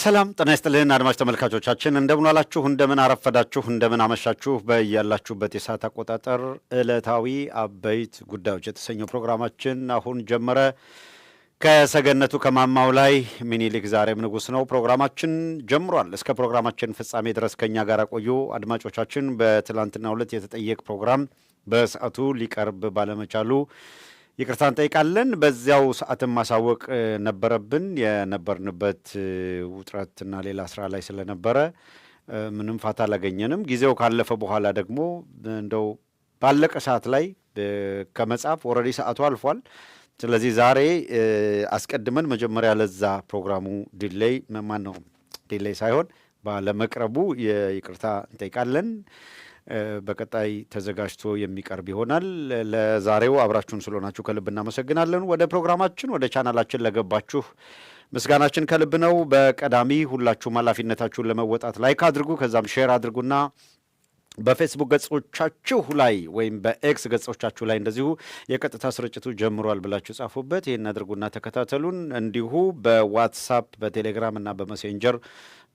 ሰላም ጤና ይስጥልን አድማጭ ተመልካቾቻችን እንደምን ዋላችሁ እንደምን አረፈዳችሁ እንደምን አመሻችሁ በእያላችሁበት የሰዓት አቆጣጠር ዕለታዊ አበይት ጉዳዮች የተሰኘው ፕሮግራማችን አሁን ጀመረ። ከሰገነቱ ከማማው ላይ ሚኒሊክ ዛሬም ንጉስ ነው ፕሮግራማችን ጀምሯል። እስከ ፕሮግራማችን ፍጻሜ ድረስ ከኛ ጋር ቆዩ አድማጮቻችን። በትላንትናው ዕለት የተጠየቅ ፕሮግራም በሰዓቱ ሊቀርብ ባለመቻሉ ይቅርታ እንጠይቃለን። በዚያው ሰዓትም ማሳወቅ ነበረብን። የነበርንበት ውጥረትና ሌላ ስራ ላይ ስለነበረ ምንም ፋታ አላገኘንም። ጊዜው ካለፈ በኋላ ደግሞ እንደው ባለቀ ሰዓት ላይ ከመጻፍ ኦልሬዲ ሰዓቱ አልፏል። ስለዚህ ዛሬ አስቀድመን መጀመሪያ ለዛ ፕሮግራሙ ዲሌይ ዲሌይ ሳይሆን ባለመቅረቡ ይቅርታ እንጠይቃለን። በቀጣይ ተዘጋጅቶ የሚቀርብ ይሆናል። ለዛሬው አብራችሁን ስለሆናችሁ ከልብ እናመሰግናለን። ወደ ፕሮግራማችን ወደ ቻናላችን ለገባችሁ ምስጋናችን ከልብ ነው። በቀዳሚ ሁላችሁም ኃላፊነታችሁን ለመወጣት ላይክ አድርጉ፣ ከዛም ሼር አድርጉና በፌስቡክ ገጾቻችሁ ላይ ወይም በኤክስ ገጾቻችሁ ላይ እንደዚሁ የቀጥታ ስርጭቱ ጀምሯል ብላችሁ ጻፉበት። ይህን አድርጉና ተከታተሉን። እንዲሁ በዋትሳፕ በቴሌግራም እና በመሴንጀር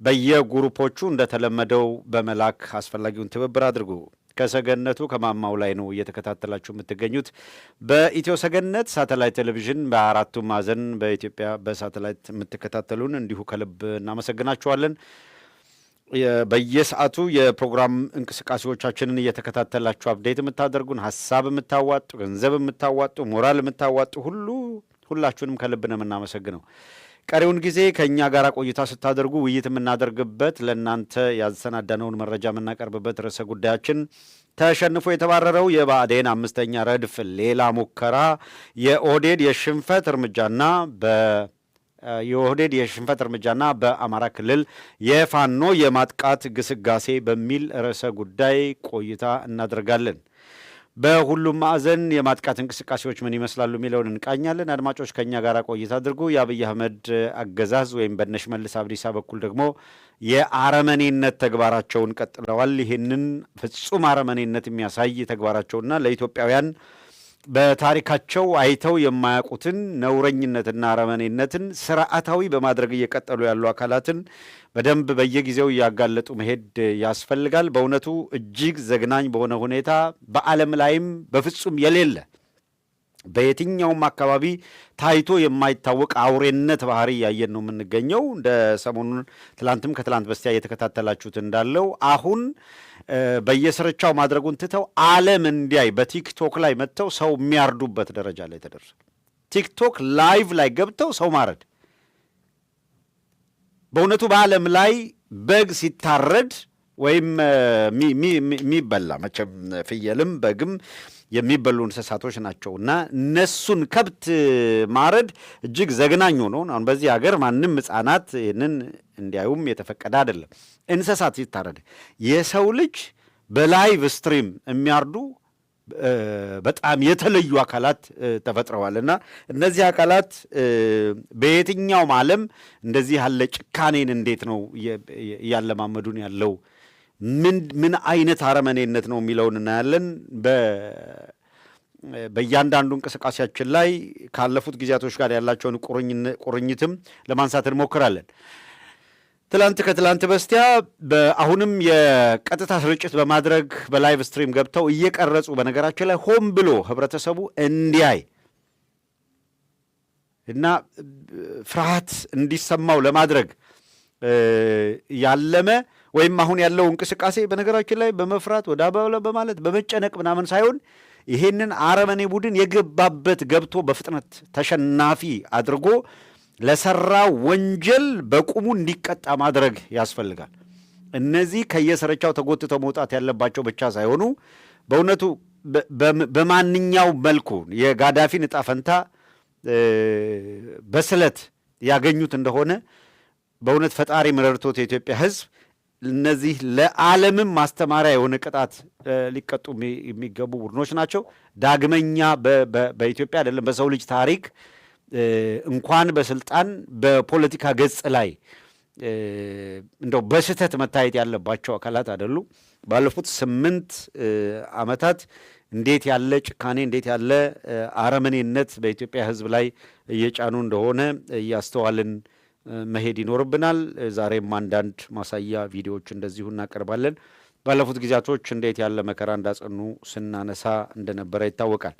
በየግሩፖቹ እንደተለመደው በመላክ አስፈላጊውን ትብብር አድርጉ። ከሰገነቱ ከማማው ላይ ነው እየተከታተላችሁ የምትገኙት። በኢትዮ ሰገነት ሳተላይት ቴሌቪዥን በአራቱ ማዕዘን በኢትዮጵያ በሳተላይት የምትከታተሉን እንዲሁ ከልብ እናመሰግናችኋለን። በየሰዓቱ የፕሮግራም እንቅስቃሴዎቻችንን እየተከታተላችሁ አፕዴት የምታደርጉን፣ ሀሳብ የምታዋጡ፣ ገንዘብ የምታዋጡ፣ ሞራል የምታዋጡ ሁላችሁንም ከልብ ነው የምናመሰግነው። ቀሪውን ጊዜ ከእኛ ጋር ቆይታ ስታደርጉ ውይይት የምናደርግበት ለእናንተ ያሰናዳነውን መረጃ የምናቀርብበት ርዕሰ ጉዳያችን ተሸንፎ የተባረረው የብአዴን አምስተኛ ረድፍ ሌላ ሙከራ የኦህዴድ የሽንፈት እርምጃና በአማራ ክልል የፋኖ የማጥቃት ግስጋሴ በሚል ርዕሰ ጉዳይ ቆይታ እናደርጋለን። በሁሉም ማዕዘን የማጥቃት እንቅስቃሴዎች ምን ይመስላሉ የሚለውን እንቃኛለን። አድማጮች ከኛ ጋር ቆይታ አድርጉ። የአብይ አህመድ አገዛዝ ወይም በሽመልስ አብዲሳ በኩል ደግሞ የአረመኔነት ተግባራቸውን ቀጥለዋል። ይህንን ፍጹም አረመኔነት የሚያሳይ ተግባራቸውና ለኢትዮጵያውያን በታሪካቸው አይተው የማያውቁትን ነውረኝነትና አረመኔነትን ስርዓታዊ በማድረግ እየቀጠሉ ያሉ አካላትን በደንብ በየጊዜው እያጋለጡ መሄድ ያስፈልጋል። በእውነቱ እጅግ ዘግናኝ በሆነ ሁኔታ በዓለም ላይም በፍጹም የሌለ በየትኛውም አካባቢ ታይቶ የማይታወቅ አውሬነት ባህሪ እያየን ነው የምንገኘው። እንደ ሰሞኑን ትላንትም ከትላንት በስቲያ እየተከታተላችሁት እንዳለው አሁን በየስርቻው ማድረጉን ትተው ዓለም እንዲያይ በቲክቶክ ላይ መጥተው ሰው የሚያርዱበት ደረጃ ላይ ተደረሰ። ቲክቶክ ላይቭ ላይ ገብተው ሰው ማረድ። በእውነቱ በዓለም ላይ በግ ሲታረድ ወይም የሚበላ መቼም ፍየልም በግም የሚበሉ እንስሳቶች ናቸውና እነሱን ከብት ማረድ እጅግ ዘግናኝ ሆኖ አሁን በዚህ ሀገር ማንም ሕፃናት ይህንን እንዲያዩም የተፈቀደ አይደለም። እንስሳት ሲታረድ የሰው ልጅ በላይቭ ስትሪም የሚያርዱ በጣም የተለዩ አካላት ተፈጥረዋልና እነዚህ አካላት በየትኛውም ዓለም እንደዚህ ያለ ጭካኔን እንዴት ነው እያለማመዱን ያለው? ምን አይነት አረመኔነት ነው የሚለውን እናያለን። በእያንዳንዱ እንቅስቃሴያችን ላይ ካለፉት ጊዜያቶች ጋር ያላቸውን ቁርኝትም ለማንሳት እንሞክራለን። ከትላንት በስቲያ አሁንም የቀጥታ ስርጭት በማድረግ በላይቭ ስትሪም ገብተው እየቀረጹ በነገራችን ላይ ሆን ብሎ ህብረተሰቡ እንዲያይ እና ፍርሃት እንዲሰማው ለማድረግ ያለመ ወይም አሁን ያለው እንቅስቃሴ በነገራችን ላይ በመፍራት ወደ አባላ በማለት በመጨነቅ ምናምን ሳይሆን ይሄንን አረመኔ ቡድን የገባበት ገብቶ በፍጥነት ተሸናፊ አድርጎ ለሰራ ወንጀል በቁሙ እንዲቀጣ ማድረግ ያስፈልጋል። እነዚህ ከየስርቻው ተጎትተው መውጣት ያለባቸው ብቻ ሳይሆኑ በእውነቱ በማንኛው መልኩ የጋዳፊን ዕጣ ፈንታ በስለት ያገኙት እንደሆነ በእውነት ፈጣሪ መረድቶት የኢትዮጵያ ሕዝብ እነዚህ ለዓለምም ማስተማሪያ የሆነ ቅጣት ሊቀጡ የሚገቡ ቡድኖች ናቸው። ዳግመኛ በኢትዮጵያ አይደለም በሰው ልጅ ታሪክ እንኳን በስልጣን በፖለቲካ ገጽ ላይ እንደው በስህተት መታየት ያለባቸው አካላት አይደሉ። ባለፉት 8 ዓመታት እንዴት ያለ ጭካኔ እንዴት ያለ አረመኔነት በኢትዮጵያ ሕዝብ ላይ እየጫኑ እንደሆነ እያስተዋልን መሄድ ይኖርብናል። ዛሬም አንዳንድ ማሳያ ቪዲዮዎች እንደዚሁ እናቀርባለን። ባለፉት ጊዜያቶች እንዴት ያለ መከራ እንዳጸኑ ስናነሳ እንደነበረ ይታወቃል።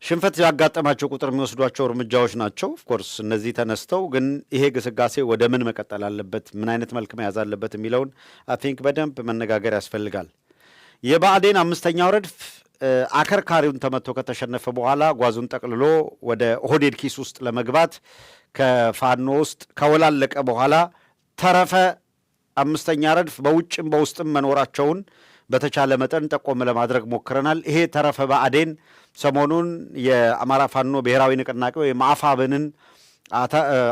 ሽንፈት ያጋጠማቸው ቁጥር የሚወስዷቸው እርምጃዎች ናቸው። ኦፍኮርስ እነዚህ ተነስተው ግን ይሄ ግስጋሴ ወደ ምን መቀጠል አለበት፣ ምን አይነት መልክ መያዝ አለበት የሚለውን አይ ቲንክ በደንብ መነጋገር ያስፈልጋል። የብአዴን አምስተኛው ረድፍ አከርካሪውን ተመቶ ከተሸነፈ በኋላ ጓዙን ጠቅልሎ ወደ ኦህዴድ ኪስ ውስጥ ለመግባት ከፋኖ ውስጥ ከወላለቀ በኋላ ተረፈ አምስተኛ ረድፍ በውጭም በውስጥም መኖራቸውን በተቻለ መጠን ጠቆም ለማድረግ ሞክረናል። ይሄ ተረፈ ብአዴን ሰሞኑን የአማራ ፋኖ ብሔራዊ ንቅናቄ ወይም አፋብንን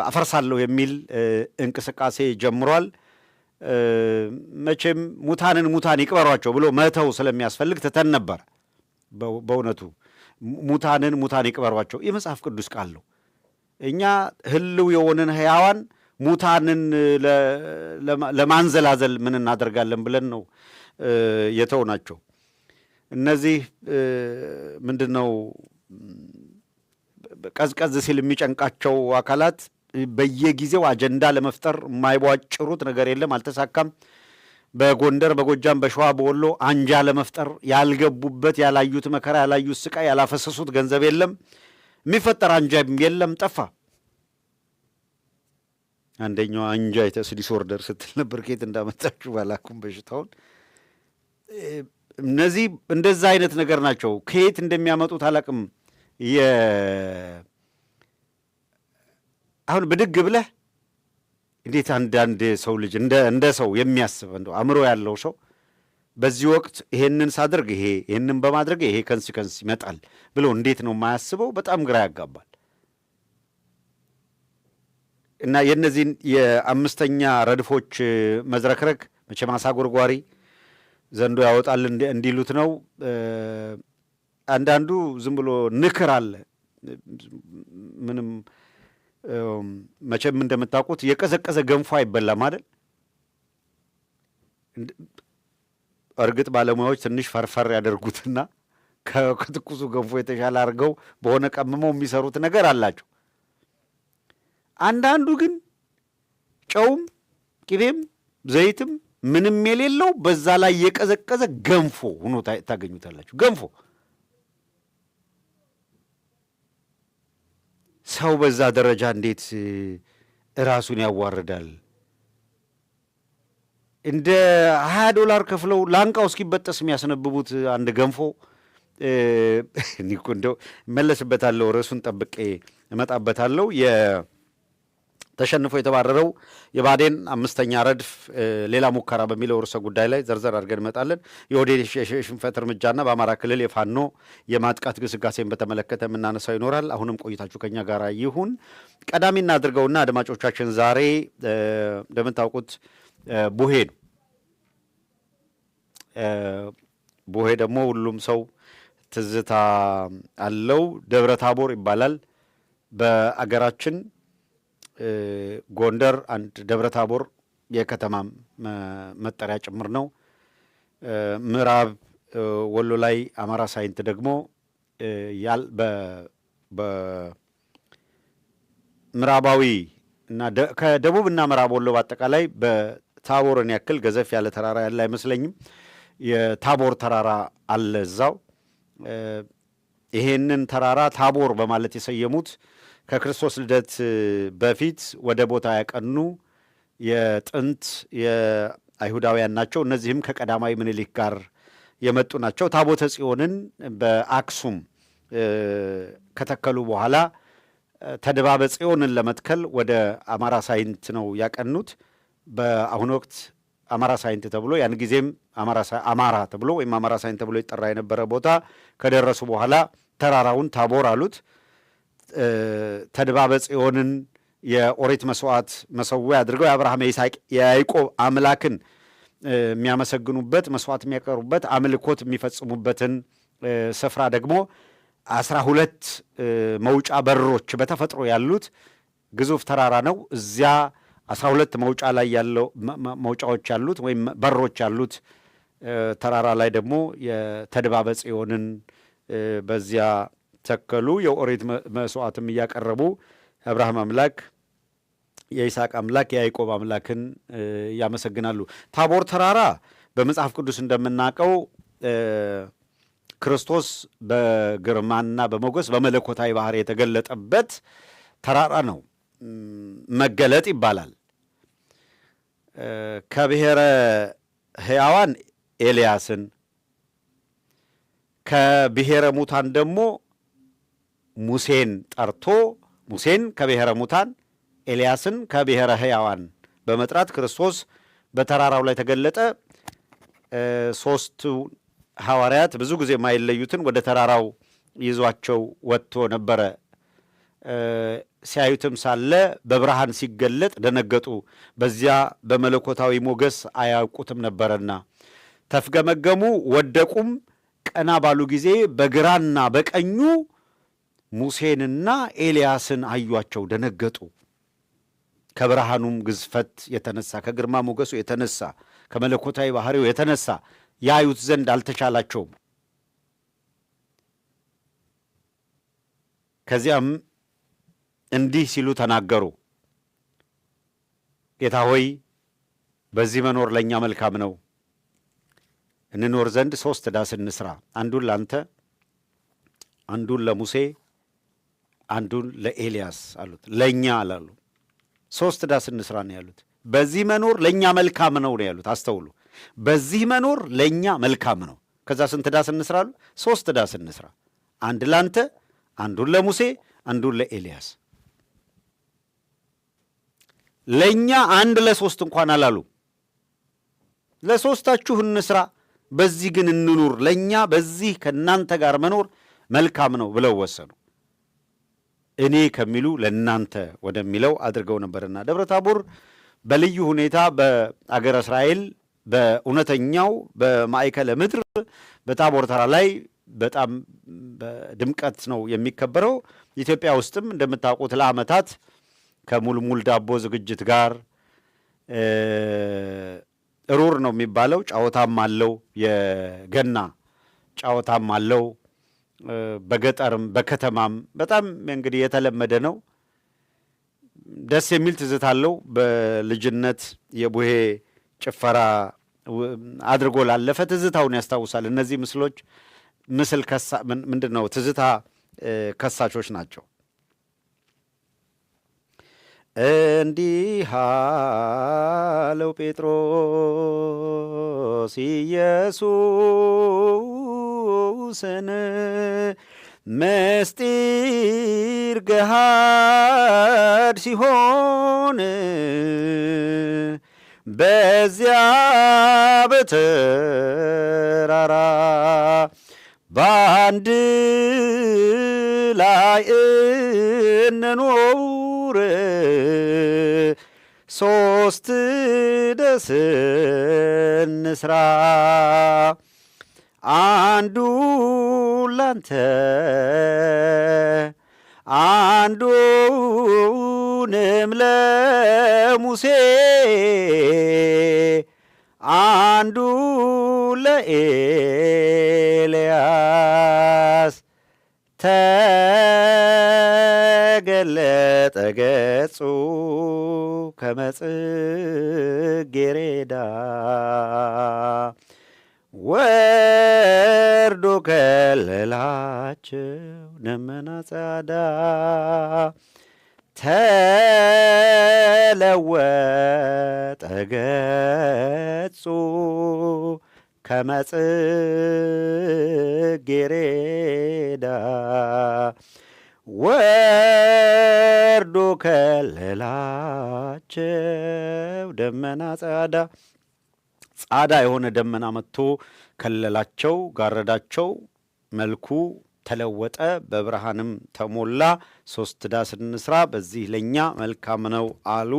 አፈርሳለሁ የሚል እንቅስቃሴ ጀምሯል። መቼም ሙታንን ሙታን ይቅበሯቸው ብሎ መተው ስለሚያስፈልግ ትተን ነበር። በእውነቱ ሙታንን ሙታን ይቅበሯቸው የመጽሐፍ ቅዱስ ቃል ነው። እኛ ህልው የሆንን ሕያዋን ሙታንን ለማንዘላዘል ምን እናደርጋለን ብለን ነው የተው ናቸው። እነዚህ ምንድን ነው ቀዝቀዝ ሲል የሚጨንቃቸው አካላት በየጊዜው አጀንዳ ለመፍጠር የማይቧጭሩት ነገር የለም፣ አልተሳካም። በጎንደር፣ በጎጃም፣ በሸዋ፣ በወሎ አንጃ ለመፍጠር ያልገቡበት ያላዩት መከራ፣ ያላዩት ስቃይ፣ ያላፈሰሱት ገንዘብ የለም። የሚፈጠር አንጃም የለም፣ ጠፋ። አንደኛው አንጃይተስ ዲስኦርደር ስትል ነበር። ከየት እንዳመጣችሁ ባላኩም በሽታውን። እነዚህ እንደዛ አይነት ነገር ናቸው። ከየት እንደሚያመጡት አላቅም። አሁን ብድግ ብለህ እንዴት አንዳንድ ሰው ልጅ እንደ ሰው የሚያስብ እንደው አእምሮ ያለው ሰው በዚህ ወቅት ይሄንን ሳደርግ ይሄንን በማድረግ ይሄ ኮንሲኩዌንስ ይመጣል ብሎ እንዴት ነው የማያስበው? በጣም ግራ ያጋባል። እና የእነዚህን የአምስተኛ ረድፎች መዝረክረክ መቼም አሳ ጎርጓሪ ዘንዶ ያወጣል እንዲሉት ነው። አንዳንዱ ዝም ብሎ ንክር አለ። ምንም መቼም እንደምታውቁት የቀዘቀዘ ገንፎ አይበላም አይደል? እርግጥ ባለሙያዎች ትንሽ ፈርፈር ያደርጉትና ከትኩሱ ገንፎ የተሻለ አድርገው በሆነ ቀምመው የሚሰሩት ነገር አላቸው። አንዳንዱ ግን ጨውም ቅቤም ዘይትም ምንም የሌለው በዛ ላይ የቀዘቀዘ ገንፎ ሆኖ ታገኙታላችሁ። ገንፎ ሰው በዛ ደረጃ እንዴት ራሱን ያዋርዳል? እንደ $20 ከፍለው ላንቃው እስኪበጠስ የሚያስነብቡት አንድ ገንፎ እኒኮ እንደው መለስበታለሁ። ርዕሱን ጠብቄ እመጣበታለሁ። ተሸንፎ የተባረረው የብአዴን አምስተኛ ረድፍ ሌላ ሙከራ በሚለው ርዕሰ ጉዳይ ላይ ዘርዘር አድርገን እንመጣለን። የኦህዴድ የሽንፈት እርምጃና በአማራ ክልል የፋኖ የማጥቃት ግስጋሴን በተመለከተ የምናነሳው ይኖራል። አሁንም ቆይታችሁ ከኛ ጋር ይሁን። ቀዳሚ እናድርገውና አድማጮቻችን፣ ዛሬ እንደምታውቁት ቡሄ ነው። ቡሄ ደግሞ ሁሉም ሰው ትዝታ አለው። ደብረ ታቦር ይባላል በአገራችን። ጎንደር አንድ ደብረ ታቦር የከተማ መጠሪያ ጭምር ነው። ምዕራብ ወሎ ላይ አማራ ሳይንት ደግሞ በምዕራባዊ እና ከደቡብ እና ምዕራብ ወሎ በአጠቃላይ በታቦርን ያክል ገዘፍ ያለ ተራራ ያለ አይመስለኝም። የታቦር ተራራ አለ እዛው። ይሄንን ተራራ ታቦር በማለት የሰየሙት ከክርስቶስ ልደት በፊት ወደ ቦታ ያቀኑ የጥንት የአይሁዳውያን ናቸው። እነዚህም ከቀዳማዊ ምኒልክ ጋር የመጡ ናቸው። ታቦተ ጽዮንን በአክሱም ከተከሉ በኋላ ተድባበ ጽዮንን ለመትከል ወደ አማራ ሳይንት ነው ያቀኑት። በአሁኑ ወቅት አማራ ሳይንት ተብሎ ያን ጊዜም አማራ ተብሎ ወይም አማራ ሳይንት ተብሎ ይጠራ የነበረ ቦታ ከደረሱ በኋላ ተራራውን ታቦር አሉት። ተድባበ ጽዮንን የኦሪት መስዋዕት መሰዊያ አድርገው የአብርሃም የይስሐቅ የያዕቆብ አምላክን የሚያመሰግኑበት መስዋዕት የሚያቀርቡበት አምልኮት የሚፈጽሙበትን ስፍራ ደግሞ 12 መውጫ በሮች በተፈጥሮ ያሉት ግዙፍ ተራራ ነው። እዚያ 12 መውጫ ላይ ያለው መውጫዎች ያሉት ወይም በሮች ያሉት ተራራ ላይ ደግሞ የተድባበ ጽዮንን በዚያ ተከሉ። የኦሪት መስዋዕትም እያቀረቡ አብርሃም አምላክ የይስሐቅ አምላክ የያዕቆብ አምላክን ያመሰግናሉ። ታቦር ተራራ በመጽሐፍ ቅዱስ እንደምናውቀው ክርስቶስ በግርማና በሞገስ በመለኮታዊ ባህሪ የተገለጠበት ተራራ ነው። መገለጥ ይባላል። ከብሔረ ሕያዋን ኤልያስን ከብሔረ ሙታን ደግሞ ሙሴን ጠርቶ ሙሴን ከብሔረ ሙታን ኤልያስን ከብሔረ ሕያዋን በመጥራት ክርስቶስ በተራራው ላይ ተገለጠ። ሦስቱ ሐዋርያት ብዙ ጊዜ የማይለዩትን ወደ ተራራው ይዟቸው ወጥቶ ነበረ። ሲያዩትም ሳለ በብርሃን ሲገለጥ ደነገጡ፣ በዚያ በመለኮታዊ ሞገስ አያውቁትም ነበረና። ተፍገመገሙ፣ ወደቁም። ቀና ባሉ ጊዜ በግራና በቀኙ ሙሴንና ኤልያስን አዩአቸው፣ ደነገጡ። ከብርሃኑም ግዝፈት የተነሳ ከግርማ ሞገሱ የተነሳ ከመለኮታዊ ባህሪው የተነሳ ያዩት ዘንድ አልተቻላቸውም። ከዚያም እንዲህ ሲሉ ተናገሩ። ጌታ ሆይ በዚህ መኖር ለእኛ መልካም ነው። እንኖር ዘንድ 3 ዳስ እንስራ፣ አንዱን ለአንተ፣ አንዱን ለሙሴ፣ አንዱን ለኤልያስ አሉት። ለእኛ አላሉ። 3 ዳስ እንስራ ነው ያሉት። በዚህ መኖር ለእኛ መልካም ነው ነው ያሉት። አስተውሉ። በዚህ መኖር ለእኛ መልካም ነው። ከዛ ስንት ዳስ እንስራ አሉ? 3 ዳስ እንስራ፣ አንድ ለአንተ፣ አንዱን ለሙሴ፣ አንዱን ለኤልያስ። ለእኛ አንድ ለ3 እንኳን አላሉ። ለ3ታችሁ እንስራ፣ በዚህ ግን እንኑር፣ ለእኛ በዚህ ከእናንተ ጋር መኖር መልካም ነው ብለው ወሰኑ። እኔ ከሚሉ ለእናንተ ወደሚለው አድርገው ነበርና ደብረ ታቦር በልዩ ሁኔታ በአገረ እስራኤል በእውነተኛው በማዕከለ ምድር በታቦር ተራራ ላይ በጣም በድምቀት ነው የሚከበረው። ኢትዮጵያ ውስጥም እንደምታውቁት ለዓመታት ከሙልሙል ዳቦ ዝግጅት ጋር ሩር ነው የሚባለው፣ ጫወታም አለው፣ የገና ጫወታም አለው። በገጠርም በከተማም በጣም እንግዲህ የተለመደ ነው። ደስ የሚል ትዝታ አለው። በልጅነት የቡሄ ጭፈራ አድርጎ ላለፈ ትዝታውን ያስታውሳል። እነዚህ ምስሎች ምንድን ነው ትዝታ ከሳቾች ናቸው። እንዲህ አለው ጴጥሮስ ኢየሱስን ምስጢር ገሃድ ሲሆን በዚያ በተራራ በአንድ ላይ እንኑር 3 ደስ እንስራ፣ አንዱ ላንተ፣ አንዱንም ለሙሴ፣ አንዱ ለኤልያስ። ተገለጠ ገጹ ከመጽጌረዳ ወርዶ ከለላቸው ደመና ጻዳ። ተለወጠ ገጹ ከመጽጌረዳ ወርዶ ከለላቸው ደመና ጻዳ። ጻዳ የሆነ ደመና መጥቶ ከለላቸው፣ ጋረዳቸው። መልኩ ተለወጠ፣ በብርሃንም ተሞላ። 3 ዳስ እንስራ፣ በዚህ ለእኛ መልካም ነው አሉ።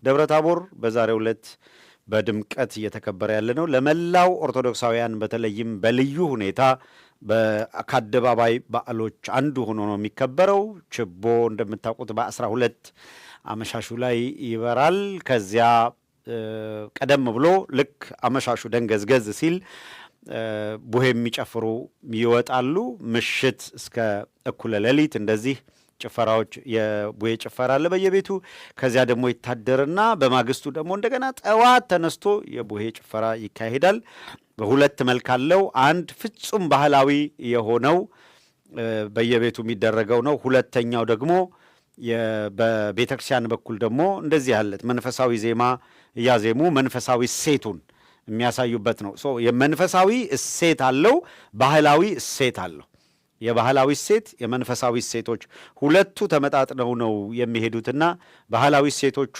ደብረ ታቦር በዛሬው ዕለት በድምቀት እየተከበረ ያለ ነው። ለመላው ኦርቶዶክሳውያን በተለይም በልዩ ሁኔታ ከአደባባይ በዓሎች አንዱ ሆኖ ነው የሚከበረው። ችቦ እንደምታውቁት በ12 አመሻሹ ላይ ይበራል። ከዚያ ቀደም ብሎ ልክ አመሻሹ ደንገዝገዝ ሲል ቡሄ የሚጨፍሩ ይወጣሉ። ምሽት እስከ እኩለ ሌሊት እንደዚህ ጭፈራዎች የቡሄ ጭፈራ አለ በየቤቱ። ከዚያ ደግሞ ይታደርና በማግስቱ ደግሞ እንደገና ጠዋት ተነስቶ የቡሄ ጭፈራ ይካሄዳል። በሁለት መልክ አለው። አንድ ፍጹም ባህላዊ የሆነው በየቤቱ የሚደረገው ነው። ሁለተኛው ደግሞ በቤተክርስቲያን በኩል ደግሞ እንደዚህ ያለ መንፈሳዊ ዜማ እያዜሙ መንፈሳዊ እሴቱን የሚያሳዩበት ነው። የመንፈሳዊ እሴት አለው፣ ባህላዊ እሴት አለው። የባህላዊ እሴት የመንፈሳዊ እሴቶች ሁለቱ ተመጣጥነው ነው የሚሄዱትና ባህላዊ እሴቶቹ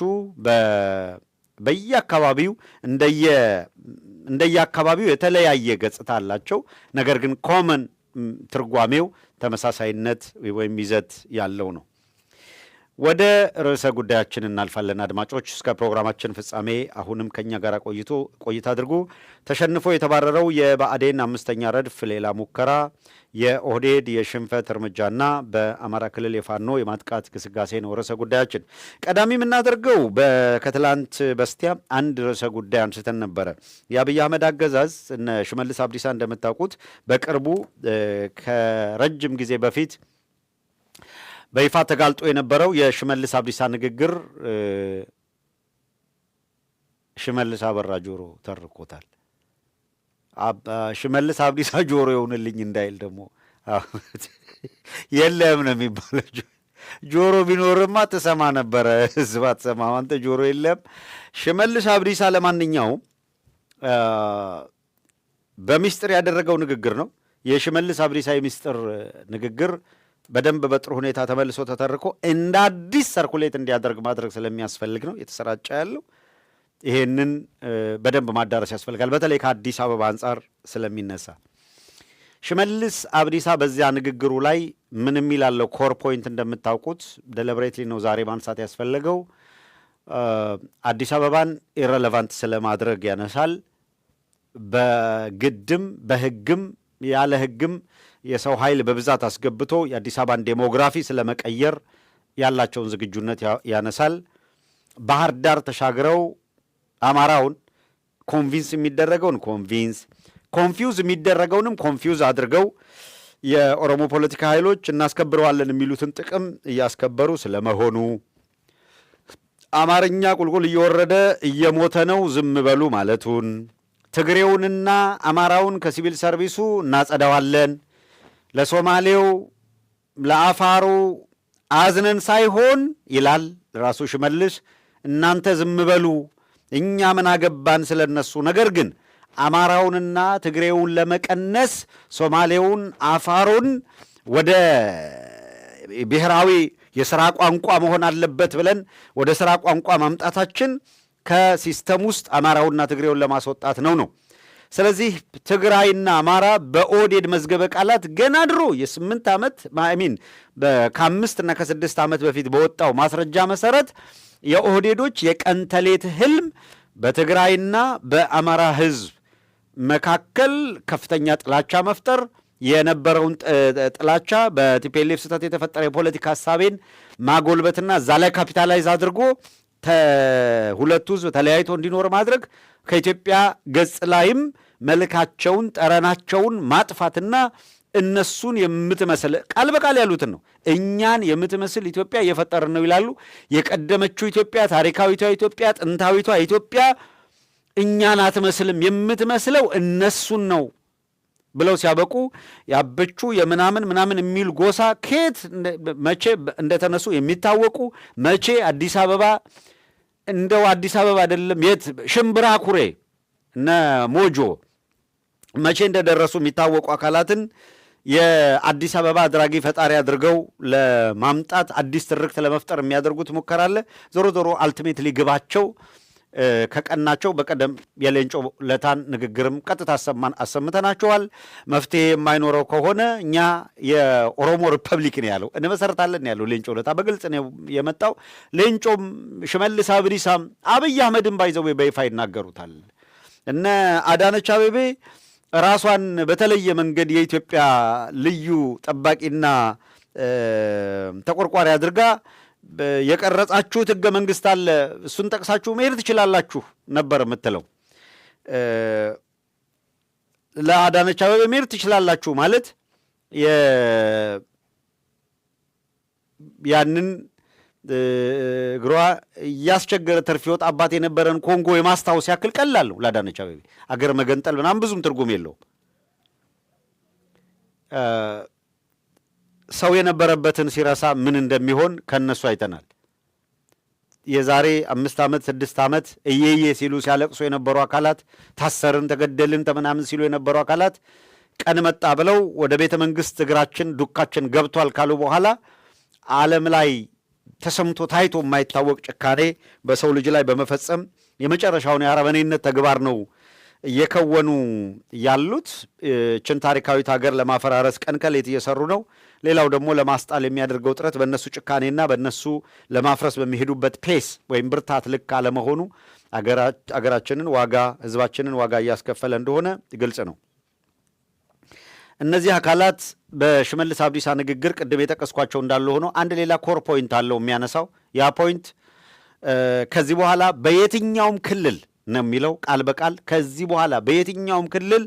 በየአካባቢው እንደየአካባቢው የተለያየ ገጽታ አላቸው። ነገር ግን ኮመን ትርጓሜው ተመሳሳይነት ወይም ይዘት ያለው ነው። ወደ ርዕሰ ጉዳያችን እናልፋለን። አድማጮች እስከ ፕሮግራማችን ፍጻሜ አሁንም ከኛ ጋር ቆይታ አድርጉ። ተሸንፎ የተባረረው የብአዴን 5ኛ ረድፍ ሌላ ሙከራ፣ የኦህዴድ የሽንፈት እርምጃና በአማራ ክልል የፋኖ የማጥቃት ግስጋሴ ነው ርዕሰ ጉዳያችን። ቀዳሚ የምናደርገው ከትላንት በስቲያ አንድ ርዕሰ ጉዳይ አንስተን ነበረ። የአብይ አህመድ አገዛዝ እነ ሽመልስ አብዲሳ እንደምታውቁት በቅርቡ ከረጅም ጊዜ በፊት በይፋ ተጋልጦ የነበረው የሽመልስ አብዲሳ ንግግር ሽመልስ አበራ ጆሮ ተርኮታል። ሽመልስ አብዲሳ ጆሮ ይሆንልኝ እንዳይል ደግሞ የለም ነው የሚባለው። ጆሮ ቢኖርማ ትሰማ ነበረ፣ ህዝብ አትሰማም። አንተ ጆሮ የለም። ሽመልስ አብዲሳ ለማንኛውም በሚስጥር ያደረገው ንግግር ነው። የሽመልስ አብዲሳ የሚስጥር ንግግር በደንብ በጥሩ ሁኔታ ተመልሶ ተተርኮ እንደ አዲስ ሰርኩሌት እንዲያደርግ ማድረግ ስለሚያስፈልግ ነው የተሰራጨ ያለው። ይሄንን በደንብ ማዳረስ ያስፈልጋል፣ በተለይ ከአዲስ አበባ አንጻር ስለሚነሳ። ሽመልስ አብዲሳ በዚያ ንግግሩ ላይ ምን የሚላለው ኮር ፖይንት እንደምታውቁት ደሊብሬትሊ ነው ዛሬ ማንሳት ያስፈለገው። አዲስ አበባን ኢረሌቫንት ስለማድረግ ያነሳል። በግድም በህግም ያለ ህግም የሰው ኃይል በብዛት አስገብቶ የአዲስ አበባን ዴሞግራፊ ስለመቀየር ያላቸውን ዝግጁነት ያነሳል። ባህር ዳር ተሻግረው አማራውን ኮንቪንስ የሚደረገውን ኮንፊውዝ የሚደረገውንም ኮንፊውዝ አድርገው የኦሮሞ ፖለቲካ ኃይሎች እናስከብረዋለን የሚሉትን ጥቅም እያስከበሩ ስለመሆኑ፣ አማርኛ ቁልቁል እየወረደ እየሞተ ነው ዝም በሉ ማለቱን፣ ትግሬውንና አማራውን ከሲቪል ሰርቪሱ እናጸዳዋለን፣ ለሶማሌው ለአፋሩ አዝነን ሳይሆን ይላል ራሱ ሽመልስ፣ እናንተ ዝም በሉ እኛ ምን አገባን ስለነሱ። ነገር ግን አማራውንና ትግሬውን ለመቀነስ ሶማሌውን፣ አፋሩን ወደ ብሔራዊ የሥራ ቋንቋ መሆን አለበት ብለን ወደ ሥራ ቋንቋ ማምጣታችን ከሲስተም ውስጥ አማራውንና ትግሬውን ለማስወጣት ነው። ስለዚህ ትግራይና አማራ በኦህዴድ መዝገበ ቃላት ገና ድሮ የ8 ዓመት ከ5 እና ከ6 ዓመት በፊት በወጣው ማስረጃ መሰረት የኦህዴዶች የቀን ተሌት ህልም በትግራይና በአማራ ህዝብ መካከል ከፍተኛ ጥላቻ መፍጠር፣ የነበረውን ጥላቻ በቲፒኤልኤፍ ስህተት የተፈጠረ የፖለቲካ ሀሳቤን ማጎልበትና እዛ ላይ ካፒታላይዝ አድርጎ ሁለቱ ህዝብ ተለያይቶ እንዲኖር ማድረግ፣ ከኢትዮጵያ ገጽ ላይም መልካቸውን ጠረናቸውን ማጥፋትና እነሱን የምትመስል ቃል በቃል ያሉትን ነው። እኛን የምትመስል ኢትዮጵያ እየፈጠርን ነው ይላሉ። የቀደመችው ኢትዮጵያ፣ ታሪካዊቷ ኢትዮጵያ፣ ጥንታዊቷ ኢትዮጵያ እኛን አትመስልም፣ የምትመስለው እነሱን ነው ብለው ሲያበቁ ያበቹ የምናምን የሚል ጎሳ ከየት መቼ እንደተነሱ የሚታወቁ መቼ አዲስ አበባ እንደው አዲስ አበባ አይደለም የት ሽምብራ ኩሬ እነ ሞጆ መቼ እንደደረሱ የሚታወቁ አካላትን የአዲስ አበባ አድራጊ ፈጣሪ አድርገው ለማምጣት አዲስ ትርክት ለመፍጠር የሚያደርጉት ሙከራ አለ። ዞሮ ዞሮ አልቲሜትሊ ግባቸው ከቀናቸው በቀደም የሌንጮ ለታን ንግግርም ቀጥታ አሰምተናቸዋል። መፍትሄ የማይኖረው ከሆነ እኛ የኦሮሞ ሪፐብሊክ ነው ያለው እንመሰረታለን ያለው ሌንጮ ለታ በግልጽ ነው የመጣው። ሌንጮም ሽመልስ አብዲሳም አብይ አህመድም ባይዘው በይፋ ይናገሩታል። እነ አዳነች አቤቤ ራሷን በተለየ መንገድ የኢትዮጵያ ልዩ ጠባቂና ተቆርቋሪ አድርጋ የቀረጻችሁት ሕገ መንግሥት አለ እሱን ጠቅሳችሁ መሄድ ትችላላችሁ ነበር የምትለው። ለአዳነች አቤቤ መሄድ ትችላላችሁ ማለት ያንን እግሯ እያስቸገረ ትርፍ ይወጣባት የነበረን ኮንጎ የማስታወስ ያክል ቀላል ነው ለአዳነች አቤቤ። አገር መገንጠል ምናምን ብዙም ትርጉም የለውም። ሰው የነበረበትን ሲረሳ ምን እንደሚሆን ከነሱ አይተናል። የዛሬ 5 ዓመት 6 ዓመት እየየ ሲሉ ሲያለቅሱ የነበሩ አካላት፣ ታሰርን ተገደልን ተምናምን ሲሉ የነበሩ አካላት ቀን መጣ ብለው ወደ ቤተ መንግስት እግራችን ዱካችን ገብቷል ካሉ በኋላ ዓለም ላይ ተሰምቶ ታይቶ የማይታወቅ ጭካኔ በሰው ልጅ ላይ በመፈጸም የመጨረሻውን የአረመኔነት ተግባር ነው እየከወኑ ያሉት። ችን ታሪካዊት ሀገር ለማፈራረስ ቀን ከሌት እየሰሩ ነው። ሌላው ደግሞ ለማስጣል የሚያደርገው ጥረት በእነሱ ጭካኔና በእነሱ ለማፍረስ በሚሄዱበት ፔስ ወይም ብርታት ልክ አለመሆኑ አገራችንን ዋጋ ህዝባችንን ዋጋ እያስከፈለ እንደሆነ ግልጽ ነው። እነዚህ አካላት በሽመልስ አብዲሳ ንግግር ቅድም የጠቀስኳቸው እንዳለ ሆኖ አንድ ሌላ ኮር ፖይንት አለው የሚያነሳው። ያ ፖይንት ከዚህ በኋላ በየትኛውም ክልል ነው የሚለው ቃል በቃል ከዚህ በኋላ በየትኛውም ክልል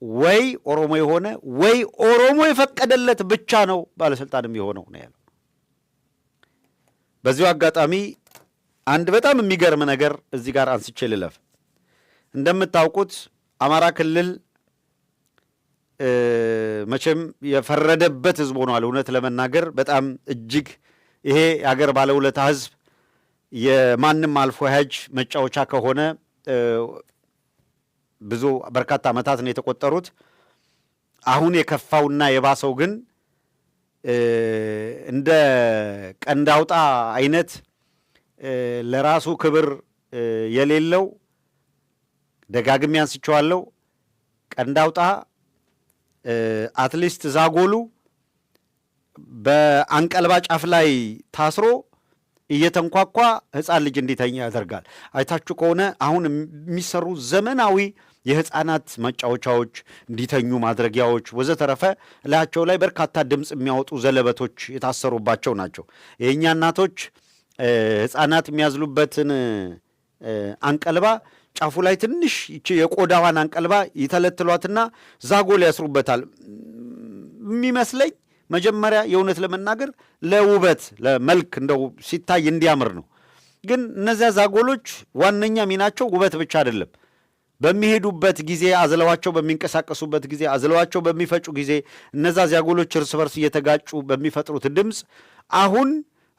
ወይ ኦሮሞ የሆነ ወይ ኦሮሞ የፈቀደለት ብቻ ነው ባለስልጣንም የሆነው ነው ያለው። በዚሁ አጋጣሚ አንድ በጣም የሚገርም ነገር እዚህ ጋር አንስቼ ልለፍ። እንደምታውቁት አማራ ክልል መቼም የፈረደበት ህዝብ ሆኗል። እውነት ለመናገር በጣም እጅግ ይሄ የአገር ባለውለታ ህዝብ የማንም አልፎ ሀጅ መጫወቻ ከሆነ ብዙ በርካታ ዓመታት ነው የተቆጠሩት። አሁን የከፋውና የባሰው ግን እንደ ቀንድ አውጣ አይነት ለራሱ ክብር የሌለው ደጋግሜ አንስቼዋለሁ። ቀንድ አውጣ አትሊስት ዛጎሉ በአንቀልባ ጫፍ ላይ ታስሮ እየተንኳኳ ህፃን ልጅ እንዲተኛ ያደርጋል። አይታችሁ ከሆነ አሁን የሚሰሩ ዘመናዊ የህፃናት መጫወቻዎች፣ እንዲተኙ ማድረጊያዎች ወዘተረፈ ላያቸው ላይ በርካታ ድምፅ የሚያወጡ ዘለበቶች የታሰሩባቸው ናቸው። የእኛ እናቶች ህፃናት የሚያዝሉበትን አንቀልባ ጫፉ ላይ ትንሽ የቆዳዋን አንቀልባ ይተለትሏትና ዛጎል ያስሩበታል። የሚመስለኝ መጀመሪያ የእውነት ለመናገር ለውበት ለመልክ እንደው ሲታይ እንዲያምር ነው። ግን እነዚያ ዛጎሎች ዋነኛ ሚናቸው ውበት ብቻ አይደለም። በሚሄዱበት ጊዜ አዝለዋቸው፣ በሚንቀሳቀሱበት ጊዜ አዝለዋቸው፣ በሚፈጩ ጊዜ እነዛ ዛጎሎች እርስ በርስ እየተጋጩ በሚፈጥሩት ድምፅ አሁን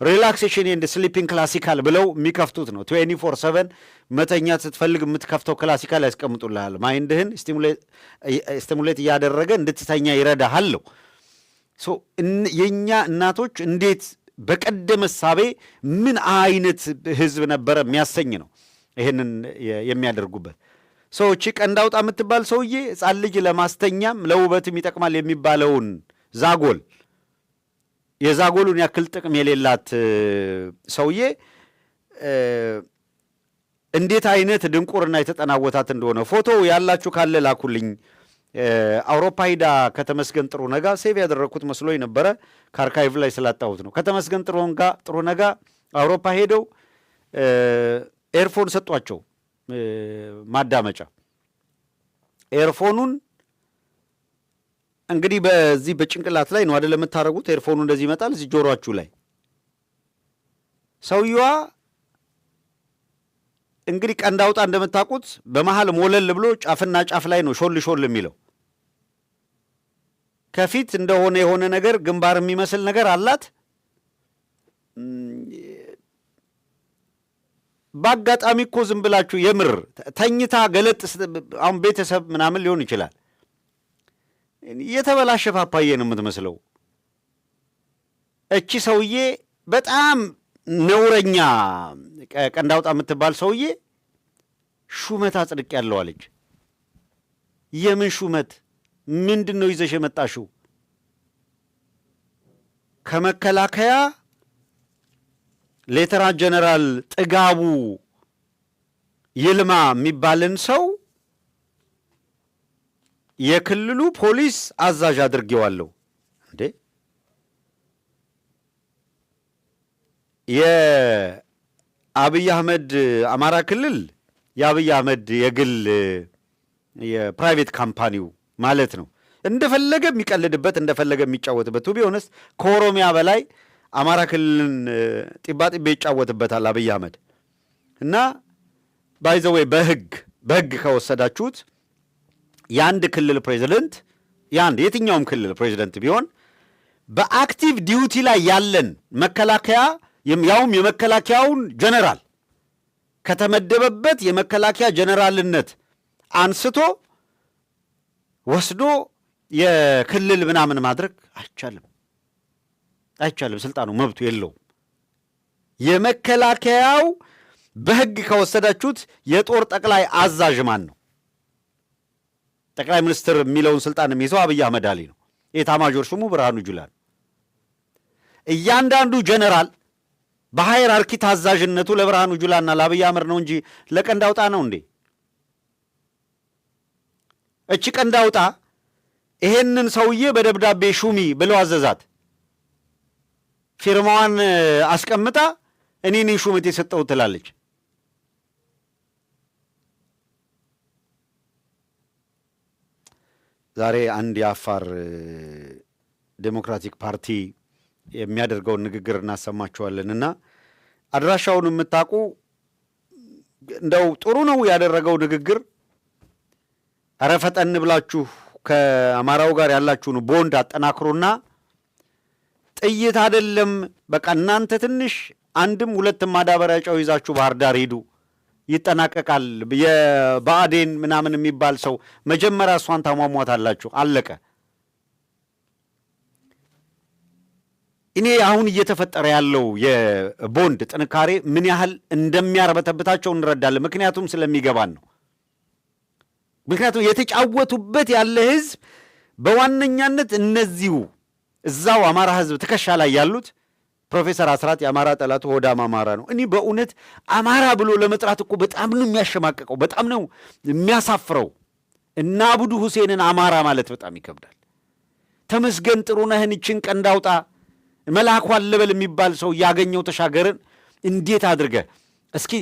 ሪላክሴሽን ኤንድ ስሊፒንግ ክላሲካል ብለው የሚከፍቱት ነው። 24/7 መተኛት ስትፈልግ የምትከፍተው ክላሲካል ያስቀምጡልሃል። ማይንድህን ስቲሙሌት እያደረገ እንድትተኛ ይረዳሃል። የእኛ እናቶች እንዴት በቀደመ እሳቤ ምን አይነት ህዝብ ነበረ የሚያሰኝ ነው ይህንን የሚያደርጉበት። ሰዎች ቀንድ አውጣ የምትባል ሰውዬ ሕፃን ልጅ ለማስተኛም ለውበትም ይጠቅማል የሚባለውን ዛጎል የዛጎሉን ያክል ጥቅም የሌላት ሰውዬ እንዴት አይነት ድንቁርና የተጠናወታት እንደሆነ ፎቶ ያላችሁ ካለ ላኩልኝ። አውሮፓ ሂዳ ከተመስገን ጥሩነህ ጋር ሴቭ ያደረግኩት መስሎኝ ነበረ ከአርካይቭ ላይ ስላጣሁት ነው። ከተመስገን ጥሩነህ ጋር አውሮፓ ሄደው ኤርፎን ሰጧቸው ማዳመጫ። ኤርፎኑን እንግዲህ በዚህ በጭንቅላት ላይ ነው አይደል የምታረጉት። ኤርፎኑ እንደዚህ ይመጣል እዚህ ጆሮአችሁ ላይ። ሰውየዋ እንግዲህ ቀንድ አውጣ እንደምታውቁት በመሃል ሞለል ብሎ ጫፍና ጫፍ ላይ ነው ሾል ሾል የሚለው። ከፊት እንደሆነ የሆነ ነገር ግንባር የሚመስል ነገር አላት። በአጋጣሚ እኮ ዝም ብላችሁ የምር ተኝታ ገለጥ አሁን ቤተሰብ ምናምን ሊሆን ይችላል። የተበላሸ ፓፓዬ ነው የምትመስለው እቺ ሰውዬ። በጣም ነውረኛ ቀንድ አውጣ የምትባል ሰውዬ ሹመት አጽድቅ ያለው አለች። የምን ሹመት? ምንድን ነው ይዘሽ የመጣሽው? ከመከላከያ ሌተና ጀነራል ጥጋቡ ይልማ የሚባልን ሰው የክልሉ ፖሊስ አዛዥ አድርጌዋለሁ። እንዴ የአብይ አህመድ አማራ ክልል የአብይ አህመድ የግል የፕራይቬት ካምፓኒው ማለት ነው። እንደፈለገ የሚቀልድበት እንደፈለገ የሚጫወትበት ቱ ቢሆንስ ከኦሮሚያ በላይ አማራ ክልልን ጢባጢቤ ይጫወትበታል አብይ አህመድ እና ባይዘወይ በህግ ከወሰዳችሁት የአንድ ክልል ፕሬዚደንት የትኛውም ክልል ፕሬዚደንት ቢሆን በአክቲቭ ዲዩቲ ላይ ያለን መከላከያ ያውም የመከላከያውን ጀነራል ከተመደበበት የመከላከያ ጀነራልነት አንስቶ ወስዶ የክልል ምናምን ማድረግ አይቻልም። ስልጣኑ መብቱ የለውም። የመከላከያው በህግ ከወሰዳችሁት የጦር ጠቅላይ አዛዥ ማን ነው? ጠቅላይ ሚኒስትር የሚለውን ስልጣን የሚይዘው አብይ አህመድ አሊ ነው። የኤታማዦር ሹሙ ብርሃኑ ጁላ ነው። እያንዳንዱ ጀነራል በሃይራርኪ ታዛዥነቱ ለብርሃኑ ጁላና ለአብይ አህመድ ነው እንጂ ለቀንድ አውጣ ነው እንዴ? እቺ ቀንድ አውጣ ይሄንን ሰውዬ በደብዳቤ ሹሚ ብለው አዘዛት። ፊርማዋን አስቀምጣ እኔ ሹመት የሰጠው ትላለች። ዛሬ አንድ የአፋር ዴሞክራቲክ ፓርቲ የሚያደርገውን ንግግር እናሰማችኋለን እና አድራሻውን የምታውቁ እንደው ጥሩ ነው ያደረገው ንግግር። ኧረ ፈጠን ብላችሁ ከአማራው ጋር ያላችሁን ቦንድ አጠናክሩና ጥይት አይደለም በቃ እናንተ ትንሽ አንድም ሁለትም ማዳበሪያ ጨው ይዛችሁ ባህር ዳር ሂዱ፣ ይጠናቀቃል። የብአዴን ምናምን የሚባል ሰው መጀመሪያ እሷን ታሟሟታላችሁ፣ አለቀ። እኔ አሁን እየተፈጠረ ያለው የቦንድ ጥንካሬ ምን ያህል እንደሚያርበተብታቸው እንረዳለን። ምክንያቱም ስለሚገባን ነው። ምክንያቱም የተጫወቱበት ያለ ህዝብ በዋነኛነት እነዚሁ እዛው አማራ ህዝብ ትከሻ ላይ ያሉት ፕሮፌሰር አስራት የአማራ ጠላቱ ሆዳም አማራ ነው። እኔ በእውነት አማራ ብሎ ለመጥራት እኮ በጣም ነው የሚያሸማቀቀው፣ በጣም ነው የሚያሳፍረው። እና አቡዱ ሁሴንን አማራ ማለት በጣም ይከብዳል። ተመስገን ጥሩነህን ይችን ቀንድ አውጣ መልአኩ አለበል የሚባል ሰው ያገኘው ተሻገርን እንዴት አድርገ እስኪ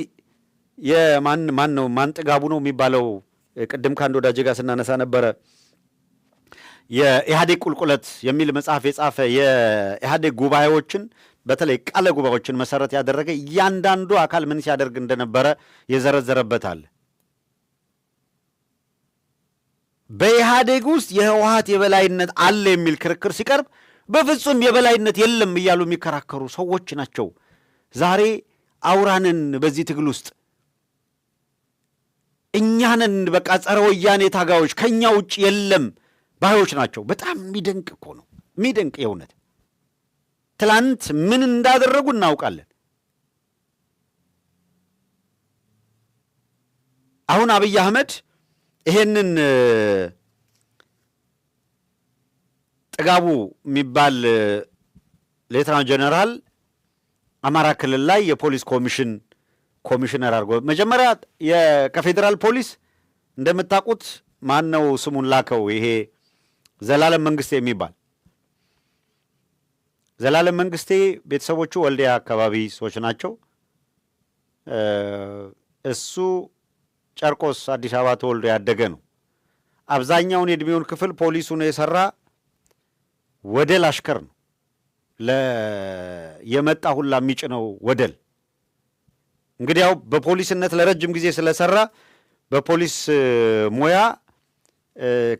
ማን ጥጋቡ ነው የሚባለው? ቅድም ከአንድ ወዳጄ ጋር ስናነሳ ነበረ። የኢህአዴግ ቁልቁለት የሚል መጽሐፍ የጻፈ የኢህአዴግ ጉባኤዎችን በተለይ ቃለ ጉባኤዎችን መሰረት ያደረገ እያንዳንዱ አካል ምን ሲያደርግ እንደነበረ የዘረዘረበታል። በኢህአዴግ ውስጥ የህወሓት የበላይነት አለ የሚል ክርክር ሲቀርብ በፍጹም የበላይነት የለም እያሉ የሚከራከሩ ሰዎች ናቸው። ዛሬ አውራንን በዚህ ትግል ውስጥ እኛንን በቃ ጸረ ወያኔ ታጋዮች ከኛ ውጭ የለም ባዮች ናቸው። በጣም የሚደንቅ እኮ ነው፣ የሚደንቅ የእውነት። ትላንት ምን እንዳደረጉ እናውቃለን። አሁን አብይ አህመድ ይሄንን ጥጋቡ የሚባል ሌተናንት ጀነራል አማራ ክልል ላይ የፖሊስ ኮሚሽነር አድርጎ መጀመሪያ ከፌዴራል ፖሊስ እንደምታውቁት ማን ነው ስሙን ላከው? ይሄ ዘላለም መንግስቴ የሚባል ዘላለም መንግስቴ ቤተሰቦቹ ወልዲያ አካባቢ ሰዎች ናቸው። እሱ ጨርቆስ አዲስ አበባ ተወልዶ ያደገ ነው። አብዛኛውን የዕድሜውን ክፍል ፖሊሱ ነው የሰራ። ወደል አሽከር ነው። የመጣ ሁላ የሚጭነው ወደል። እንግዲህ ያው በፖሊስነት ለረጅም ጊዜ ስለሰራ በፖሊስ ሙያ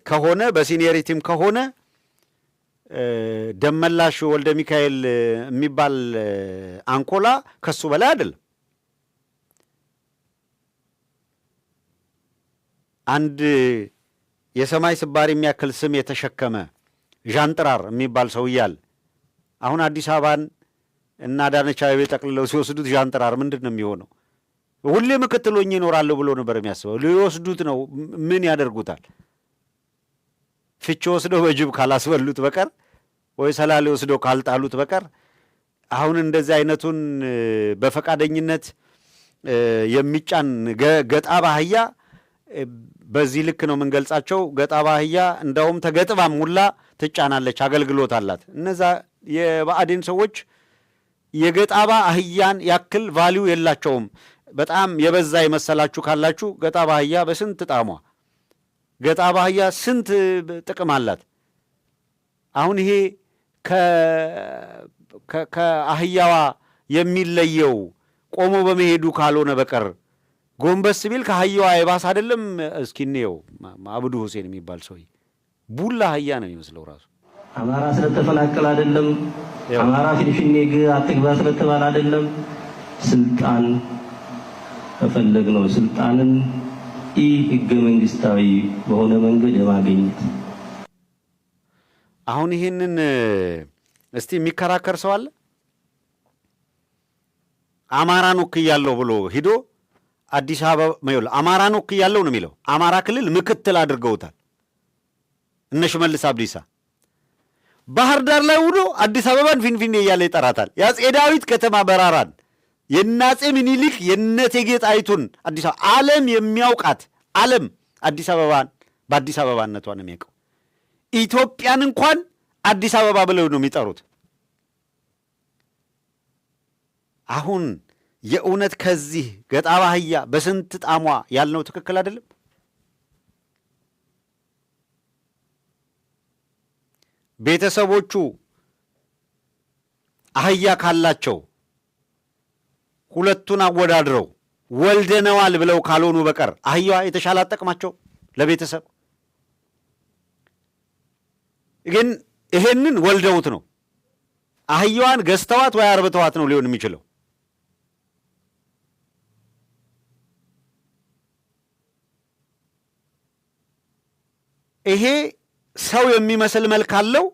ከሆነ በሲኒየሪቲም ከሆነ ደመላሽ ወልደ ሚካኤል የሚባል አንኮላ ከሱ በላይ አይደለም። አንድ የሰማይ ስባሪ የሚያክል ስም የተሸከመ ዣንጥራር የሚባል ሰው እያለ አሁን አዲስ አበባን እና አዳነች አቤቤ ጠቅልለው ሲወስዱት ዣንጥራር ምንድን ነው የሚሆነው? ሁሌ ምክትል ሆኜ እኖራለሁ ብሎ ነበር የሚያስበው። ሊወስዱት ነው። ምን ያደርጉታል? ፍቼ ወስደው በጅብ ካላስበሉት በቀር ወይ ሰላሌ ወስደው ካልጣሉት በቀር አሁን እንደዚህ አይነቱን በፈቃደኝነት የሚጫን ገጣባ አህያ በዚህ ልክ ነው የምንገልጻቸው። ገጣባ አህያ እንደውም ተገጥባም ሁላ ትጫናለች፣ አገልግሎት አላት። እነዛ የብአዴን ሰዎች የገጣባ አህያን ያክል ቫሊዩ የላቸውም። በጣም የበዛ የመሰላችሁ ካላችሁ ገጣባ አህያ በስንት ጣሟ፣ ገጣባ አህያ ስንት ጥቅም አላት። አሁን ይሄ ከአህያዋ የሚለየው ቆሞ በመሄዱ ካልሆነ በቀር ጎንበስ ቢል ከአህያዋ የባሰ አይደለም። እስኪ እንየው። አብዱ ሁሴን የሚባል ሰው ቡላ አህያ ነው የሚመስለው ራሱ። አማራ ስለተፈናቀለ አይደለም፣ አማራ ፊንፊኔ አትግባ ስለተባለ አይደለም። ስልጣን ተፈለግ ነው። ስልጣንን ህገ መንግስታዊ በሆነ መንገድ የማግኘት። አሁን ይህንን እስቲ የሚከራከር ሰው አለ? አማራን ወክያለሁ ብሎ ሂዶ አዲስ አበባ አማራን ወክያለሁ ነው የሚለው። አማራ ክልል ምክትል አድርገውታል እነ ሽመልስ አብዲሳ። ባህር ዳር ላይ ውዶ አዲስ አበባን ፊንፊኔ እያለ ይጠራታል። የአፄ ዳዊት ከተማ በራራን፣ የአፄ ምኒልክ የእቴጌ ጣይቱን አዲስ አበባ ዓለም የሚያውቃት ዓለም አዲስ አበባን በአዲስ አበባነቷ ነው የሚያውቀው። ኢትዮጵያን እንኳን አዲስ አበባ ብለው ነው የሚጠሩት። አሁን የእውነት ከዚህ ገጣባ አህያ በስንት ጣሟ ያልነው ትክክል አይደለም? ቤተሰቦቹ አህያ ካላቸው ሁለቱን አወዳድረው ወልደነዋል ብለው ካልሆኑ በቀር አህያዋ የተሻለ አጠቅማቸው ለቤተሰብ። ግን ይሄንን ወልደውት ነው። አህያዋን ገዝተዋት ወይ አርብተዋት ነው ሊሆን የሚችለው። ይሄ ሰው የሚመስል መልክ አለው፣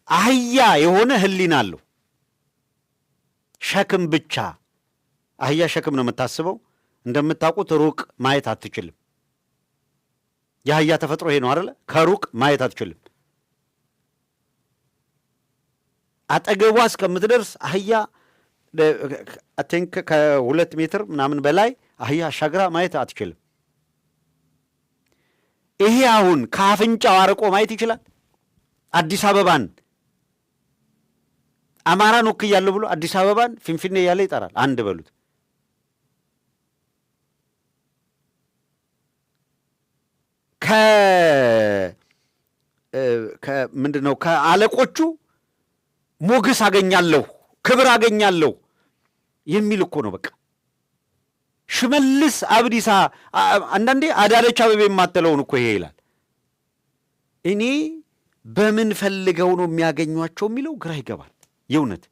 አህያ የሆነ ህሊና አለው። ሸክም ብቻ አህያ ሸክም ነው የምታስበው። እንደምታውቁት ሩቅ ማየት አትችልም። የአህያ ተፈጥሮ ይሄ ነው አይደለ? ከሩቅ ማየት አትችልም። አጠገቧ እስከምትደርስ አህያ ከ2 ሜትር ምናምን በላይ አህያ አሻግራ ማየት አትችልም። ይሄ አሁን ከአፍንጫው አርቆ ማየት ይችላል። አዲስ አበባን አማራን ወክያለሁ ብሎ አዲስ አበባን ፊንፊኔ እያለ ይጠራል። አንድ በሉት። ምንድን ነው ከአለቆቹ ሞገስ አገኛለሁ፣ ክብር አገኛለሁ የሚል እኮ ነው። በቃ ሽመልስ አብዲሳ አንዳንዴ አዳነች አቤቤ የማትለውን እኮ ይሄ ይላል። እኔ በምን ፈልገው ነው የሚያገኟቸው የሚለው ግራ ይገባል። የእውነት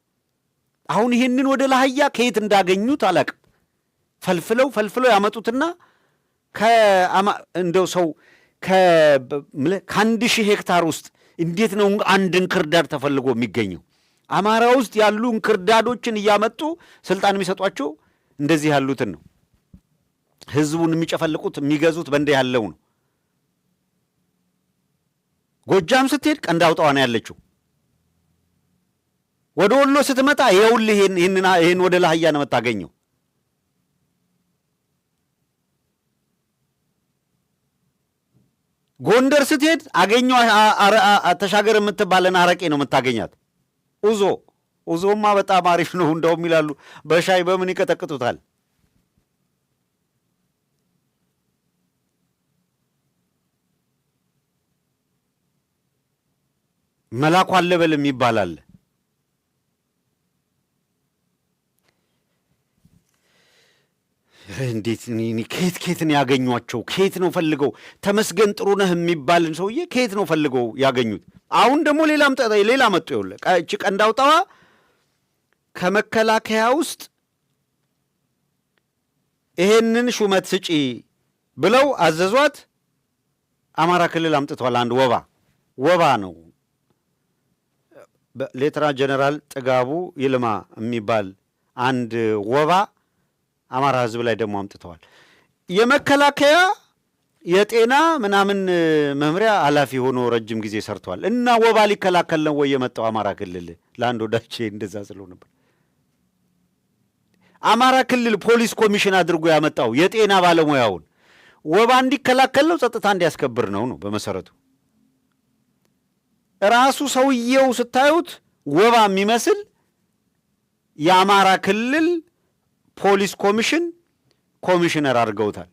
አሁን ይሄንን ወደ ለአህያ ከየት እንዳገኙት አላቅም። ፈልፍለው ያመጡትና እንደው ሰው ከ1000 ሄክታር ውስጥ እንዴት ነው አንድ እንክርዳድ ተፈልጎ የሚገኘው? አማራ ውስጥ ያሉ እንክርዳዶችን እያመጡ ስልጣን የሚሰጧቸው እንደዚህ ያሉትን ነው። ህዝቡን የሚጨፈልቁት የሚገዙት በእንደ ያለው ነው። ጎጃም ስትሄድ ቀንድ አውጣዋ ነው ያለችው። ወደ ወሎ ስትመጣ ይኸውልህ ይህን ወደ ለአህያ ነው የምታገኘው። ጎንደር ስትሄድ አገኘው ተሻገር የምትባለን አረቄ ነው የምታገኛት። ኡዞማ በጣም አሪፍ ነው እንደውም ይላሉ። በሻይ በምን ይቀጠቅጡታል። መላኩ አለበልም ይባላል። እንዴት ከየት ነው ያገኟቸው? ከየት ነው ፈልገው? ተመስገን ጥሩነህ የሚባልን ሰውዬ ከየት ነው ፈልገው ያገኙት? አሁን ደግሞ ሌላ መጡ። ይኸውልህ እቺ ቀንድ አውጣዋ ከመከላከያ ውስጥ ይሄንን ሹመት ስጪ ብለው አዘዟት። አማራ ክልል አምጥቷል። አንድ ወባ ነው ሌተና ጀነራል ጥጋቡ ይልማ የሚባል አንድ ወባ አማራ ህዝብ ላይ ደግሞ አምጥተዋል። የመከላከያ የጤና ምናምን መምሪያ ኃላፊ ሆኖ ረጅም ጊዜ ሰርተዋል። እና ወባ ሊከላከል ነው ወይ የመጣው አማራ ክልል? ለአንድ ወዳቼ እንደዛ ስለው ነበር። አማራ ክልል ፖሊስ ኮሚሽን አድርጎ ያመጣው የጤና ባለሙያውን ወባ እንዲከላከል ነው፣ ጸጥታ እንዲያስከብር ነው በመሰረቱ። ራሱ ሰውየው ስታዩት ወባ የሚመስል የአማራ ክልል ፖሊስ ኮሚሽን ኮሚሽነር አድርገውታል።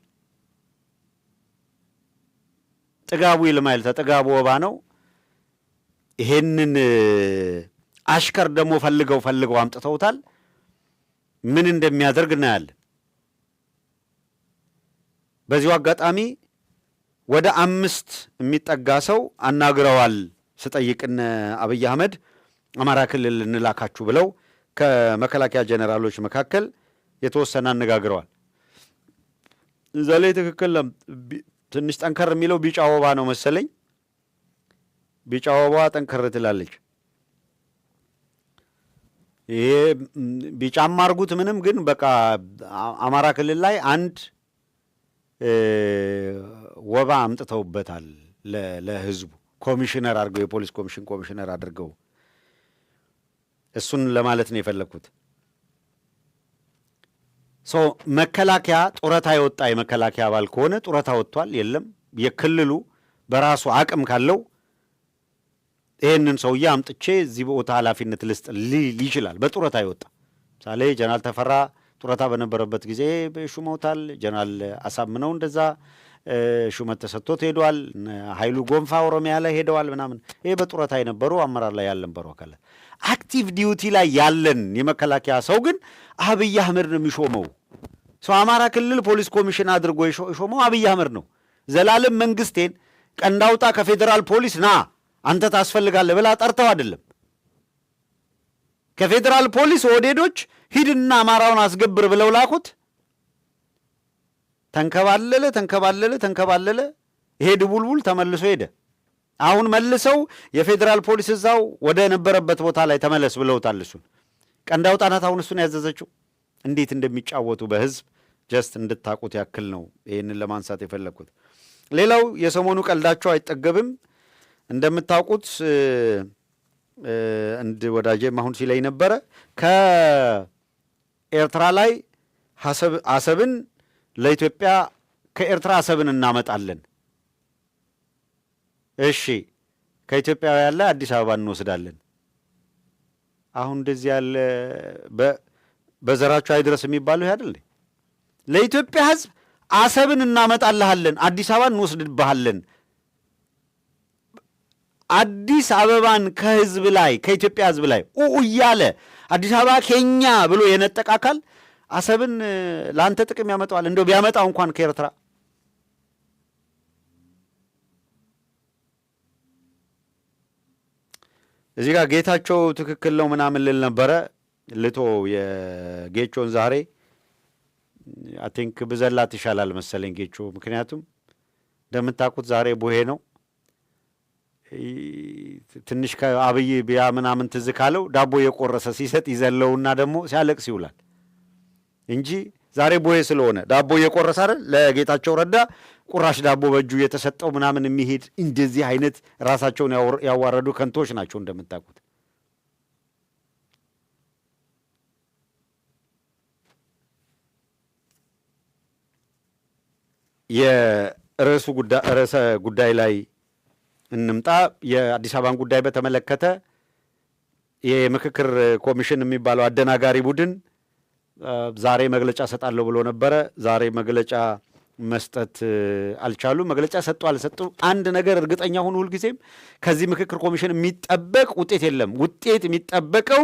ጥጋቡ ይልማ ጥጋቡ ወባ ነው። ይሄንን አሽከር ደግሞ ፈልገው አምጥተውታል። ምን እንደሚያደርግ እናያለን። በዚሁ አጋጣሚ ወደ 5 የሚጠጋ ሰው አናግረዋል ስጠይቅን አብይ አህመድ አማራ ክልል እንላካችሁ ብለው ከመከላከያ ጀነራሎች መካከል የተወሰነ አነጋግረዋል። እዛ ላይ ትክክል ትንሽ ጠንከር የሚለው ቢጫ ወባ ነው መሰለኝ። ቢጫ ወባ ጠንከር ትላለች። ይሄ ቢጫም አርጉት ምንም ግን በቃ አማራ ክልል ላይ አንድ ወባ አምጥተውበታል ለህዝቡ ኮሚሽነር አድርገው የፖሊስ ኮሚሽነር አድርገው እሱን ለማለት ነው የፈለግኩት። መከላከያ ጡረታ የወጣ የመከላከያ አባል ከሆነ ጡረታ ወጥቷል የለም የክልሉ በራሱ አቅም ካለው ይህንን ሰውዬ አምጥቼ እዚህ ቦታ ኃላፊነት ልስጥ ይችላል። በጡረታ የወጣ ምሳሌ ጀነራል ተፈራ ጡረታ በነበረበት ጊዜ ሹመውታል። ጀነራል አሳምነው እንደዛ ሹመት ተሰጥቶት ሄደዋል። ኃይሉ ጎንፋ ኦሮሚያ ላይ ሄደዋል ምናምን። ይሄ በጡረታ የነበሩ አመራር ላይ ያልነበሩ አካላት አክቲቭ ዲዩቲ ላይ ያለን የመከላከያ ሰው ግን አብይ አህመድ ነው የሚሾመው። አማራ ክልል ፖሊስ ኮሚሽን አድርጎ የሾመው አብይ አህመድ ነው። ዘላለም መንግስቴን ቀንዳውጣ ከፌዴራል ፖሊስ ና አንተ ታስፈልጋለህ ብላ ጠርተው አይደለም። ከፌዴራል ፖሊስ ወዴዶች ሂድና አማራውን አስገብር ብለው ላኩት። ተንከባለለ። ይሄ ድቡልቡል ተመልሶ ሄደ። አሁን መልሰው የፌዴራል ፖሊስ እዛው ወደ ነበረበት ቦታ ላይ ተመለስ ብለውታል። እሱን ቀንዳውጣ ናት አሁን እሱን ያዘዘችው። እንዴት እንደሚጫወቱ በህዝብ ጀስት እንድታቁት ያክል ነው ይህንን ለማንሳት የፈለግኩት። ሌላው የሰሞኑ ቀልዳቸው አይጠገብም። እንደምታውቁት እንድ ወዳጄም አሁን ሲለኝ ነበረ ከኤርትራ ላይ አሰብን ለኢትዮጵያ ከኤርትራ አሰብን እናመጣለን። እሺ ከኢትዮጵያ ያለ አዲስ አበባ እንወስዳለን። አሁን እንደዚህ ያለ በዘራቸው አይድረስ የሚባለው አይደል? ለኢትዮጵያ ህዝብ አሰብን እናመጣልሃለን፣ አዲስ አበባ እንወስድብሃለን። አዲስ አበባን ከህዝብ ላይ ከኢትዮጵያ ህዝብ ላይ እያለ አዲስ አበባ ከኛ ብሎ የነጠቀ አካል አሰብን ለአንተ ጥቅም ያመጣዋል። እንደው ቢያመጣው እንኳን ከኤርትራ እዚህ ጋር ጌታቸው ትክክል ነው ምናምን ልል ነበረ። ልቶ የጌቾን ዛሬ አይ ቲንክ ብዘላት ይሻላል መሰለኝ ጌቾ። ምክንያቱም እንደምታውቁት ዛሬ ቡሄ ነው። ትንሽ ከአብይ ቢያ ምናምን ትዝ ካለው ዳቦ የቆረሰ ሲሰጥ ይዘለውና ደግሞ ሲያለቅስ ይውላል እንጂ ዛሬ ቡሄ ስለሆነ ዳቦ የቆረሰ አይደል ለጌታቸው ረዳ ቁራሽ ዳቦ በእጁ የተሰጠው ምናምን የሚሄድ እንደዚህ አይነት ራሳቸውን ያዋረዱ ከንቶች ናቸው እንደምታውቁት። ርዕሰ ጉዳይ ላይ እንምጣ። የአዲስ አበባን ጉዳይ በተመለከተ የምክክር ኮሚሽን የሚባለው አደናጋሪ ቡድን ዛሬ መግለጫ ሰጣለሁ ብሎ ነበረ። ዛሬ መግለጫ መስጠት አልቻሉም። መግለጫ ሰጡ አልሰጡ አንድ ነገር እርግጠኛ ሁኑ፣ ሁልጊዜም ከዚህ ምክክር ኮሚሽን የሚጠበቅ ውጤት የለም። ውጤት የሚጠበቀው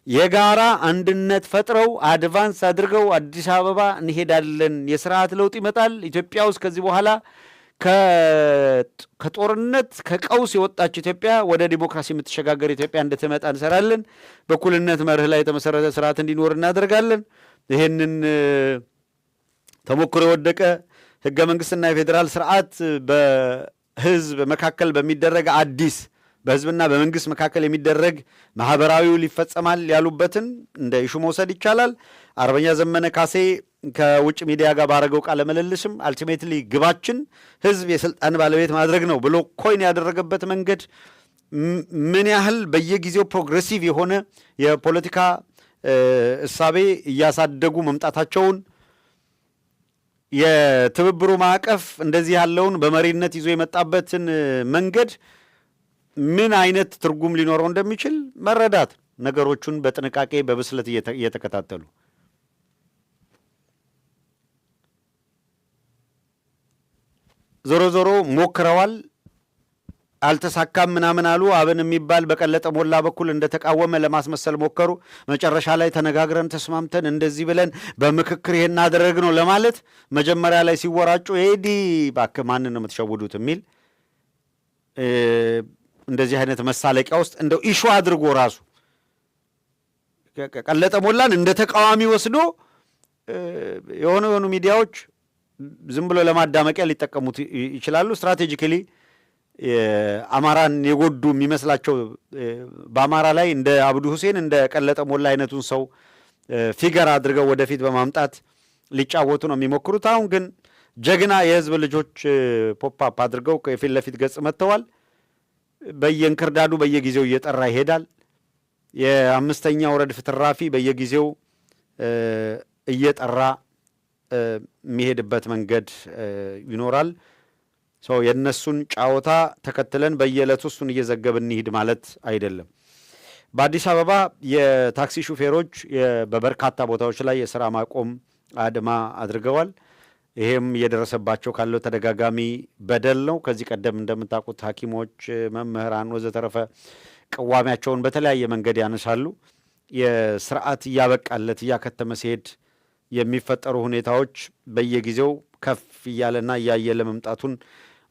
የጋራ አንድነት ፈጥረው አድቫንስ አድርገው አዲስ አበባ እንሄዳለን፣ የስርዓት ለውጥ ይመጣል፣ ኢትዮጵያ ውስጥ ከዚህ በኋላ ከጦርነት ከቀውስ የወጣች ኢትዮጵያ ወደ ዲሞክራሲ የምትሸጋገር ኢትዮጵያ እንድትመጣ እንሰራለን፣ በእኩልነት መርህ ላይ የተመሰረተ ስርዓት እንዲኖር እናደርጋለን። ይሄንን ተሞክሮ የወደቀ ህገ መንግስትና የፌዴራል ስርዓት በህዝብ መካከል በሚደረግ አዲስ በህዝብና በመንግስት መካከል የሚደረግ ማህበራዊው ሊፈጸማል ያሉበትን እንደ ኢሹ መውሰድ ይቻላል። አርበኛ ዘመነ ካሴ ከውጭ ሚዲያ ጋር ባረገው ቃለ ምልልስም አልቲሜትሊ ግባችን ህዝብ የስልጣን ባለቤት ማድረግ ነው ብሎ ኮይን ያደረገበት መንገድ ምን ያህል በየጊዜው ፕሮግሬሲቭ የሆነ የፖለቲካ እሳቤ እያሳደጉ መምጣታቸውን የትብብሩ ማዕቀፍ እንደዚህ ያለውን በመሪነት ይዞ የመጣበትን መንገድ ምን አይነት ትርጉም ሊኖረው እንደሚችል መረዳት፣ ነገሮቹን በጥንቃቄ በብስለት እየተከታተሉ ዞሮ ሞክረዋል፣ አልተሳካም ምናምን አሉ። አብን የሚባል በቀለጠ ሞላ በኩል እንደተቃወመ ለማስመሰል ሞከሩ። መጨረሻ ላይ ተነጋግረን ተስማምተን እንደዚህ ብለን በምክክር ይሄን አደረግ ነው ለማለት መጀመሪያ ላይ ሲወራጩ ሄዲ እባክህ ማንን ነው የምትሸውዱት የሚል እንደዚህ አይነት መሳለቂያ ውስጥ እንደው ኢሹ አድርጎ ራሱ ቀለጠ ሞላን እንደ ተቃዋሚ ወስዶ የሆኑ ሚዲያዎች ዝም ብሎ ለማዳመቂያ ሊጠቀሙት ይችላሉ። ስትራቴጂካሊ አማራን የጎዱ የሚመስላቸው በአማራ ላይ እንደ አብዱ ሁሴን እንደ ቀለጠ ሞላ አይነቱን ሰው ፊገር አድርገው ወደፊት በማምጣት ሊጫወቱ ነው የሚሞክሩት። አሁን ግን ጀግና የህዝብ ልጆች ፖፕ አድርገው ከፊት ለፊት ገጽ መጥተዋል። በየእንክርዳዱ በየጊዜው እየጠራ ይሄዳል። የአምስተኛው ረድፍ ትራፊ በየጊዜው እየጠራ የሚሄድበት መንገድ ይኖራል። ሰው የእነሱን ጫወታ ተከትለን በየዕለቱ እሱን እየዘገብን እንሂድ ማለት አይደለም። በአዲስ አበባ የታክሲ ሹፌሮች በበርካታ ቦታዎች ላይ የሥራ ማቆም አድማ አድርገዋል። ይሄም እየደረሰባቸው ካለው ተደጋጋሚ በደል ነው። ከዚህ ቀደም እንደምታውቁት ሐኪሞች፣ መምህራን ወዘተረፈ ቅዋሚያቸውን በተለያየ መንገድ ያነሳሉ። የስርዓት እያበቃለት እያከተመ ሲሄድ የሚፈጠሩ ሁኔታዎች በየጊዜው ከፍ እያለና እያየለ መምጣቱን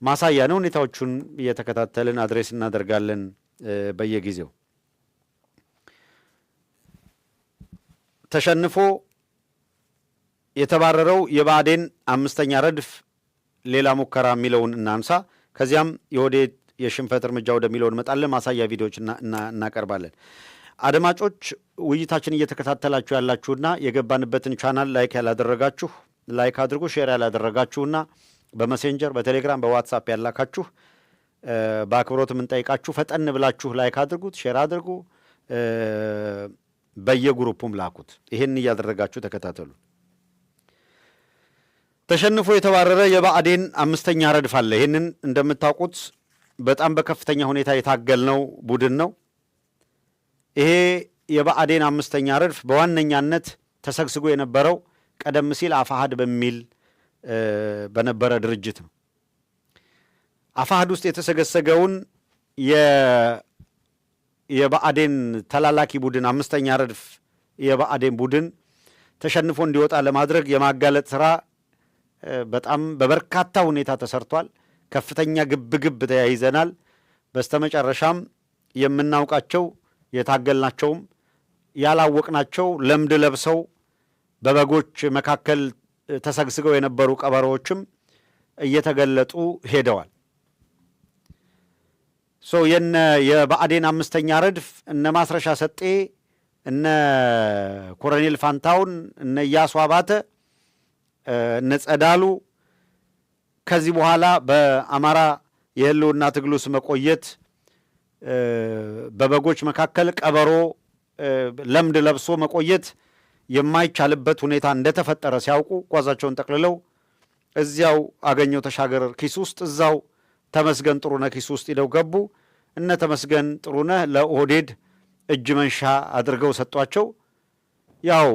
ማሳያ ነው። ሁኔታዎቹን እየተከታተልን አድሬስ እናደርጋለን በየጊዜው። ተሸንፎ የተባረረው የብአዴን አምስተኛ ረድፍ ሌላ ሙከራ የሚለውን እናንሳ። ከዚያም የኦህዴድ የሽንፈት እርምጃ ወደሚለው እንመጣለን። ማሳያ ቪዲዮዎች እናቀርባለን። አድማጮች ውይይታችን እየተከታተላችሁ ያላችሁና የገባንበትን ቻናል ላይክ ያላደረጋችሁ ላይክ አድርጉ። ሼር ያላደረጋችሁና በመሴንጀር በቴሌግራም በዋትሳፕ ያላካችሁ በአክብሮት የምንጠይቃችሁ ፈጠን ብላችሁ ላይክ አድርጉት፣ ሼር አድርጉ፣ በየግሩፑም ላኩት። ይህን እያደረጋችሁ ተከታተሉ። ተሸንፎ የተባረረ የብአዴን አምስተኛ ረድፍ አለ። ይህንን እንደምታውቁት በጣም በከፍተኛ ሁኔታ የታገልነው ቡድን ነው። ይሄ የብአዴን አምስተኛ ረድፍ በዋነኛነት ተሰግስጎ የነበረው ቀደም ሲል አፋሃድ በሚል በነበረ ድርጅት ነው። አፋሃድ ውስጥ የተሰገሰገውን የብአዴን ተላላኪ ቡድን አምስተኛ ረድፍ የብአዴን ቡድን ተሸንፎ እንዲወጣ ለማድረግ የማጋለጥ ስራ በጣም በበርካታ ሁኔታ ተሰርቷል። ከፍተኛ ግብግብ ተያይዘናል። በስተመጨረሻም የምናውቃቸው የታገልናቸውም ያላወቅናቸው ለምድ ለብሰው በበጎች መካከል ተሰግስገው የነበሩ ቀበሮዎችም እየተገለጡ ሄደዋል። የብአዴን አምስተኛ ረድፍ እነ ማስረሻ ሰጤ፣ እነ ኮሎኔል ፋንታውን፣ እነ ኢያሱ አባተ፣ እነ ጸዳሉ ከዚህ በኋላ በአማራ የህልውና ትግል ውስጥ መቆየት በበጎች መካከል ቀበሮ ለምድ ለብሶ መቆየት የማይቻልበት ሁኔታ እንደተፈጠረ ሲያውቁ ጓዛቸውን ጠቅልለው እዚያው አገኘው ተሻገር ኪስ ውስጥ እዛው ተመስገን ጥሩነህ ኪስ ውስጥ ሂደው ገቡ። እነ ተመስገን ጥሩነህ ለኦህዴድ እጅ መንሻ አድርገው ሰጧቸው። ያው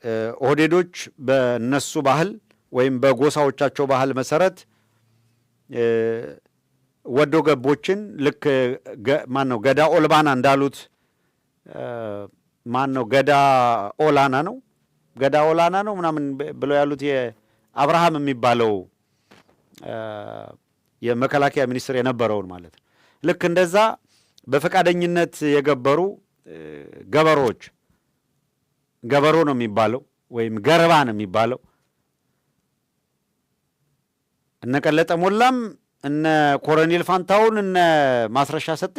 በኦህዴዶች በነሱ ባህል ወይም በጎሳዎቻቸው ባህል መሰረት ወዶ ገቦችን ልክ ማነው ገዳ ኦልባና እንዳሉት ማነው ገዳ ኦላና ነው ገዳ ኦላና ነው ምናምን ብለው ያሉት የአብርሃም የሚባለው የመከላከያ ሚኒስትር የነበረውን ማለት ነው። ልክ እንደዛ በፈቃደኝነት የገበሩ ገበሮች ገበሮ ነው የሚባለው ወይም ገርባ ነው የሚባለው። እነ ቀለጠ ሞላም እነ ኮሎኔል ፋንታውን እነ ማስረሻ ሰጤ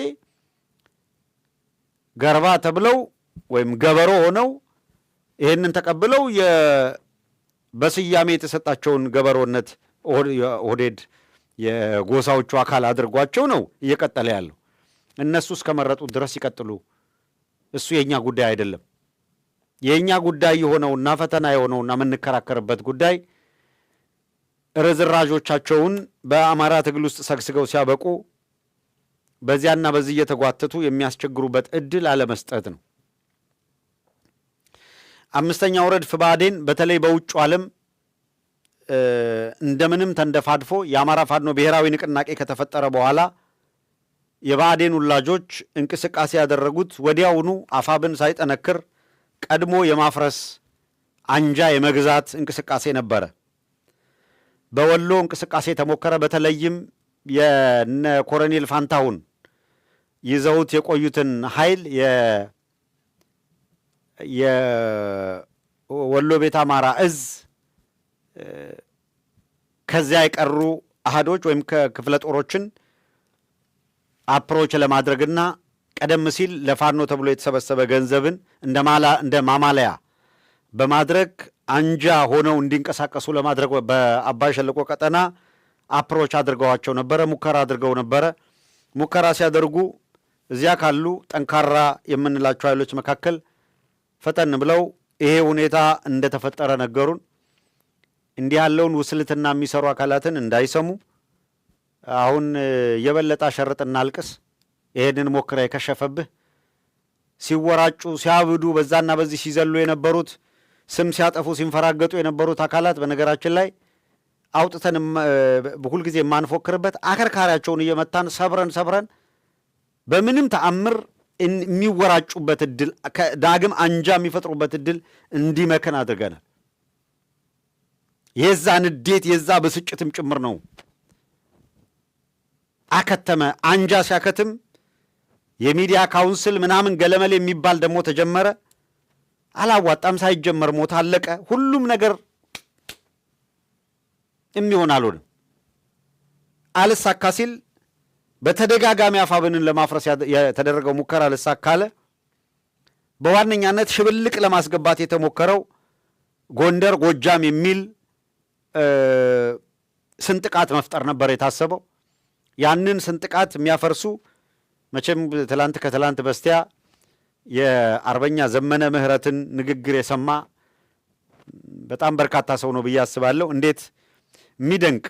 ገርባ ተብለው ወይም ገበሮ ሆነው ይህንን ተቀብለው በስያሜ የተሰጣቸውን ገበሮነት ኦህዴድ የጎሳዎቹ አካል አድርጓቸው ነው እየቀጠለ ያለው። እነሱ እስከመረጡት ድረስ ይቀጥሉ። እሱ የእኛ ጉዳይ አይደለም። የእኛ ጉዳይ የሆነውና ፈተና የሆነውና የምንከራከርበት ጉዳይ ርዝራዦቻቸውን በአማራ ትግል ውስጥ ሰግስገው ሲያበቁ በዚያና በዚህ እየተጓተቱ የሚያስቸግሩበት እድል አለመስጠት ነው። አምስተኛው ረድፍ ብአዴን በተለይ በውጭ ዓለም እንደምንም ተንደፋድፎ የአማራ ፋኖ ብሔራዊ ንቅናቄ ከተፈጠረ በኋላ የብአዴን ውላጆች እንቅስቃሴ ያደረጉት ወዲያውኑ አፋብን ሳይጠነክር ቀድሞ የማፍረስ አንጃ የመግዛት እንቅስቃሴ ነበረ። በወሎ እንቅስቃሴ ተሞከረ። በተለይም የነ ኮሎኔል ፋንታሁን ይዘውት የቆዩትን ኃይል የወሎ ቤት አማራ እዝ ከዚያ የቀሩ አህዶች ወይም ከክፍለ ጦሮችን አፕሮች ለማድረግና ቀደም ሲል ለፋኖ ተብሎ የተሰበሰበ ገንዘብን እንደ ማማለያ በማድረግ አንጃ ሆነው እንዲንቀሳቀሱ ለማድረግ በአባይ ሸለቆ ቀጠና አፕሮች አድርገዋቸው ነበረ። ሙከራ አድርገው ነበረ። ሙከራ ሲያደርጉ እዚያ ካሉ ጠንካራ የምንላቸው ኃይሎች መካከል ፈጠን ብለው ይሄ ሁኔታ እንደተፈጠረ ነገሩን። እንዲህ ያለውን ውስልትና የሚሰሩ አካላትን እንዳይሰሙ አሁን የበለጠ አሸርጥና አልቅስ፣ ይሄንን ሞክራ የከሸፈብህ ሲወራጩ ሲያብዱ በዛና በዚህ ሲዘሉ የነበሩት ስም ሲያጠፉ ሲንፈራገጡ የነበሩት አካላት በነገራችን ላይ አውጥተን ሁልጊዜ የማንፎክርበት አከርካሪያቸውን እየመታን ሰብረን በምንም ተአምር የሚወራጩበት እድል ዳግም አንጃ የሚፈጥሩበት እድል እንዲመከን አድርገናል። የዛ ንዴት የዛ ብስጭትም ጭምር ነው። አከተመ። አንጃ ሲያከትም የሚዲያ ካውንስል ምናምን ገለመል የሚባል ደግሞ ተጀመረ። አላዋጣም። ሳይጀመር ሞት አለቀ። ሁሉም ነገር የሚሆን አልሆንም። አልሳካ ሲል በተደጋጋሚ አፋብንን ለማፍረስ የተደረገው ሙከራ አልሳካለ። በዋነኛነት ሽብልቅ ለማስገባት የተሞከረው ጎንደር፣ ጎጃም የሚል ስንጥቃት መፍጠር ነበር የታሰበው። ያንን ስንጥቃት የሚያፈርሱ መቼም ከትላንት በስቲያ የአርበኛ ዘመነ ምህረትን ንግግር የሰማ በጣም በርካታ ሰው ነው ብዬ አስባለሁ። እንዴት የሚደንቅ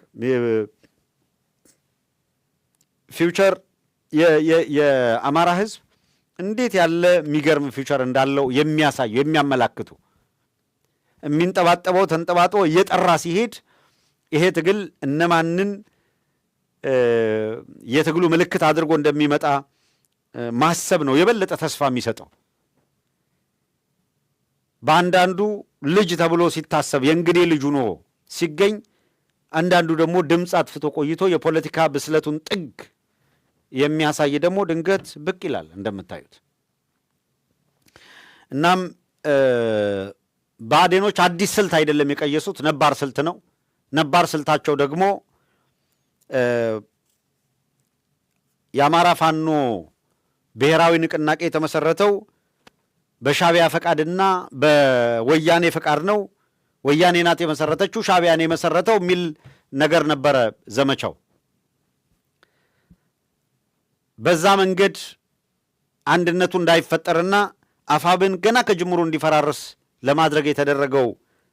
ፊውቸር የአማራ ሕዝብ እንዴት ያለ የሚገርም ፊውቸር እንዳለው የሚያሳዩ የሚያመላክቱ የሚንጠባጠበው ተንጠባጥቦ እየጠራ ሲሄድ ይሄ ትግል እነማንን የትግሉ ምልክት አድርጎ እንደሚመጣ ማሰብ ነው የበለጠ ተስፋ የሚሰጠው። በአንዳንዱ ልጅ ተብሎ ሲታሰብ የእንግዴ ልጅ ሆኖ ሲገኝ፣ አንዳንዱ ደግሞ ድምፅ አጥፍቶ ቆይቶ የፖለቲካ ብስለቱን ጥግ የሚያሳይ ደግሞ ድንገት ብቅ ይላል እንደምታዩት። እናም ብአዴኖች አዲስ ስልት አይደለም የቀየሱት፣ ነባር ስልት ነው። ነባር ስልታቸው ደግሞ የአማራ ፋኖ ብሔራዊ ንቅናቄ የተመሰረተው በሻዕቢያ ፈቃድና በወያኔ ፈቃድ ነው። ወያኔ ናት የመሰረተችው፣ ሻዕቢያን የመሰረተው የሚል ነገር ነበረ ዘመቻው። በዛ መንገድ አንድነቱ እንዳይፈጠርና አፋብን ገና ከጅምሩ እንዲፈራርስ ለማድረግ የተደረገው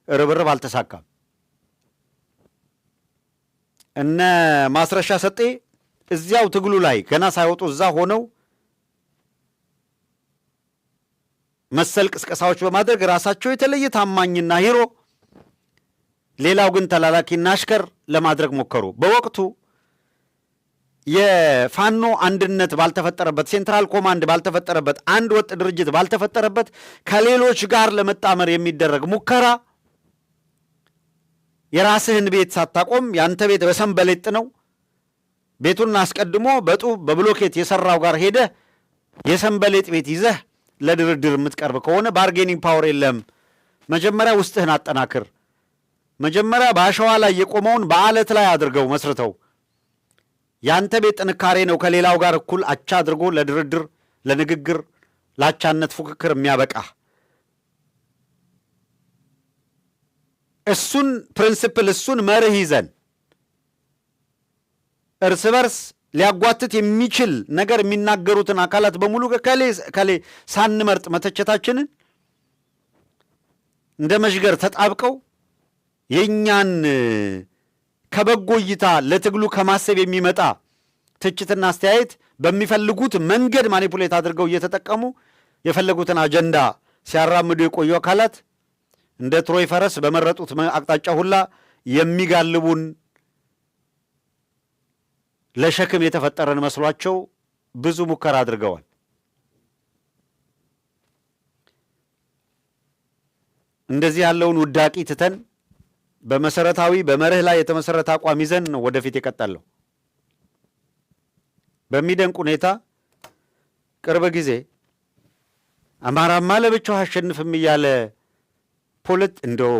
ርብርብ አልተሳካም። እነ ማስረሻ ሰጤ እዚያው ትግሉ ላይ ገና ሳይወጡ እዛ ሆነው መሰል ቅስቀሳዎች በማድረግ ራሳቸው የተለየ ታማኝና ሂሮ፣ ሌላው ግን ተላላኪና አሽከር ለማድረግ ሞከሩ። በወቅቱ የፋኖ አንድነት ባልተፈጠረበት፣ ሴንትራል ኮማንድ ባልተፈጠረበት፣ አንድ ወጥ ድርጅት ባልተፈጠረበት ከሌሎች ጋር ለመጣመር የሚደረግ ሙከራ የራስህን ቤት ሳታቆም ያንተ ቤት በሰንበሌጥ ነው። ቤቱን አስቀድሞ በጡብ በብሎኬት የሰራው ጋር ሄደህ የሰንበሌጥ ቤት ይዘህ ለድርድር የምትቀርብ ከሆነ ባርጌኒንግ ፓወር የለም። መጀመሪያ ውስጥህን አጠናክር። መጀመሪያ በአሸዋ ላይ የቆመውን በአለት ላይ አድርገው መስርተው ያንተ ቤት ጥንካሬ ነው ከሌላው ጋር እኩል አቻ አድርጎ ለድርድር፣ ለንግግር፣ ለአቻነት ፉክክር የሚያበቃ እሱን ፕሪንሲፕል እሱን መርህ ይዘን እርስ በርስ ሊያጓትት የሚችል ነገር የሚናገሩትን አካላት በሙሉ ከሌ ሳንመርጥ መተቸታችንን እንደ መሽገር ተጣብቀው የእኛን ከበጎ እይታ ለትግሉ ከማሰብ የሚመጣ ትችትና አስተያየት በሚፈልጉት መንገድ ማኒፑሌት አድርገው እየተጠቀሙ የፈለጉትን አጀንዳ ሲያራምዱ የቆዩ አካላት እንደ ትሮይ ፈረስ በመረጡት አቅጣጫ ሁላ የሚጋልቡን ለሸክም የተፈጠረን መስሏቸው ብዙ ሙከራ አድርገዋል። እንደዚህ ያለውን ውዳቂ ትተን በመሰረታዊ በመርህ ላይ የተመሰረተ አቋም ይዘን ነው ወደፊት የቀጠለው። በሚደንቅ ሁኔታ ቅርብ ጊዜ አማራማ ለብቻው አሸንፍም እያለ እንደው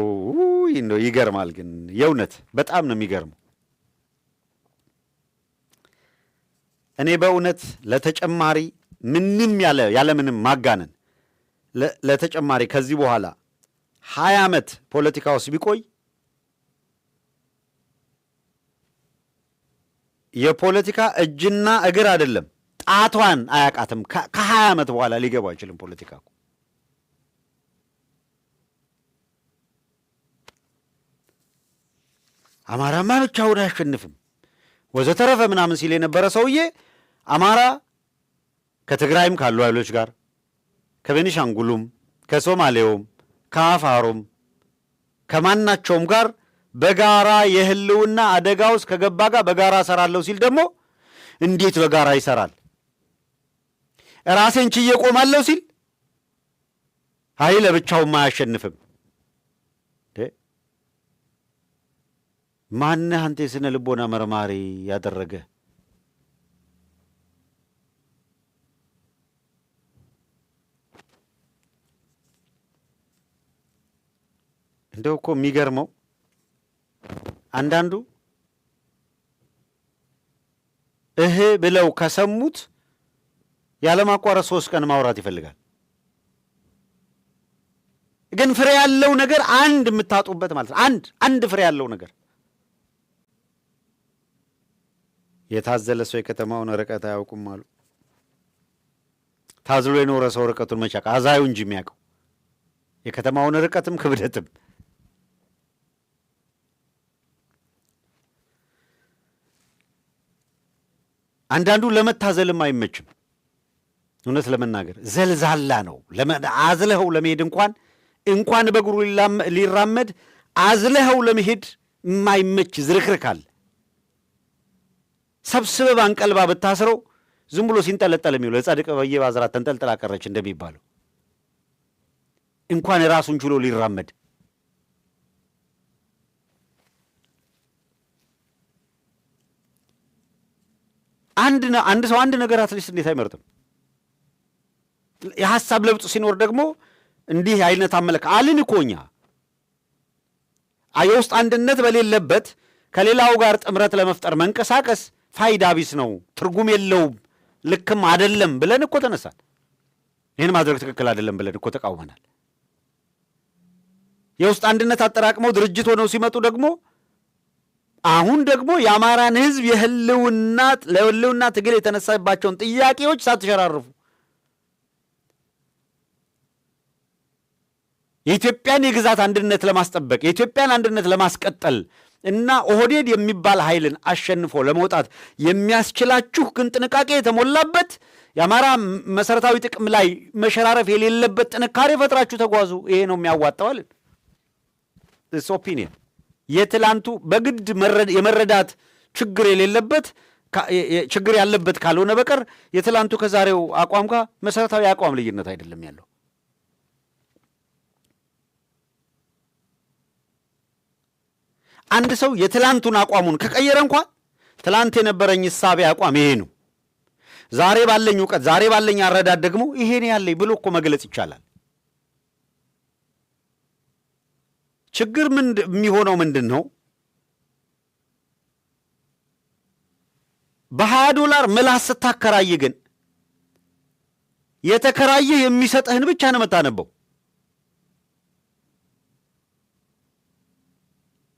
ይገርማል። ግን የእውነት በጣም ነው የሚገርመው። እኔ በእውነት ለተጨማሪ ምንም ያለምንም ማጋነን ለተጨማሪ ከዚህ በኋላ 20 ዓመት ፖለቲካ ውስጥ ቢቆይ የፖለቲካ እጅና እግር አይደለም ጣቷን አያቃትም። ከ20 ዓመት በኋላ ሊገባ አይችልም ፖለቲካ። አማራማ ብቻውን አያሸንፍም ወዘተረፈ ምናምን ሲል የነበረ ሰውዬ አማራ ከትግራይም ካሉ ኃይሎች ጋር ከቤኒሻንጉሉም ከሶማሌውም ከአፋሩም ከማናቸውም ጋር በጋራ የህልውና አደጋ ውስጥ ከገባ ጋር በጋራ እሰራለሁ ሲል ደግሞ እንዴት በጋራ ይሰራል? ራሴን ችዬ ቆማለሁ ሲል አይ ለብቻውም አያሸንፍም። ማነህ አንተ የስነ ልቦና መርማሪ ያደረገ? እንደው እኮ የሚገርመው አንዳንዱ ብለው ከሰሙት ያለማቋረጥ 3 ቀን ማውራት ይፈልጋል። ግን ፍሬ ያለው ነገር አንድ የምታጡበት ማለት ነው። አንድ ፍሬ ያለው ነገር የታዘለ ሰው የከተማውን ርቀት አያውቁም አሉ። ታዝሎ የኖረ ሰው ርቀቱን መቻቅ አዛዩ እንጂ የሚያውቀው የከተማውን ርቀትም ክብደትም። አንዳንዱ ለመታዘልም አይመችም። እውነት ለመናገር ዘልዛላ ነው። አዝለኸው ለመሄድ እንኳን በእግሩ ሊራመድ አዝለኸው ለመሄድ የማይመች ዝርክርካል። ሰብስበህ አንቀልባ ብታስረው ዝም ብሎ ሲንጠለጠል የሚውለው የጻድቅ በየባዝራት ተንጠልጥላ ቀረች እንደሚባለው እንኳን ራሱን ችሎ ሊራመድ። አንድ ሰው አንድ ነገር አትሊስት እንዴት አይመርጥም? የሐሳብ ለውጥ ሲኖር ደግሞ እንዲህ አይነት አልን እኮ እኛ የውስጥ አንድነት በሌለበት ከሌላው ጋር ጥምረት ለመፍጠር መንቀሳቀስ ፋይዳ ቢስ ነው፣ ትርጉም የለውም፣ ልክም አይደለም ብለን እኮ ተነሳል። ይህን ማድረግ ትክክል አይደለም ብለን እኮ ተቃውመናል። የውስጥ አንድነት አጠራቅመው ድርጅት ሆነው ሲመጡ ደግሞ አሁን ደግሞ የአማራን ሕዝብ ለህልውና ትግል የተነሳባቸውን ጥያቄዎች ሳትሸራርፉ የኢትዮጵያን የግዛት አንድነት ለማስጠበቅ የኢትዮጵያን አንድነት ለማስቀጠል እና ኦህዴድ የሚባል ኃይልን አሸንፎ ለመውጣት የሚያስችላችሁ ግን ጥንቃቄ የተሞላበት የአማራ መሰረታዊ ጥቅም ላይ መሸራረፍ የሌለበት ጥንካሬ ፈጥራችሁ ተጓዙ። ይሄ ነው የሚያዋጣዋል። ኦፒኒየን የትላንቱ በግድ የመረዳት ችግር የሌለበት ችግር ያለበት ካልሆነ በቀር የትላንቱ ከዛሬው አቋም ጋር መሰረታዊ አቋም ልዩነት አይደለም ያለው። አንድ ሰው የትላንቱን አቋሙን ከቀየረ እንኳን ትላንት የነበረኝ እሳቤ አቋም ይሄ ነው፣ ዛሬ ባለኝ እውቀት፣ ዛሬ ባለኝ አረዳድ ደግሞ ይሄን ያለኝ ብሎ እኮ መግለጽ ይቻላል። ችግር የሚሆነው ምንድን ነው? $20 ምላስ ስታከራይ ግን የተከራየህ የሚሰጥህን ብቻ ነው የምታነበው።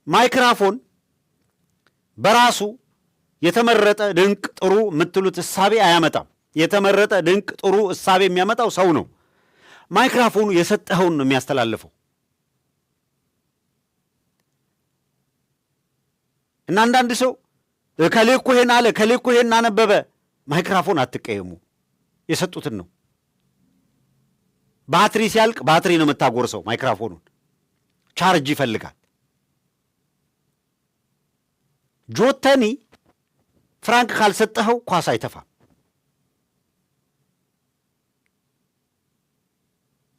ማይክራፎን በራሱ የተመረጠ ድንቅ ጥሩ የምትሉት እሳቤ አያመጣም። የተመረጠ ድንቅ ጥሩ እሳቤ የሚያመጣው ሰው ነው። ማይክራፎኑ የሰጠኸውን ነው የሚያስተላልፈው። እና አንዳንድ ሰው ከሌ እኮ ይሄን አለ፣ ከሌ እኮ ይሄን አነበበ። ማይክራፎን አትቀየሙ፣ የሰጡትን ነው። ባትሪ ሲያልቅ ባትሪ ነው የምታጎርሰው። ማይክራፎኑን ቻርጅ ይፈልጋል። ጆተኒ ፍራንክ ካልሰጠኸው ኳስ አይተፋም።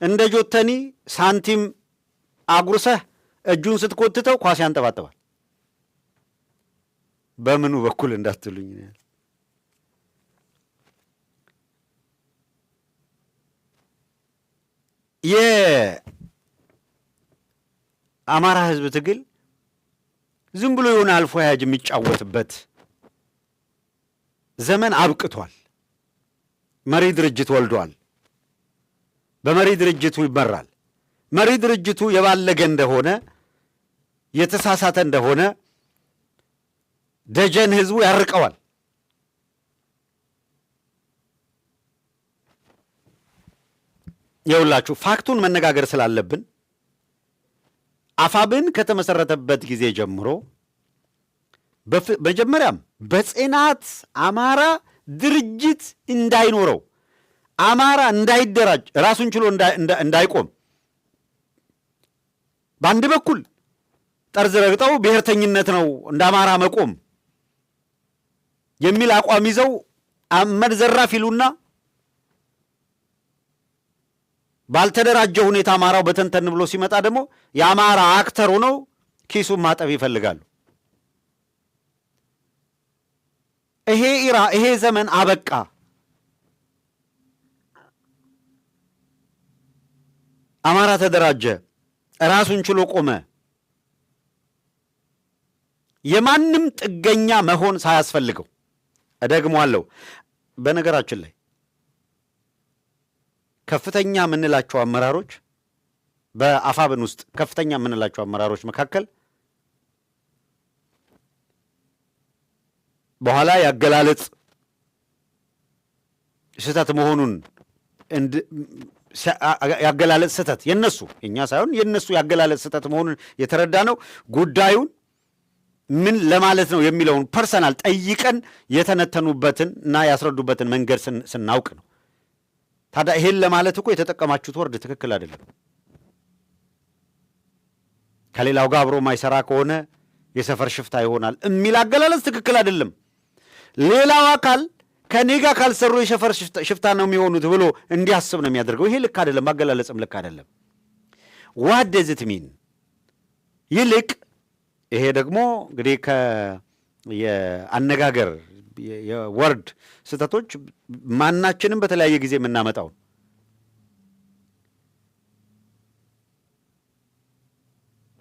እንደ ጆተኒ ሳንቲም አጉርሰህ እጁን ስትኮትተው ኳስ ያንጠባጥባል። በምኑ በኩል እንዳትሉኝ ነው። የአማራ ህዝብ ትግል ዝም ብሎ የሆነ አልፎ ያጅ የሚጫወትበት ዘመን አብቅቷል። መሪ ድርጅት ወልዷል። በመሪ ድርጅቱ ይመራል። መሪ ድርጅቱ የባለገ እንደሆነ የተሳሳተ እንደሆነ ደጀን ህዝቡ ያርቀዋል። የውላችሁ ፋክቱን መነጋገር ስላለብን አፋብን ከተመሰረተበት ጊዜ ጀምሮ መጀመሪያም በጽናት አማራ ድርጅት እንዳይኖረው፣ አማራ እንዳይደራጅ፣ ራሱን ችሎ እንዳይቆም በአንድ በኩል ጠርዝ ረግጠው ብሔርተኝነት ነው እንደ አማራ መቆም የሚል አቋም ይዘው አመድ ዘራፍ ይሉና ባልተደራጀ ሁኔታ አማራው በተንተን ብሎ ሲመጣ ደግሞ የአማራ አክተር ሆነው ኪሱን ማጠብ ይፈልጋሉ። ይሄ ዘመን አበቃ። አማራ ተደራጀ፣ ራሱን ችሎ ቆመ። የማንም ጥገኛ መሆን ሳያስፈልገው እደግመዋለሁ። በነገራችን ላይ ከፍተኛ የምንላቸው አመራሮች በአፋብን ውስጥ ከፍተኛ የምንላቸው አመራሮች መካከል በኋላ ያገላለጽ ስህተት መሆኑን ያገላለጽ ስህተት የነሱ እኛ ሳይሆን የነሱ ያገላለጽ ስህተት መሆኑን የተረዳ ነው። ጉዳዩን ምን ለማለት ነው የሚለውን ፐርሰናል ጠይቀን የተነተኑበትን እና ያስረዱበትን መንገድ ስናውቅ ነው። ታዲያ ይሄን ለማለት እኮ የተጠቀማችሁት ወርድ ትክክል አይደለም። ከሌላው ጋር አብሮ ማይሰራ ከሆነ የሰፈር ሽፍታ ይሆናል የሚል አገላለጽ ትክክል አይደለም። ሌላው አካል ከኔ ጋር ካልሰሩ የሰፈር ሽፍታ ነው የሚሆኑት ብሎ እንዲያስብ ነው የሚያደርገው። ይሄ ልክ አይደለም፣ አገላለጽም ልክ አይደለም። ዋት ደዝ ኢት ሚን? ይልቅ ይሄ ደግሞ እንግዲህ የአነጋገር የወርድ ስህተቶች ማናችንም በተለያየ ጊዜ የምናመጣው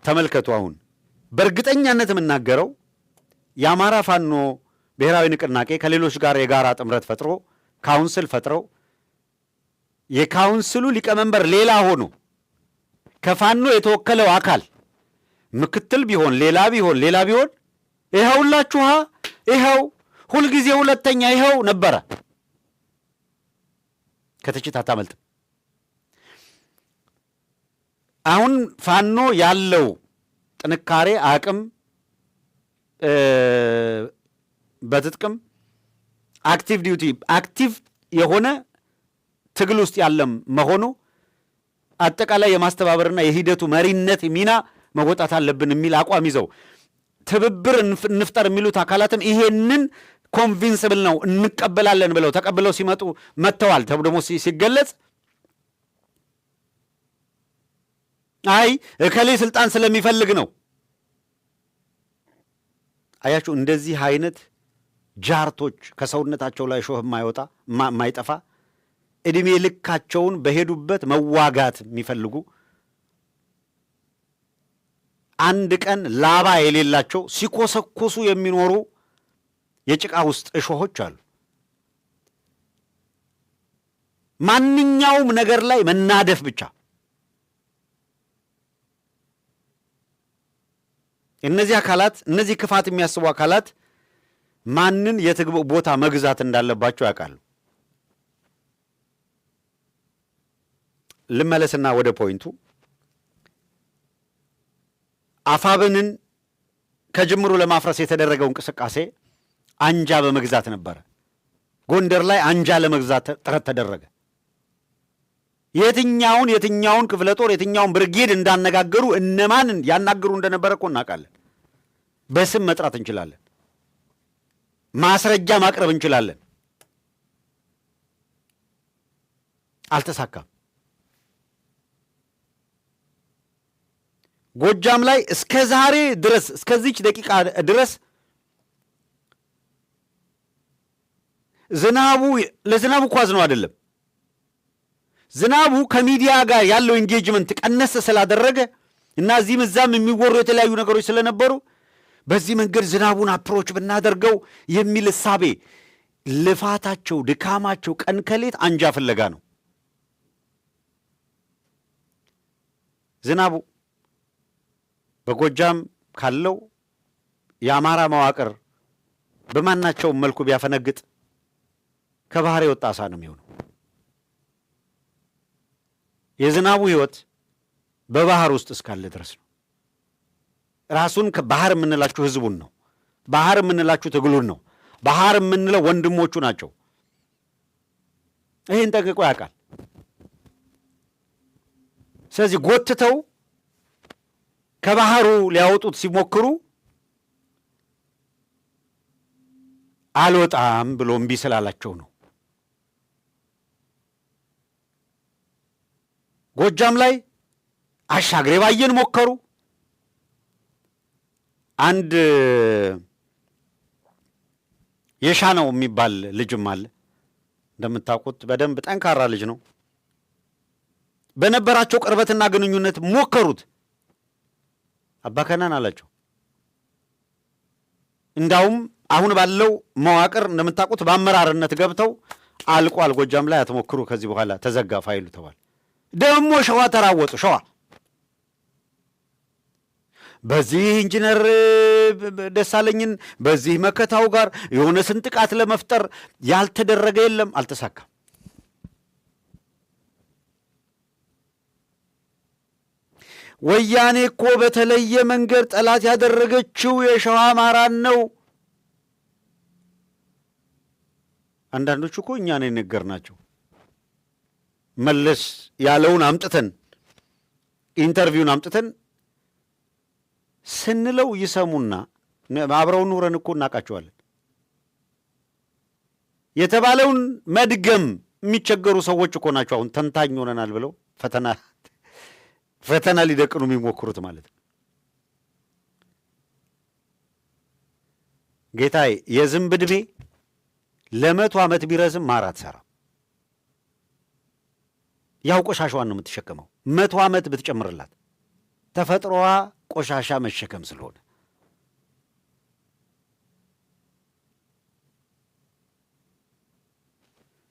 ተመልከቱ። አሁን በእርግጠኛነት የምናገረው የአማራ ፋኖ ብሔራዊ ንቅናቄ ከሌሎች ጋር የጋራ ጥምረት ፈጥሮ ካውንስል ፈጥረው የካውንስሉ ሊቀመንበር ሌላ ሆኖ ከፋኖ የተወከለው አካል ምክትል ቢሆን ሌላ ቢሆን ይኸውላችኋ ይኸው ሁልጊዜ ሁለተኛ ይኸው ነበረ። ከትችት አታመልጥም። አሁን ፋኖ ያለው ጥንካሬ አቅም በትጥቅም አክቲቭ ዲዩቲ አክቲቭ የሆነ ትግል ውስጥ ያለም መሆኑ አጠቃላይ የማስተባበርና የሂደቱ መሪነት ሚና መወጣት አለብን የሚል አቋም ይዘው ትብብር እንፍጠር የሚሉት አካላትም ይሄንን ኮንቪንስብል ነው እንቀበላለን ብለው ተቀብለው ሲመጡ መጥተዋል ተብሎ ደግሞ ሲገለጽ አይ እከሌ ስልጣን ስለሚፈልግ ነው። አያችሁ፣ እንደዚህ አይነት ጃርቶች ከሰውነታቸው ላይ ሾህ የማይወጣ የማይጠፋ ዕድሜ ልካቸውን በሄዱበት መዋጋት የሚፈልጉ አንድ ቀን ላባ የሌላቸው ሲኮሰኮሱ የሚኖሩ የጭቃ ውስጥ እሾሆች አሉ። ማንኛውም ነገር ላይ መናደፍ ብቻ። እነዚህ አካላት እነዚህ ክፋት የሚያስቡ አካላት ማንን የትግል ቦታ መግዛት እንዳለባቸው ያውቃሉ። ልመለስና ወደ ፖይንቱ አፋብንን ከጅምሩ ለማፍረስ የተደረገው እንቅስቃሴ አንጃ በመግዛት ነበረ። ጎንደር ላይ አንጃ ለመግዛት ጥረት ተደረገ። የትኛውን ክፍለ ጦር የትኛውን ብርጌድ እንዳነጋገሩ እነማን ያናገሩ እንደነበረ እኮ እናውቃለን። በስም መጥራት እንችላለን። ማስረጃ ማቅረብ እንችላለን። አልተሳካም። ጎጃም ላይ እስከ ዛሬ ድረስ እስከዚች ደቂቃ ድረስ ለዝናቡ ኳዝ ነው አይደለም። ዝናቡ ከሚዲያ ጋር ያለው ኢንጌጅመንት ቀነስ ስላደረገ እና እዚህም እዛም የሚወሩ የተለያዩ ነገሮች ስለነበሩ በዚህ መንገድ ዝናቡን አፕሮች ብናደርገው የሚል እሳቤ፣ ልፋታቸው፣ ድካማቸው ቀን ከሌት አንጃ ፍለጋ ነው። ዝናቡ በጎጃም ካለው የአማራ መዋቅር በማናቸውም መልኩ ቢያፈነግጥ ከባህር የወጣ አሳ ነው የሚሆነው። የዝናቡ ሕይወት በባህር ውስጥ እስካለ ድረስ ነው። ራሱን ከባህር የምንላችሁ ህዝቡን ነው። ባህር የምንላችሁ ትግሉን ነው። ባህር የምንለው ወንድሞቹ ናቸው። ይህን ጠንቅቆ ያውቃል። ስለዚህ ጎትተው ከባህሩ ሊያወጡት ሲሞክሩ አልወጣም ብሎ እምቢ ስላላቸው ነው። ጎጃም ላይ አሻግሬ ባየን ሞከሩ። አንድ የሻነው የሚባል ልጅም አለ። እንደምታውቁት በደንብ ጠንካራ ልጅ ነው። በነበራቸው ቅርበትና ግንኙነት ሞከሩት። አባከናን አላቸው። እንዳውም አሁን ባለው መዋቅር እንደምታውቁት በአመራርነት ገብተው አልቋል። ጎጃም ላይ አትሞክሩ፣ ከዚህ በኋላ ተዘጋ ፋይሉ ተባለ። ደግሞ ሸዋ ተራወጡ። ሸዋ በዚህ ኢንጂነር ደሳለኝን በዚህ መከታው ጋር የሆነ ስንጥቃት ለመፍጠር ያልተደረገ የለም፣ አልተሳካም። ወያኔ እኮ በተለየ መንገድ ጠላት ያደረገችው የሸዋ አማራን ነው። አንዳንዶቹ እኮ እኛ ነው የነገርናቸው። መለስ ያለውን አምጥተን ኢንተርቪውን አምጥተን ስንለው ይሰሙና አብረው ኑረን እኮ እናውቃቸዋለን። የተባለውን መድገም የሚቸገሩ ሰዎች እኮ ናቸው። አሁን ተንታኝ ሆነናል ብለው ፈተና ሊደቅኑ የሚሞክሩት ማለት ነው። ጌታዬ የዝንብ ዕድሜ ለ100 ዓመት ቢረዝም ማር አትሰራም። ያው ቆሻሻዋን ነው የምትሸከመው። 100 ዓመት ብትጨምርላት ተፈጥሮዋ ቆሻሻ መሸከም ስለሆነ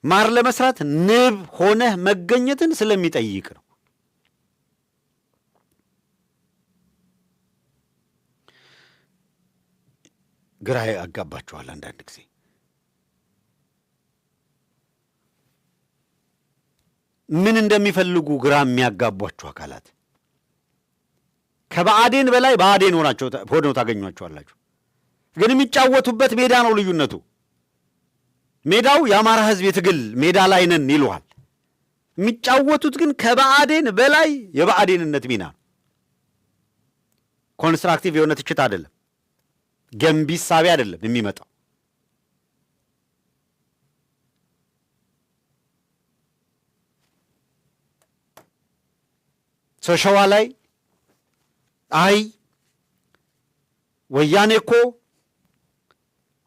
ማር ለመስራት ንብ ሆነህ መገኘትን ስለሚጠይቅ ነው። ግራ ያጋባችኋል አንዳንድ ጊዜ። ምን እንደሚፈልጉ ግራ የሚያጋቧችሁ አካላት ከብአዴን በላይ ብአዴን ሆነው ታገኟቸዋላችሁ። ግን የሚጫወቱበት ሜዳ ነው ልዩነቱ። ሜዳው የአማራ ሕዝብ የትግል ሜዳ ላይ ነን ይሉሃል። የሚጫወቱት ግን ከብአዴን በላይ የብአዴንነት ሚና ነው። ኮንስትራክቲቭ የሆነ ትችት አይደለም፣ ገንቢ ሳቢ አይደለም የሚመጣው። ሸዋ ላይ አይ ወያኔ እኮ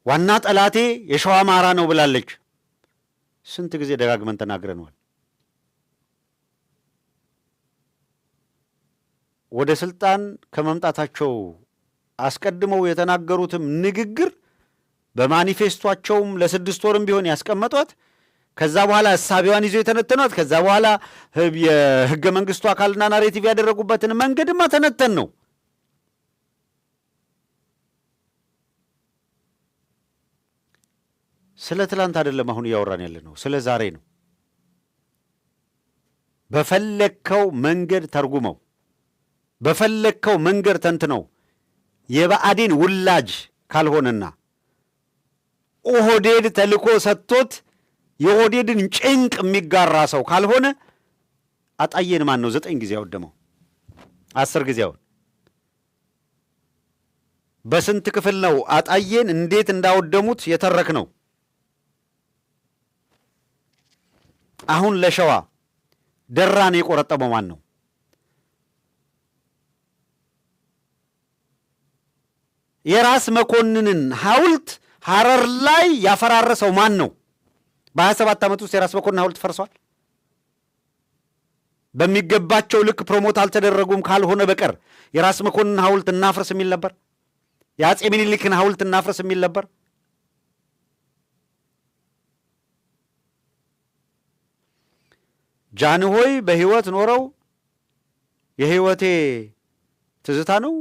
ዋና ጠላቴ የሸዋ አማራ ነው ብላለች። ስንት ጊዜ ደጋግመን ተናግረነዋል። ወደ ስልጣን ከመምጣታቸው አስቀድመው የተናገሩትም ንግግር በማኒፌስቷቸውም ለ6 ወርም ቢሆን ያስቀመጧት፣ ከዛ በኋላ እሳቢዋን ይዞ የተነተኗት፣ ከዛ በኋላ የህገ መንግስቱ አካልና ናሬቲቭ ያደረጉበትን መንገድማ ተነተን ነው። ስለ ትላንት አይደለም አሁን እያወራን ያለ ነው፣ ስለ ዛሬ ነው። በፈለግከው መንገድ ተርጉመው፣ በፈለግከው መንገድ ተንትነው የብአዴን ውላጅ ካልሆነና ኦህዴድ ተልኮ ሰጥቶት የኦህዴድን ጭንቅ የሚጋራ ሰው ካልሆነ አጣየን ማን ነው 9 ጊዜ ያወደመው? 10 ጊዜ አሁን በስንት ክፍል ነው አጣዬን እንዴት እንዳወደሙት የተረክ ነው። አሁን ለሸዋ ደራን የቆረጠመው ማን ነው? የራስ መኮንንን ሐውልት ሐረር ላይ ያፈራረሰው ማን ነው? በ27 ዓመት ውስጥ የራስ መኮንን ሐውልት ፈርሷል? በሚገባቸው ልክ ፕሮሞት አልተደረጉም ካልሆነ በቀር የራስ መኮንን ሐውልት እናፍርስ የሚል ነበር። የአጼ ምኒልክን ሐውልት እናፍርስ የሚል ነበር። ጃንሆይ በሕይወት ኖረው የሕይወቴ ትዝታ ነው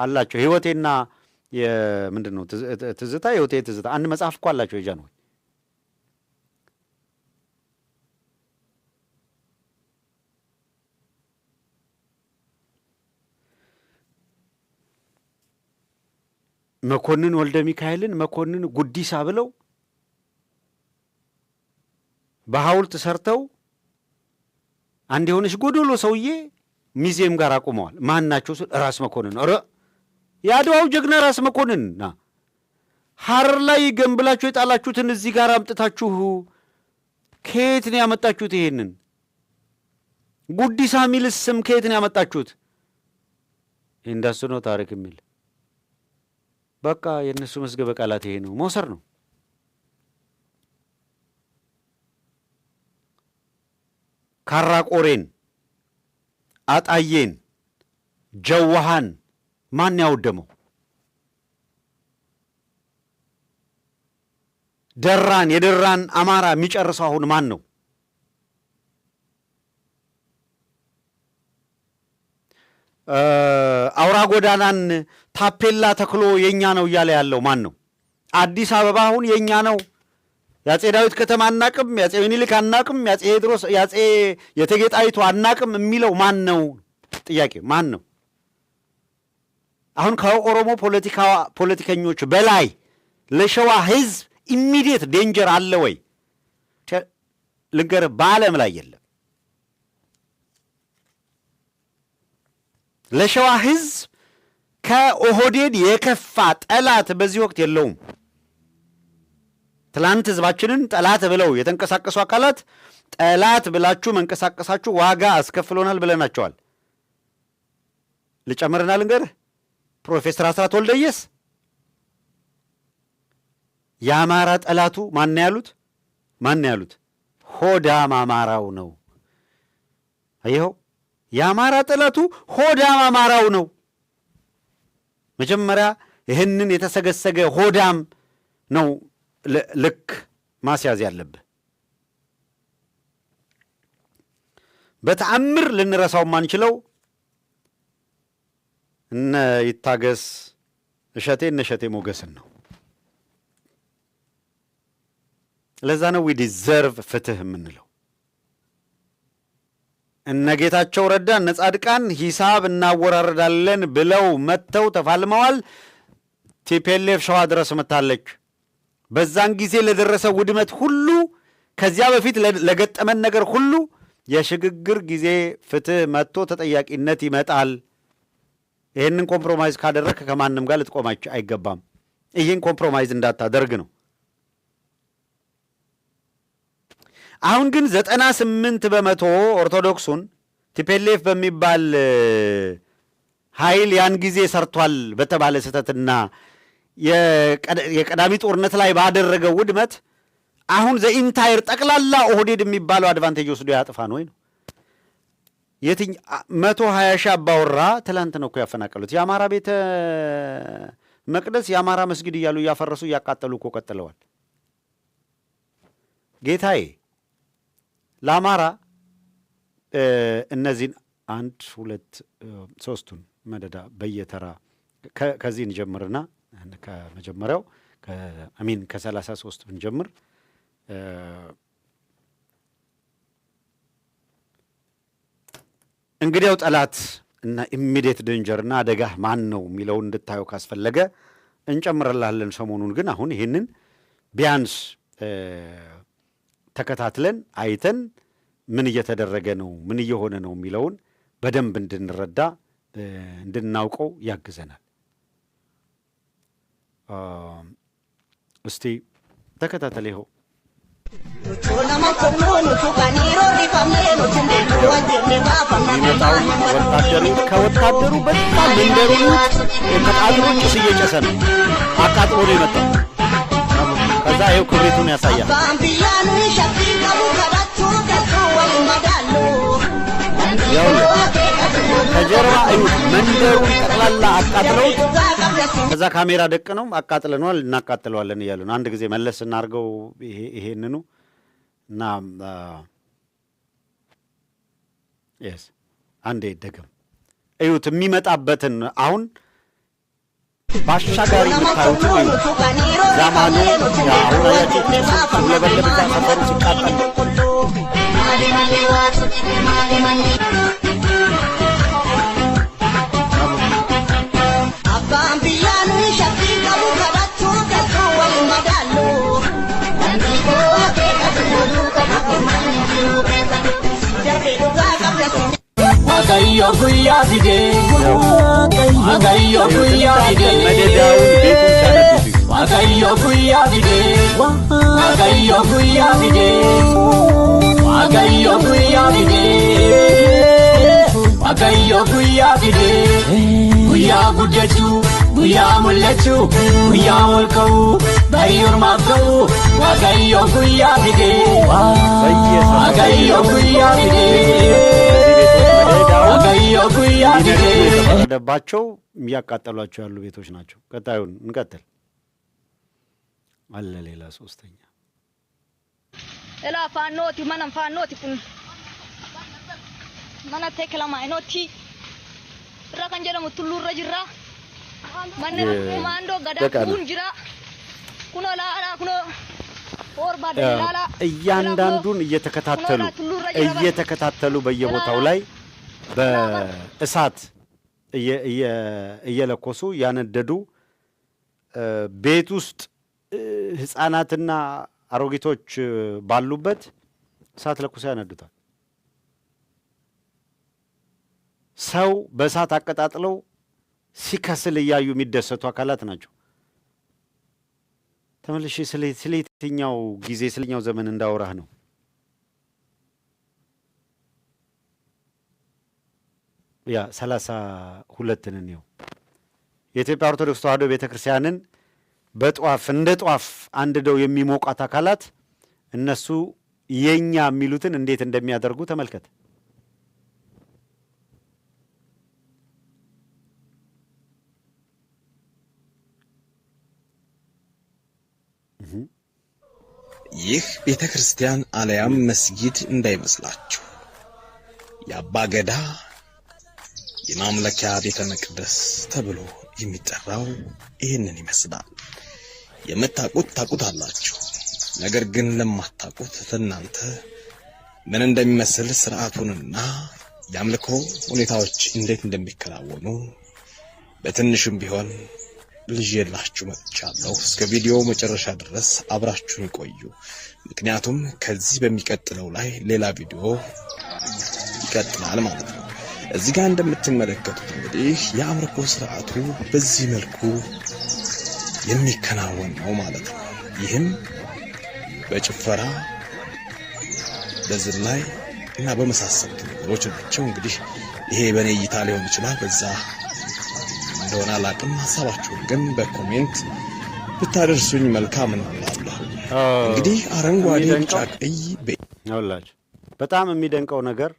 አላቸው። ሕይወቴና ምንድን ነው ትዝታ፣ ሕይወቴ ትዝታ አንድ መጽሐፍ እኮ አላቸው የጃንሆይ። መኮንን ወልደ ሚካኤልን መኮንን ጉዲሳ ብለው በሐውልት ሰርተው አንድ የሆነች ጎዶሎ ሰውዬ ሚዚየም ጋር አቁመዋል። ማን ናቸው? ራስ መኮንን። ኧረ የአድዋው ጀግና ራስ መኮንን ና ሐረር ላይ ገንብላችሁ የጣላችሁትን እዚህ ጋር አምጥታችሁ ከየት ነው ያመጣችሁት? ይሄንን ጉዲሳ ሚልስ ስም ከየት ነው ያመጣችሁት? እንደሱ ነው ታሪክ የሚል በቃ የእነሱ መዝገበ ቃላት ይሄ ነው፣ መውሰር ነው። ካራቆሬን፣ አጣዬን፣ ጀዋሃን ማን ያወደመው? ደራን፣ የደራን አማራ የሚጨርሰው አሁን ማን ነው? አውራ ጎዳናን ታፔላ ተክሎ የኛ ነው እያለ ያለው ማን ነው? አዲስ አበባ አሁን የኛ ነው፣ የአጼ ዳዊት ከተማ አናቅም፣ የአጼ ምኒልክ አናቅም፣ የአጼ ቴዎድሮስ የአጼ የእቴጌ ጣይቱ አናቅም የሚለው ማን ነው? ጥያቄ ማን ነው? አሁን ከኦሮሞ ፖለቲከኞች በላይ ለሸዋ ሕዝብ ኢሚዲየት ዴንጀር አለ ወይ? ልንገርህ፣ በዓለም ላይ የለም። ለሸዋ ሕዝብ ከኦህዴድ የከፋ ጠላት በዚህ ወቅት የለውም። ትላንት ሕዝባችንን ጠላት ብለው የተንቀሳቀሱ አካላት ጠላት ብላችሁ መንቀሳቀሳችሁ ዋጋ አስከፍሎናል ብለናቸዋል። ልጨምርና ልንገርህ፣ ፕሮፌሰር አስራት ወልደየስ የአማራ ጠላቱ ማን ያሉት? ማን ያሉት? ሆዳም አማራው ነው። ይኸው የአማራ ጠላቱ ሆዳም አማራው ነው። መጀመሪያ ይህንን የተሰገሰገ ሆዳም ነው ልክ ማስያዝ ያለብህ። በተአምር ልንረሳው ማንችለው እነ ይታገስ እሸቴ ሞገስን ነው። ለዛ ነው ዊ ዲዘርቭ ፍትህ የምንለው። እነ ጌታቸው ረዳ እነ ጻድቃን ሂሳብ እናወራረዳለን ብለው መጥተው ተፋልመዋል። ቲፒኤልኤፍ ሸዋ ድረስ መታለች። በዛን ጊዜ ለደረሰ ውድመት ሁሉ፣ ከዚያ በፊት ለገጠመን ነገር ሁሉ የሽግግር ጊዜ ፍትህ መጥቶ ተጠያቂነት ይመጣል። ይህንን ኮምፕሮማይዝ ካደረግክ ከማንም ጋር ልትቆም አይገባም። ይህን ኮምፕሮማይዝ እንዳታደርግ ነው። አሁን ግን 98% ኦርቶዶክሱን ቲፒኤልኤፍ በሚባል ኃይል ያን ጊዜ ሰርቷል በተባለ ስህተትና የቀዳሚ ጦርነት ላይ ባደረገው ውድመት አሁን ዘኢንታየር ጠቅላላ ኦህዴድ የሚባለው አድቫንቴጅ ወስዶ ያጥፋን ወይ ነው? 120 ሺህ አባወራ ትላንት ነው እኮ ያፈናቀሉት። የአማራ ቤተ መቅደስ የአማራ መስጊድ እያሉ እያፈረሱ እያቃጠሉ እኮ ቀጥለዋል። ጌታዬ ለአማራ እነዚህን 1 2 3ቱን መደዳ በየተራ ከዚህ እንጀምርና ከመጀመሪያው ከ33 ብንጀምር እንግዲያው ጠላት እና ኢሚዲየት ዴንጀርና አደጋ ማን ነው የሚለውን እንድታየው ካስፈለገ እንጨምርላለን። ሰሞኑን ግን አሁን ይህንን ቢያንስ ተከታትለን አይተን ምን እየተደረገ ነው፣ ምን እየሆነ ነው የሚለውን በደንብ እንድንረዳ እንድናውቀው ያግዘናል። እስቲ ተከታተል ይኸው የሚመጣውን ከወታደሩ በጣም መንደሩ ከቃጥሎ ጭስ እየጨሰ ነው። አቃጥሎ ነው የመጣው። ከዛ ይኸው ክብሪቱን ያሳያል። ከጀርባ እዩት፣ መንደሩን ጠቅላላ አቃጥለውት ከዛ ካሜራ ደቅ ነው አቃጥለነዋል፣ እናቃጥለዋለን እያሉ ነው። አንድ ጊዜ መለስ እናድርገው ይሄንኑ እና የስ አንዴ ደገም እዩት የሚመጣበትን አሁን ባሻጋሪ የምታዩት እዩት። ዛማኑ አሁን አያችሁት ሲለበለብ እዛ ሰፈሩ ሲቃጠል Agayo guya fide, agayo guya fide, agayo guya fide, agayo guya fide, agayo guya fide, agayo guya fide, guya gudechu, guya mulechu, guya mulkau, bayur makau, agayo guya fide, agayo guya fide. የተፈረደባቸው የሚያቃጠሏቸው ያሉ ቤቶች ናቸው። ቀጣዩን እንቀጥል አለ ሌላ ሶስተኛ ኤላ ፋኖቲ ማንም ፋኖቲ ኩን ማና ተከላማ አይኖቲ ረከን ጀለሙ ቱሉ ረጅራ ማነ ማንዶ ገዳ ኩን ጅራ ኩኖ ላላ ኩኖ እያንዳንዱን እየተከታተሉ በየቦታው ላይ በእሳት እየለኮሱ ያነደዱ ቤት ውስጥ ሕፃናትና አሮጊቶች ባሉበት እሳት ለኩሰው ያነዱታል። ሰው በእሳት አቀጣጥለው ሲከስል እያዩ የሚደሰቱ አካላት ናቸው። ተመልሼ ስለ የትኛው ጊዜ ስለኛው ዘመን እንዳወራህ ነው። ያ 32 ነው። የኢትዮጵያ ኦርቶዶክስ ተዋሕዶ ቤተክርስቲያንን በጧፍ እንደ ጧፍ አንድደው የሚሞቋት አካላት እነሱ የኛ የሚሉትን እንዴት እንደሚያደርጉ ተመልከት። ይህ ቤተ ክርስቲያን አለያም መስጊድ እንዳይመስላችሁ የአባ ገዳ የማምለኪያ ቤተ መቅደስ ተብሎ የሚጠራው ይህንን ይመስላል። የምታውቁት ታውቁታላችሁ። ነገር ግን ለማታውቁት እናንተ ምን እንደሚመስል ስርዓቱንና የአምልኮ ሁኔታዎች እንዴት እንደሚከናወኑ በትንሹም ቢሆን ልጄላችሁ መጥቻለሁ። እስከ ቪዲዮ መጨረሻ ድረስ አብራችሁን ቆዩ። ምክንያቱም ከዚህ በሚቀጥለው ላይ ሌላ ቪዲዮ ይቀጥላል ማለት ነው። እዚህ ጋር እንደምትመለከቱት እንግዲህ የአምልኮ ስርዓቱ በዚህ መልኩ የሚከናወን ነው ማለት ነው። ይህም በጭፈራ በዝላይ እና በመሳሰሉት ነገሮች ናቸው። እንግዲህ ይሄ በኔ እይታ ሊሆን ይችላል፣ በዛ እንደሆነ አላውቅም። ሐሳባችሁን ግን በኮሜንት ብታደርሱኝ መልካም ነው እላለሁ። እንግዲህ አረንጓዴ፣ ቢጫ፣ ቀይ ያውላችሁ በጣም የሚደንቀው ነገር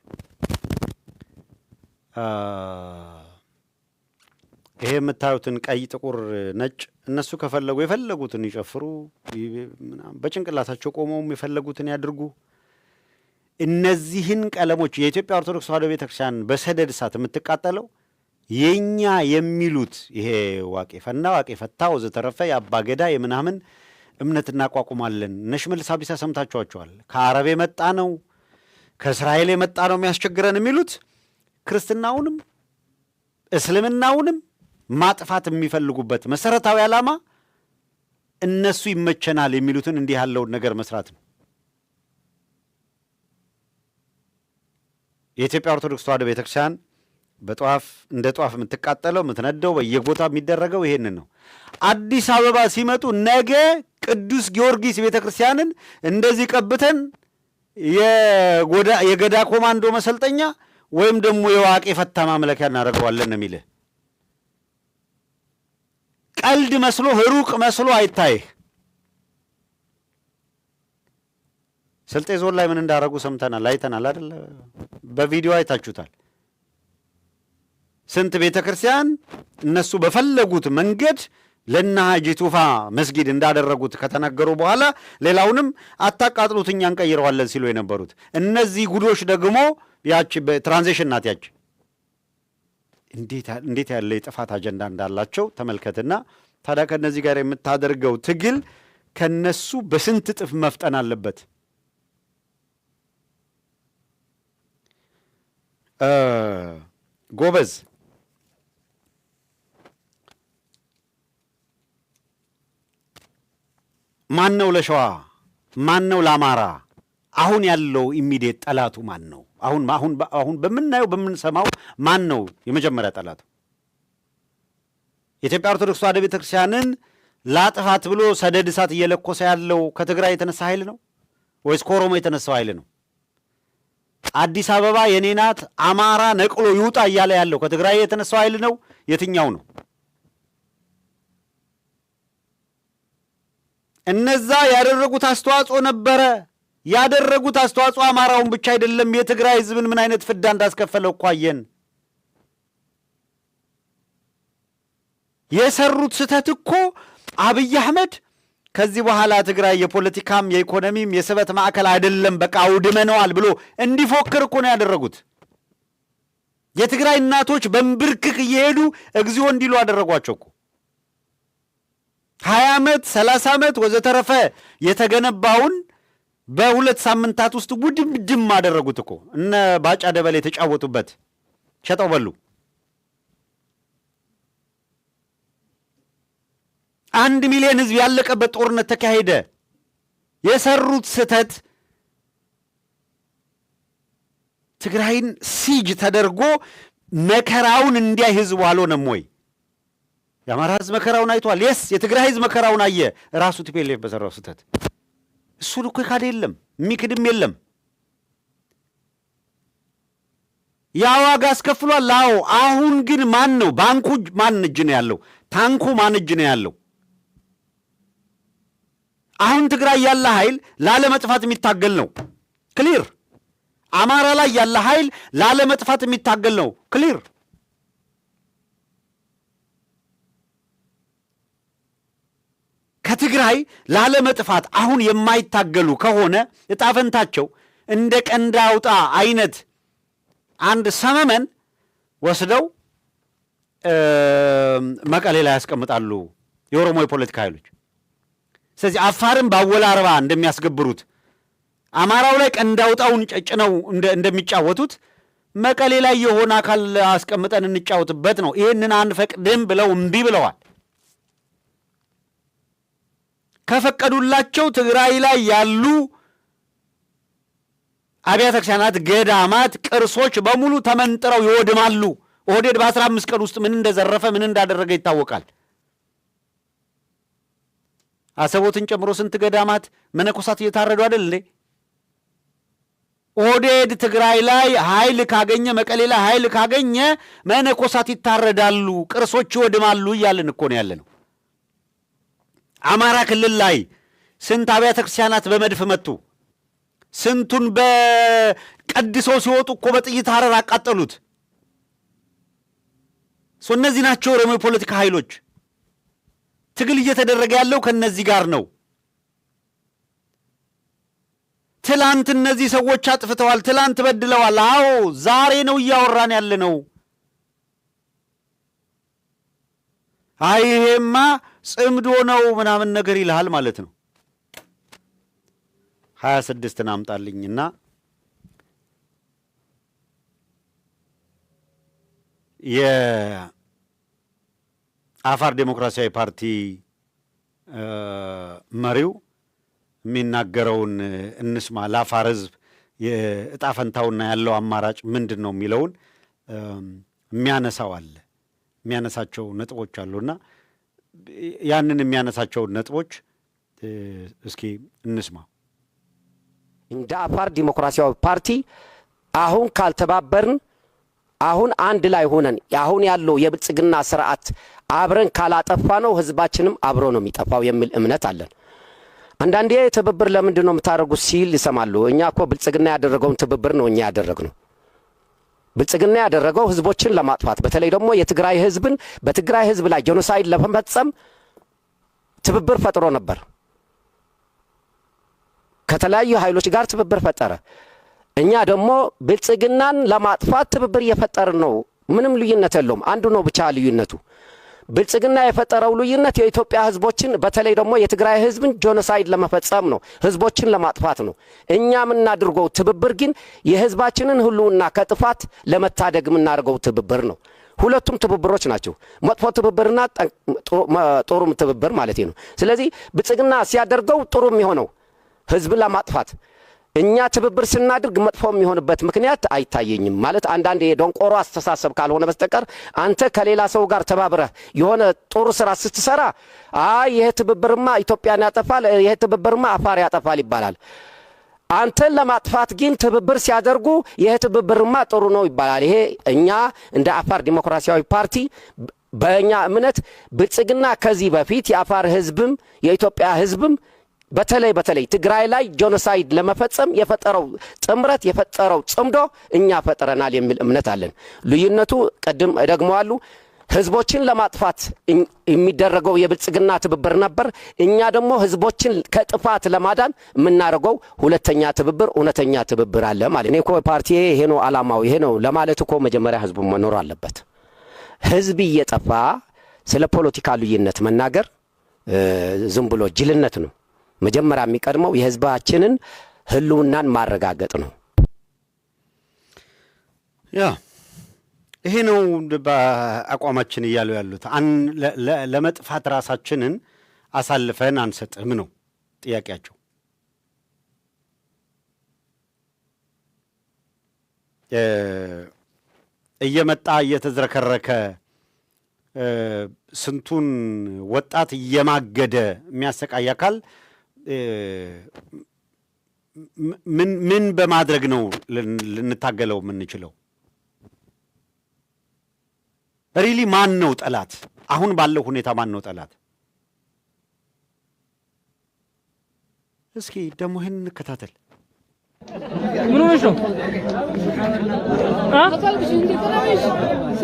ይሄ የምታዩትን ቀይ፣ ጥቁር፣ ነጭ እነሱ ከፈለጉ የፈለጉትን ይጨፍሩ፣ በጭንቅላታቸው ቆመውም የፈለጉትን ያድርጉ። እነዚህን ቀለሞች የኢትዮጵያ ኦርቶዶክስ ተዋሕዶ ቤተክርስቲያን በሰደድ እሳት የምትቃጠለው የኛ የሚሉት ይሄ ዋቄ ፈና፣ ዋቄ ፈታ ወዘተረፈ የአባገዳ የምናምን እምነት እናቋቁማለን። እነ ሽመልስ አብዲሳ ሰምታችኋቸዋል። ከአረብ የመጣ ነው ከእስራኤል የመጣ ነው የሚያስቸግረን የሚሉት ክርስትናውንም እስልምናውንም ማጥፋት የሚፈልጉበት መሰረታዊ ዓላማ እነሱ ይመቸናል የሚሉትን እንዲህ ያለውን ነገር መስራት ነው። የኢትዮጵያ ኦርቶዶክስ ተዋሕዶ ቤተክርስቲያን በጧፍ እንደ ጧፍ የምትቃጠለው የምትነደው በየቦታው የሚደረገው ይሄንን ነው። አዲስ አበባ ሲመጡ ነገ ቅዱስ ጊዮርጊስ ቤተክርስቲያንን እንደዚህ ቀብተን የገዳ ኮማንዶ መሰልጠኛ ወይም ደግሞ የዋቄ ፈታ ማምለኪያ እናደርገዋለን ነው የሚልህ። ቀልድ መስሎ ሩቅ መስሎ አይታይህ። ስልጤ ዞን ላይ ምን እንዳደረጉ ሰምተናል፣ አይተናል አይደል? በቪዲዮ አይታችሁታል። ስንት ቤተ ክርስቲያን እነሱ በፈለጉት መንገድ ለእነ ሐጂ ቱፋ መስጊድ እንዳደረጉት ከተናገሩ በኋላ ሌላውንም አታቃጥሉት እኛ እንቀይረዋለን ሲሉ የነበሩት እነዚህ ጉዶች ደግሞ ያቺ በትራንዚሽን ናት። ያቺ እንዴት ያለ የጥፋት አጀንዳ እንዳላቸው ተመልከትና ታዲያ ከእነዚህ ጋር የምታደርገው ትግል ከነሱ በስንት እጥፍ መፍጠን አለበት። ጎበዝ ማን ነው ለሸዋ? ማን ነው ለአማራ? አሁን ያለው ኢሚዲየት ጠላቱ ማን ነው? አሁን በምናየው በምንሰማው ማን ነው የመጀመሪያ ጠላቱ? የኢትዮጵያ ኦርቶዶክስ ተዋሕዶ ቤተክርስቲያንን ላጥፋት ብሎ ሰደድ እሳት እየለኮሰ ያለው ከትግራይ የተነሳ ኃይል ነው ወይስ ከኦሮሞ የተነሳው ኃይል ነው? አዲስ አበባ የኔ ናት፣ አማራ ነቅሎ ይውጣ እያለ ያለው ከትግራይ የተነሳው ኃይል ነው? የትኛው ነው? እነዛ ያደረጉት አስተዋጽኦ ነበረ። ያደረጉት አስተዋጽኦ አማራውን ብቻ አይደለም፣ የትግራይ ሕዝብን ምን አይነት ፍዳ እንዳስከፈለው እኮ አየን። የሰሩት ስህተት እኮ አብይ አህመድ ከዚህ በኋላ ትግራይ የፖለቲካም የኢኮኖሚም የስበት ማዕከል አይደለም በቃ አውድመነዋል ብሎ እንዲፎክር እኮ ነው ያደረጉት። የትግራይ እናቶች በንብርክክ እየሄዱ እግዚኦ እንዲሉ አደረጓቸው እኮ። 20 ዓመት 30 ዓመት ወዘተረፈ የተገነባውን በሁለት ሳምንታት ውስጥ ውድምድም አደረጉት እኮ። እነ ባጫ ደበሌ የተጫወቱበት ሸጠው በሉ። 1 ሚሊዮን ህዝብ ያለቀበት ጦርነት ተካሄደ። የሰሩት ስህተት ትግራይን ሲጅ ተደርጎ መከራውን እንዲያይ ህዝቡ አልሆነም ወይ? የአማራ ህዝብ መከራውን አይቷል። የስ የትግራይ ህዝብ መከራውን አየ። ራሱ ቲፒኤልኤፍ በሰራው ስህተት እሱን እኮ ካደ የለም የሚክድም የለም። ያ ዋጋ አስከፍሏል። አዎ። አሁን ግን ማን ነው ባንኩ? ማን እጅ ነው ያለው? ታንኩ ማን እጅ ነው ያለው? አሁን ትግራይ ያለ ኃይል ላለመጥፋት የሚታገል ነው፣ ክሊር። አማራ ላይ ያለ ኃይል ላለመጥፋት የሚታገል ነው፣ ክሊር። ከትግራይ ላለመጥፋት አሁን የማይታገሉ ከሆነ እጣፈንታቸው እንደ ቀንድ አውጣ አይነት አንድ ሰመመን ወስደው መቀሌ ላይ ያስቀምጣሉ የኦሮሞ የፖለቲካ ኃይሎች። ስለዚህ አፋርን ባወላ አርባ እንደሚያስገብሩት አማራው ላይ ቀንድ አውጣውን ጨጭነው እንደሚጫወቱት መቀሌ ላይ የሆነ አካል አስቀምጠን እንጫወትበት ነው። ይህንን አንፈቅድም ብለው እምቢ ብለዋል። ከፈቀዱላቸው ትግራይ ላይ ያሉ አብያተ ክርስቲያናት፣ ገዳማት፣ ቅርሶች በሙሉ ተመንጥረው ይወድማሉ። ኦህዴድ በ15 ቀን ውስጥ ምን እንደዘረፈ ምን እንዳደረገ ይታወቃል። አሰቦትን ጨምሮ ስንት ገዳማት መነኮሳት እየታረዱ አይደል እንዴ? ኦህዴድ ትግራይ ላይ ኃይል ካገኘ፣ መቀሌ ላይ ኃይል ካገኘ መነኮሳት ይታረዳሉ፣ ቅርሶች ይወድማሉ እያልን እኮ ነው ያለ ነው። አማራ ክልል ላይ ስንት አብያተ ክርስቲያናት በመድፍ መቱ። ስንቱን በቀድሰው ሲወጡ እኮ በጥይት ሐረር አቃጠሉት። እነዚህ ናቸው ኦሮሞ የፖለቲካ ኃይሎች። ትግል እየተደረገ ያለው ከነዚህ ጋር ነው። ትላንት እነዚህ ሰዎች አጥፍተዋል፣ ትላንት በድለዋል። አዎ ዛሬ ነው እያወራን ያለ ነው። አይ ይሄማ ጽምዶ ነው ምናምን ነገር ይልሃል ማለት ነው። 26 አምጣልኝና የአፋር ዴሞክራሲያዊ ፓርቲ መሪው የሚናገረውን እንስማ። ለአፋር ሕዝብ የዕጣ ፈንታውና ያለው አማራጭ ምንድን ነው የሚለውን የሚያነሳው አለ የሚያነሳቸው ነጥቦች አሉና ያንን የሚያነሳቸው ነጥቦች እስኪ እንስማ። እንደ አፋር ዲሞክራሲያዊ ፓርቲ አሁን ካልተባበርን አሁን አንድ ላይ ሆነን አሁን ያለው የብልጽግና ስርዓት አብረን ካላጠፋ ነው ህዝባችንም አብሮ ነው የሚጠፋው የሚል እምነት አለን። አንዳንዴ ትብብር ለምንድን ነው የምታደርጉት ሲል ይሰማሉ። እኛ እኮ ብልጽግና ያደረገውን ትብብር ነው እኛ ያደረግነው። ብልጽግና ያደረገው ህዝቦችን ለማጥፋት በተለይ ደግሞ የትግራይ ህዝብን በትግራይ ህዝብ ላይ ጄኖሳይድ ለመፈጸም ትብብር ፈጥሮ ነበር። ከተለያዩ ኃይሎች ጋር ትብብር ፈጠረ። እኛ ደግሞ ብልጽግናን ለማጥፋት ትብብር እየፈጠርን ነው። ምንም ልዩነት የለውም። አንዱ ነው ብቻ ልዩነቱ። ብልጽግና የፈጠረው ልዩነት የኢትዮጵያ ህዝቦችን በተለይ ደግሞ የትግራይ ህዝብን ጄኖሳይድ ለመፈጸም ነው፣ ህዝቦችን ለማጥፋት ነው። እኛ የምናደርገው ትብብር ግን የህዝባችንን ህልውና ከጥፋት ለመታደግ የምናደርገው ትብብር ነው። ሁለቱም ትብብሮች ናቸው። መጥፎ ትብብርና ጥሩም ትብብር ማለት ነው። ስለዚህ ብልጽግና ሲያደርገው ጥሩ የሚሆነው ህዝብን ለማጥፋት እኛ ትብብር ስናድርግ መጥፎ የሚሆንበት ምክንያት አይታየኝም። ማለት አንዳንድ የዶንቆሮ አስተሳሰብ ካልሆነ በስተቀር አንተ ከሌላ ሰው ጋር ተባብረህ የሆነ ጥሩ ስራ ስትሰራ ይሄ ትብብርማ ኢትዮጵያን ያጠፋል፣ ይሄ ትብብርማ አፋር ያጠፋል ይባላል። አንተን ለማጥፋት ግን ትብብር ሲያደርጉ ይሄ ትብብርማ ጥሩ ነው ይባላል። ይሄ እኛ እንደ አፋር ዲሞክራሲያዊ ፓርቲ በእኛ እምነት ብልጽግና ከዚህ በፊት የአፋር ህዝብም የኢትዮጵያ ህዝብም በተለይ ትግራይ ላይ ጄኖሳይድ ለመፈጸም የፈጠረው ጥምረት የፈጠረው ጽምዶ እኛ ፈጠረናል የሚል እምነት አለን። ልዩነቱ ቀደም ደግመዋሉ ህዝቦችን ለማጥፋት የሚደረገው የብልጽግና ትብብር ነበር። እኛ ደግሞ ህዝቦችን ከጥፋት ለማዳን የምናደርገው ሁለተኛ ትብብር እውነተኛ ትብብር አለ ማለት ነው። እኮ ፓርቲ ይሄ ነው ዓላማው ይሄ ነው ለማለት እኮ መጀመሪያ ህዝቡ መኖር አለበት። ህዝብ እየጠፋ ስለ ፖለቲካ ልዩነት መናገር ዝም ብሎ ጅልነት ነው። መጀመሪያ የሚቀድመው የህዝባችንን ህልውናን ማረጋገጥ ነው። ያ ይሄ ነው በአቋማችን እያሉ ያሉት። ለመጥፋት ራሳችንን አሳልፈን አንሰጥም ነው ጥያቄያቸው። እየመጣ እየተዝረከረከ ስንቱን ወጣት እየማገደ የሚያሰቃይ አካል ምን በማድረግ ነው ልንታገለው የምንችለው? ሪሊ ማን ነው ጠላት? አሁን ባለው ሁኔታ ማን ነው ጠላት? እስኪ ደግሞ ይህን እንከታተል። ምን ሆነሽ ነው?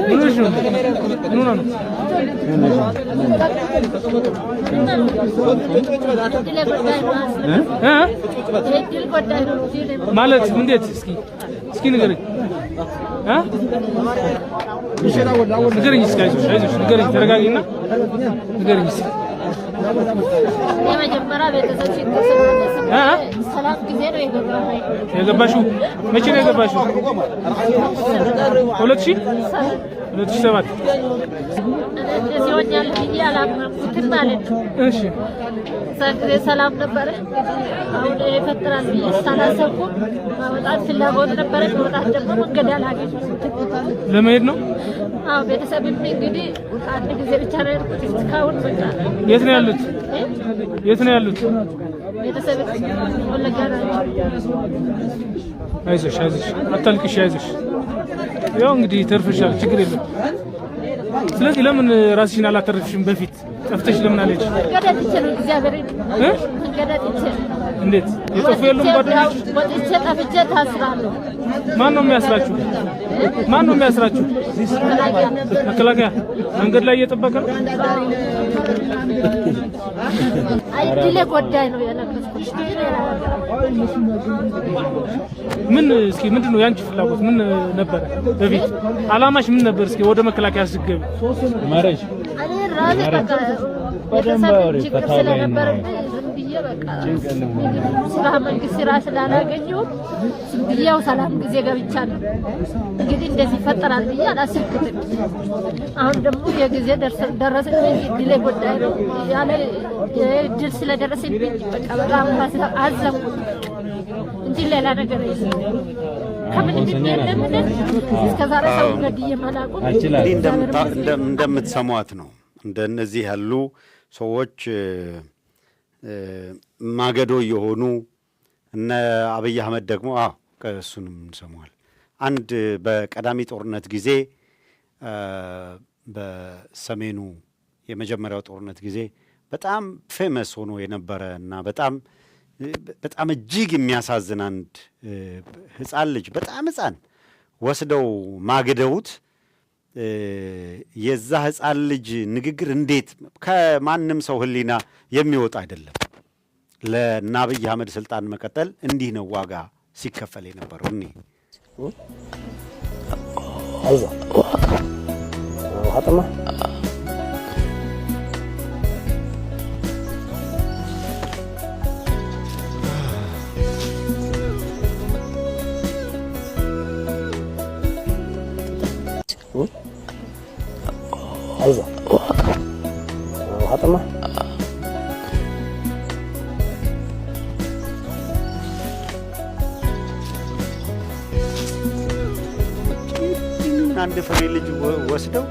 ምን ሆነሽ ነው? ምን ሆነ ነው? ማለት እንዴት? እስኪ ንገረኝ። ንገረኝ እስኪ አይዞሽ ንገረኝ። ተረጋጊና ንገረኝ እስኪ። የመጀመሪያ ቤተሰብ ሰላም ጊዜ ነው የገባሽው? መቼ ነው የገባሽው? 2007 እዚህ ሆኛለሁ ብዬ አላመንኩትም ማለት ነው። እሺ ዛሬ ሰላም ነበረ። አሁን ይፈጠራል ብዬ ሳላሰብኩ በጣም ፍላጎት ነበረ። ወጣት ደግሞ መንገድ አላገኘሁትም። ለመሄድ ነው? አዎ ቤተሰብም እንግዲህ አንድ ጊዜ ብቻ ነው የሄድኩት እስካሁን። በቃ የት ነው ያሉት? የት ነው ያሉት? ቤተሰብ ወለጋ ናቸው። አይዞሽ አታልቅሽ፣ አይዞሽ። ያው እንግዲህ ተርፈሻል፣ ችግር የለም። ስለዚህ ለምን ራስሽን አላተረፍሽም? በፊት ጠፍተሽ ለምን አለች? ገዳጥቼ ነው እግዚአብሔር ገዳጥቼ። እንዴት የጠፉ የሉም ጓደኞች? ወጥቼ ጠፍቼ ታስራለሁ። ማን ነው የሚያስራችሁ? ማን ነው የሚያስራችሁ? መከላከያ መንገድ ላይ እየጠበቀ ነው። አይድሌ ጎዳይ ነው የነገርኩሽ። ምን እስኪ ምንድነው ያንቺ ፍላጎት? ምን ነበር በፊት አላማሽ? ምን ነበር? እስኪ ወደ መከላከያ ስትገቢ ማረሽ? እኔ ራሴ በቃ ቤተሰብ ችግር ስለነበር ዝም ብዬ በቃ ስራ መንግስት ስራ ስላላገኘሁ ዝም ብዬው ሰላም ጊዜ ገብቻለሁ። እንግዲህ እንደዚህ ይፈጠራል ብዬ አላሰብኩትም። አሁን ደግሞ የጊዜ ደረሰኝ። እድሌ ጎዳይ ነው ያለ እድል ስለደረሰብኝ በቃ በጣም አዘንኩ እንጂ ሌላ ነገር የለም። እንደምትሰሟት ነው እንደነዚህ ያሉ ሰዎች ማገዶ የሆኑ እነ አብይ አህመድ ደግሞ እሱንም እንሰማዋል። አንድ በቀዳሚ ጦርነት ጊዜ በሰሜኑ የመጀመሪያው ጦርነት ጊዜ በጣም ፌመስ ሆኖ የነበረ እና በጣም እጅግ የሚያሳዝን አንድ ህፃን ልጅ በጣም ህፃን ወስደው ማግደውት የዛ ህፃን ልጅ ንግግር እንዴት ከማንም ሰው ህሊና የሚወጣ አይደለም። ለእነ አብይ አህመድ ስልጣን መቀጠል እንዲህ ነው ዋጋ ሲከፈል የነበረው። እኔ አንድ ፍሬ ልጅ ወስደው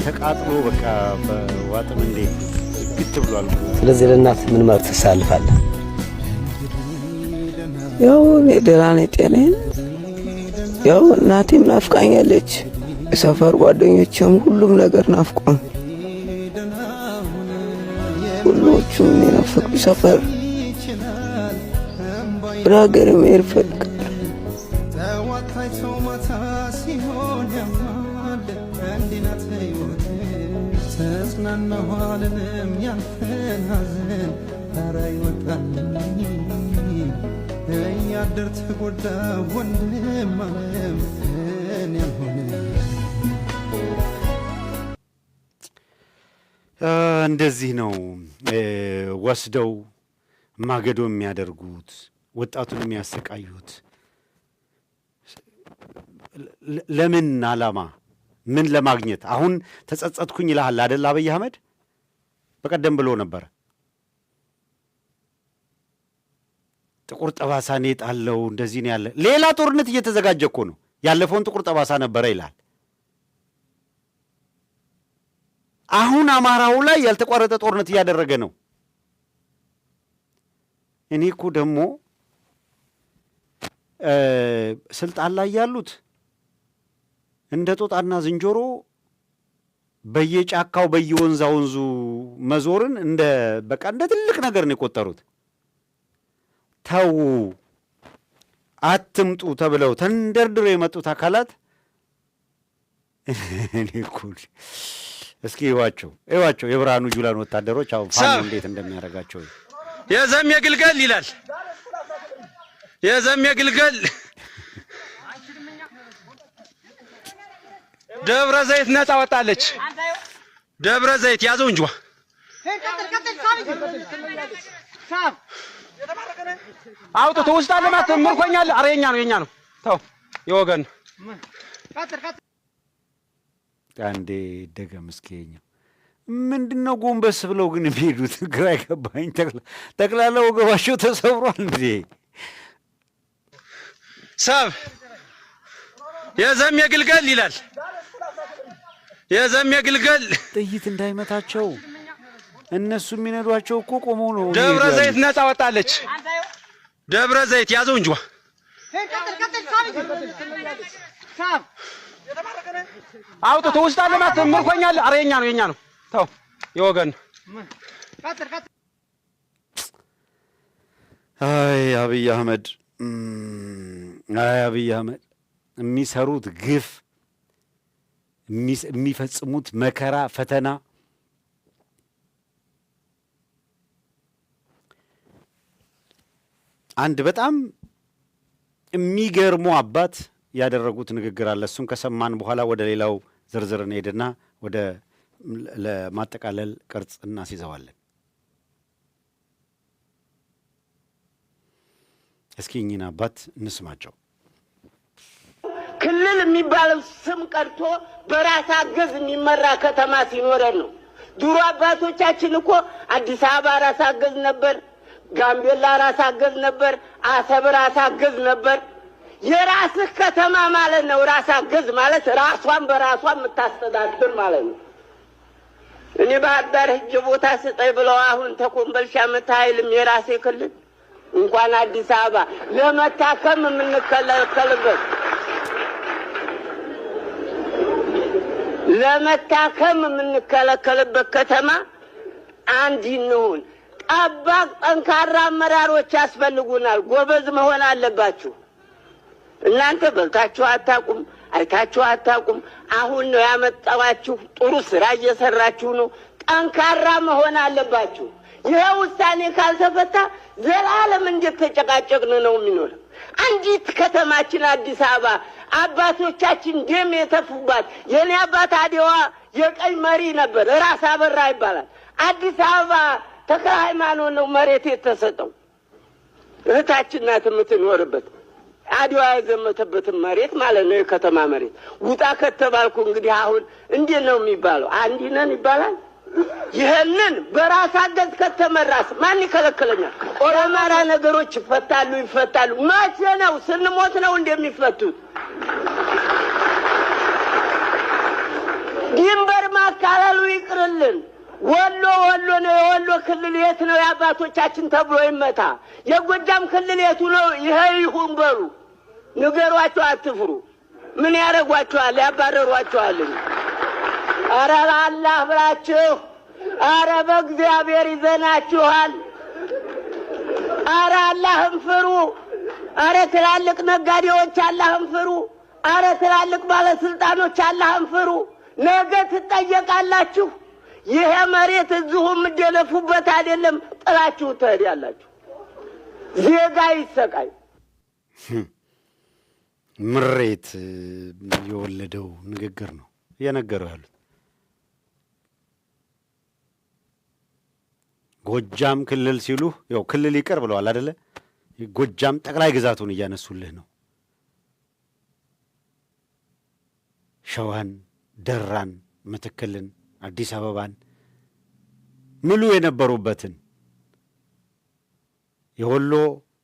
ተቃጥሎ በቃ በዋጥም እንዴት ግት ብሏል። ስለዚህ ለእናት ምን ማለት ትሳልፋለህ? ያው እኔ ደህና ነኝ፣ ጤናዬን ያው እናቴም ናፍቃኛለች፣ የሰፈር ጓደኞቼም ሁሉም ነገር ናፍቆኝ፣ ሁሎቹም የናፈቁኝ ሰፈር ወደ ሀገር መሄድ እፈልጋለሁ። እንደዚህ ነው ወስደው ማገዶ የሚያደርጉት፣ ወጣቱን የሚያሰቃዩት። ለምን ዓላማ? ምን ለማግኘት? አሁን ተጸጸትኩኝ ይልሃል አይደል? አብይ አህመድ በቀደም ብሎ ነበር። ጥቁር ጠባሳ ነው የጣለው፣ እንደዚህ ነው ያለ። ሌላ ጦርነት እየተዘጋጀ እኮ ነው። ያለፈውን ጥቁር ጠባሳ ነበረ ይላል። አሁን አማራው ላይ ያልተቋረጠ ጦርነት እያደረገ ነው። እኔ እኮ ደግሞ ስልጣን ላይ ያሉት እንደ ጦጣና ዝንጀሮ በየጫካው በየወንዛ ወንዙ መዞርን እንደ ትልቅ ነገር ነው የቆጠሩት። ተው አትምጡ ተብለው ተንደርድረው የመጡት አካላት እኔ እኮ እስኪ እዩዋቸው የብርሃኑ ጁላን ወታደሮች አሁን ፋኖ እንዴት እንደሚያደርጋቸው። የዘሜ ግልገል ይላል። የዘሜ ግልገል ደብረ ዘይት ነፃ ወጣለች። ደብረ ዘይት ያዘው እንጂ አውጥቶ ውስጥ አለማት ምርኮኛል። ኧረ የኛ ነው ተው የወገን አንዴ ደገም እስኪኛው ምንድነው ጎንበስ ብለው ግን የሚሄዱት? ግራ ይገባኝ። ጠቅላላ ወገባቸው ተሰብሯል እንዴ? ሰብ የዘሜ ግልገል ይላል። የዘሜ ግልገል ጥይት እንዳይመታቸው እነሱ የሚነዷቸው እኮ ቆመው ነው። ደብረ ዘይት ነፃ ወጣለች። ደብረ ዘይት ያዘው እንጂ አውጥቶ ውስጥ አለማት ምርኮኛል። ኧረ የኛ ነው ተው የወገን አብይ አህመድ የሚሰሩት ግፍ፣ የሚፈጽሙት መከራ፣ ፈተና አንድ በጣም የሚገርሙ አባት ያደረጉት ንግግር አለ። እሱን ከሰማን በኋላ ወደ ሌላው ዝርዝር እንሄድና ወደ ለማጠቃለል ቅርጽ እናስይዘዋለን። እስኪ እኚህን አባት እንስማቸው። ክልል የሚባለው ስም ቀርቶ በራስ አገዝ የሚመራ ከተማ ሲኖረን ነው። ድሮ አባቶቻችን እኮ አዲስ አበባ ራስ አገዝ ነበር፣ ጋምቤላ ራስ አገዝ ነበር፣ አሰብ ራስ አገዝ ነበር። የራስህ ከተማ ማለት ነው። ራስ አገዝ ማለት ራሷን በራሷ የምታስተዳድር ማለት ነው። እኔ ባህር ዳር ሂጅ ቦታ ስጠኝ ብለው አሁን ተኮምበልሻ መታይልም የራሴ ክልል እንኳን አዲስ አበባ ለመታከም የምንከለከልበት ከተማ አንድ ይሁን። ጠባቅ ጠንካራ አመራሮች ያስፈልጉናል። ጎበዝ መሆን አለባችሁ። እናንተ በልታችሁ አታውቁም፣ አይታችሁ አታውቁም። አሁን ነው ያመጣዋችሁ። ጥሩ ስራ እየሰራችሁ ነው። ጠንካራ መሆን አለባችሁ። ይሄ ውሳኔ ካልተፈታ ዘላለም እንደተጨቃጨቅን ነው የሚኖረው። አንዲት ከተማችን አዲስ አበባ አባቶቻችን ደም የተፉባት የኔ አባት አድዋ የቀይ መሪ ነበር። ራስ አበራ ይባላል። አዲስ አበባ ተክለ ሃይማኖት ነው መሬት የተሰጠው። እህታችን ናት የምትኖርበት። አድዋ የዘመተበትን መሬት ማለት ነው የከተማ መሬት። ውጣ ከተባልኩ እንግዲህ አሁን እንዴት ነው የሚባለው? አንድ ነን ይባላል። ይሄንን በራስ አገዝ ከተመራስ ማን ይከለክለኛል? ኦሮማራ ነገሮች ይፈታሉ። መቼ ነው? ስንሞት ነው እንደሚፈቱት። ድንበር ማካለሉ ይቅርልን። ወሎ ነው። የወሎ ክልል የት ነው? የአባቶቻችን ተብሎ ይመታ። የጎጃም ክልል የቱ ነው? ይሄ ይሁን በሉ። ንገሯቸው፣ አትፍሩ። ምን ያደርጓቸዋል? ያባረሯቸዋል። አረ ለአላህ ብላችሁ፣ አረ በእግዚአብሔር ይዘናችኋል። አረ አላህን ፍሩ። አረ ትላልቅ ነጋዴዎች አላህን ፍሩ። አረ ትላልቅ ባለስልጣኖች አላህን ፍሩ። ነገ ትጠየቃላችሁ። ይሄ መሬት እዚሁ የምትደለፉበት አይደለም። ጥላችሁ ትሄዳላችሁ። ዜጋ ይሰቃይ። ምሬት የወለደው ንግግር ነው እየነገሩ ያሉት። ጎጃም ክልል ሲሉ ያው ክልል ይቀር ብለዋል አይደለ? ጎጃም ጠቅላይ ግዛቱን እያነሱልህ ነው። ሸዋን፣ ደራን፣ መተከልን፣ አዲስ አበባን ምሉ የነበሩበትን የወሎ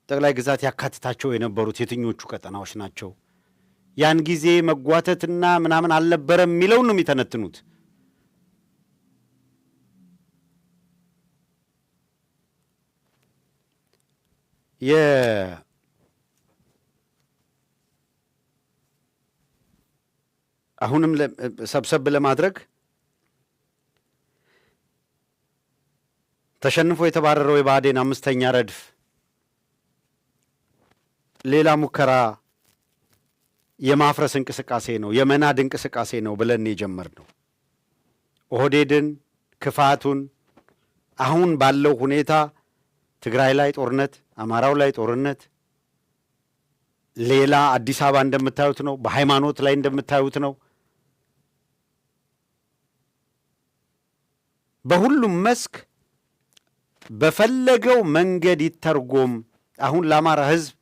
ጠቅላይ ግዛት ያካትታቸው የነበሩት የትኞቹ ቀጠናዎች ናቸው? ያን ጊዜ መጓተትና ምናምን አልነበረም የሚለውን ነው የሚተነትኑት። አሁንም ሰብሰብ ለማድረግ ተሸንፎ የተባረረው የብአዴን 5ኛ ረድፍ ሌላ ሙከራ የማፍረስ እንቅስቃሴ ነው፣ የመናድ እንቅስቃሴ ነው ብለን የጀመርነው። ኦህዴድን ክፋቱን አሁን ባለው ሁኔታ ትግራይ ላይ ጦርነት፣ አማራው ላይ ጦርነት፣ ሌላ አዲስ አበባ እንደምታዩት ነው፣ በሃይማኖት ላይ እንደምታዩት ነው። በሁሉም መስክ በፈለገው መንገድ ይተርጎም። አሁን ለአማራ ሕዝብ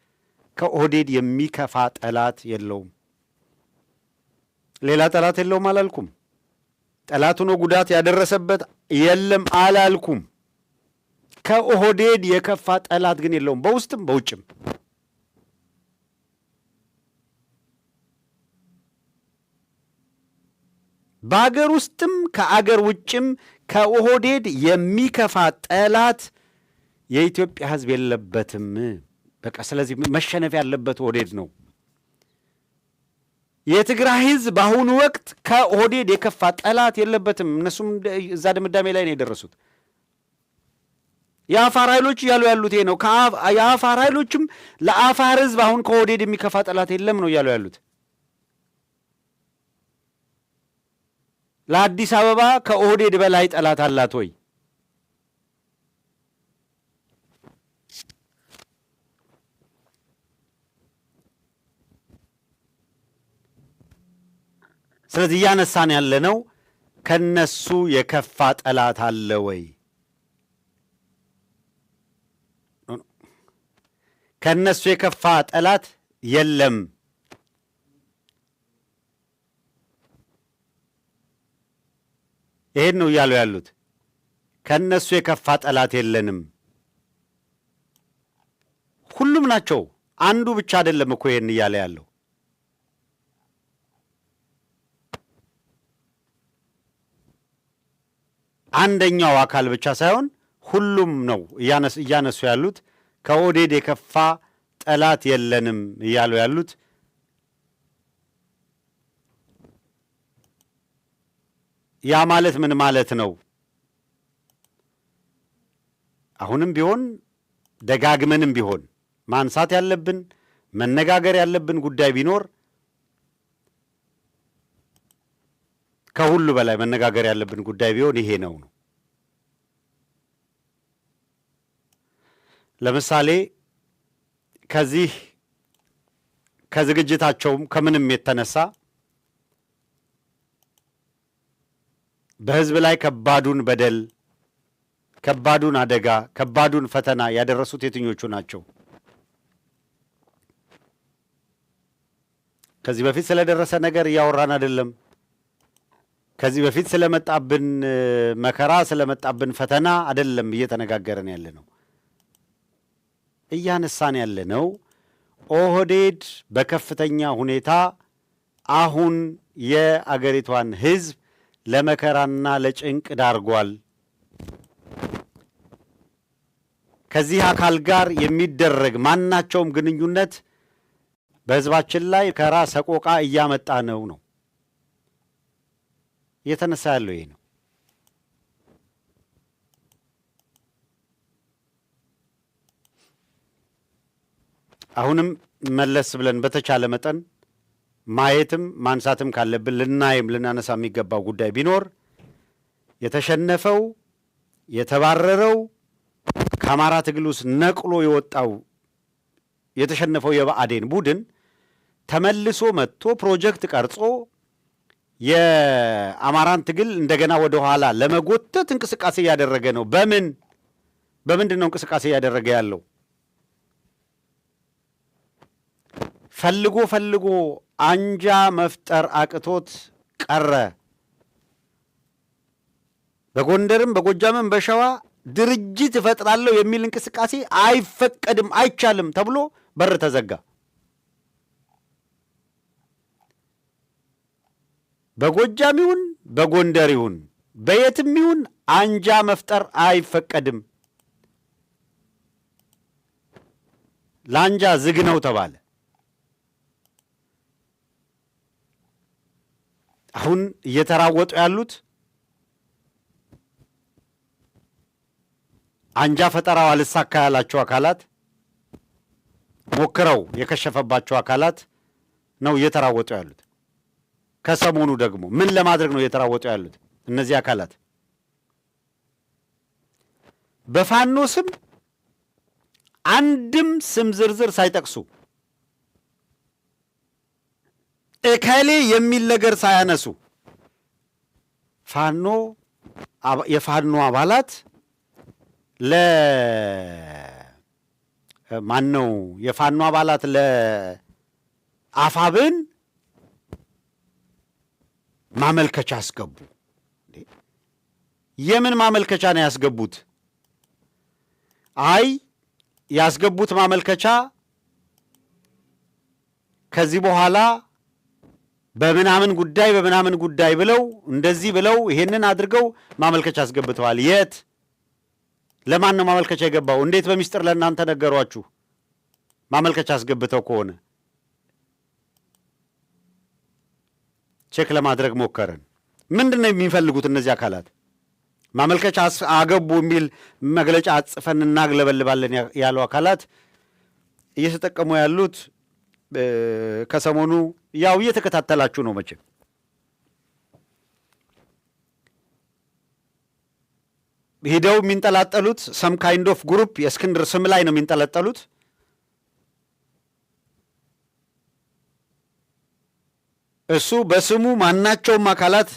ከኦህዴድ የሚከፋ ጠላት የለውም። ሌላ ጠላት የለውም አላልኩም። ጠላት ሆኖ ጉዳት ያደረሰበት የለም አላልኩም። ከኦህዴድ የከፋ ጠላት ግን የለውም፣ በውስጥም በውጭም። በአገር ውስጥም ከአገር ውጭም ከኦህዴድ የሚከፋ ጠላት የኢትዮጵያ ሕዝብ የለበትም። በቃ ስለዚህ መሸነፍ ያለበት ኦህዴድ ነው። የትግራይ ሕዝብ በአሁኑ ወቅት ከኦህዴድ የከፋ ጠላት የለበትም። እነሱም እዛ ድምዳሜ ላይ ነው የደረሱት። የአፋር ኃይሎች እያሉ ያሉት ይሄ ነው። የአፋር ኃይሎችም ለአፋር ሕዝብ አሁን ከኦህዴድ የሚከፋ ጠላት የለም ነው እያሉ ያሉት። ለአዲስ አበባ ከኦህዴድ በላይ ጠላት አላት ወይ? ስለዚህ እያነሳን ያለነው ከነሱ የከፋ ጠላት አለ ወይ? ከነሱ የከፋ ጠላት የለም። ይሄን ነው እያሉ ያሉት። ከነሱ የከፋ ጠላት የለንም። ሁሉም ናቸው። አንዱ ብቻ አይደለም እኮ ይሄን እያለ ያለው። አንደኛው አካል ብቻ ሳይሆን ሁሉም ነው እያነሱ ያሉት። ከኦህዴድ የከፋ ጠላት የለንም እያሉ ያሉት። ያ ማለት ምን ማለት ነው? አሁንም ቢሆን ደጋግመንም ቢሆን ማንሳት ያለብን መነጋገር ያለብን ጉዳይ ቢኖር ከሁሉ በላይ መነጋገር ያለብን ጉዳይ ቢሆን ይሄ ነው። ለምሳሌ ከዝግጅታቸውም ከምንም የተነሳ በሕዝብ ላይ ከባዱን በደል፣ ከባዱን አደጋ፣ ከባዱን ፈተና ያደረሱት የትኞቹ ናቸው? ከዚህ በፊት ስለደረሰ ነገር እያወራን አይደለም። ከዚህ በፊት ስለመጣብን መከራ ስለመጣብን ፈተና አይደለም እየተነጋገረን ያለ ነው። እያነሳን ያለ ነው ኦህዴድ በከፍተኛ ሁኔታ አሁን የአገሪቷን ሕዝብ ለመከራና ለጭንቅ ዳርጓል። ከዚህ አካል ጋር የሚደረግ ማናቸውም ግንኙነት በሕዝባችን ላይ መከራ ሰቆቃ እያመጣ ነው እየተነሳ ያለው ይሄ ነው። አሁንም መለስ ብለን በተቻለ መጠን ማየትም ማንሳትም ካለብን ልናነሳ የሚገባው ጉዳይ ቢኖር የተሸነፈው የተባረረው ከአማራ ትግል ውስጥ ነቅሎ የወጣው የተሸነፈው የብአዴን ቡድን ተመልሶ መጥቶ ፕሮጀክት ቀርጾ የአማራን ትግል እንደገና ወደ ኋላ ለመጎተት እንቅስቃሴ እያደረገ ነው። በምንድን ነው እንቅስቃሴ እያደረገ ያለው? ፈልጎ አንጃ መፍጠር አቅቶት ቀረ። በጎንደርም በጎጃምም በሸዋ ድርጅት እፈጥራለሁ የሚል እንቅስቃሴ አይፈቀድም፣ አይቻልም ተብሎ በር ተዘጋ። በጎጃም ይሁን በጎንደር ይሁን በየትም ይሁን አንጃ መፍጠር አይፈቀድም፣ ለአንጃ ዝግ ነው ተባለ። አሁን እየተራወጡ ያሉት አንጃ ፈጠራው አልሳካ ያላቸው አካላት፣ ሞክረው የከሸፈባቸው አካላት ነው እየተራወጡ ያሉት። ከሰሞኑ ደግሞ ምን ለማድረግ ነው እየተራወጡ ያሉት? እነዚህ አካላት በፋኖ ስም አንድም ስም ዝርዝር ሳይጠቅሱ እከሌ የሚል ነገር ሳያነሱ የፋኖ አባላት የፋኖ አባላት ለአፋብን ማመልከቻ አስገቡ። የምን ማመልከቻ ነው ያስገቡት? አይ ያስገቡት ማመልከቻ ከዚህ በኋላ በምናምን ጉዳይ ብለው እንደዚህ ብለው ይሄንን አድርገው ማመልከቻ አስገብተዋል። የት? ለማን ነው ማመልከቻ የገባው? እንዴት በሚስጥር ለእናንተ ነገሯችሁ? ማመልከቻ አስገብተው ከሆነ ቼክ ለማድረግ ሞከረን። ምንድን ነው የሚፈልጉት እነዚህ አካላት? ማመልከቻ አገቡ የሚል መግለጫ አጽፈን እናግለበልባለን ያሉ አካላት እየተጠቀሙ ያሉት ከሰሞኑ ያው እየተከታተላችሁ ነው መቼም ሄደው የሚንጠላጠሉት ሰም ካይንድ ኦፍ ግሩፕ የእስክንድር ስም ላይ ነው የሚንጠለጠሉት። እሱ በስሙ ማናቸውም አካላት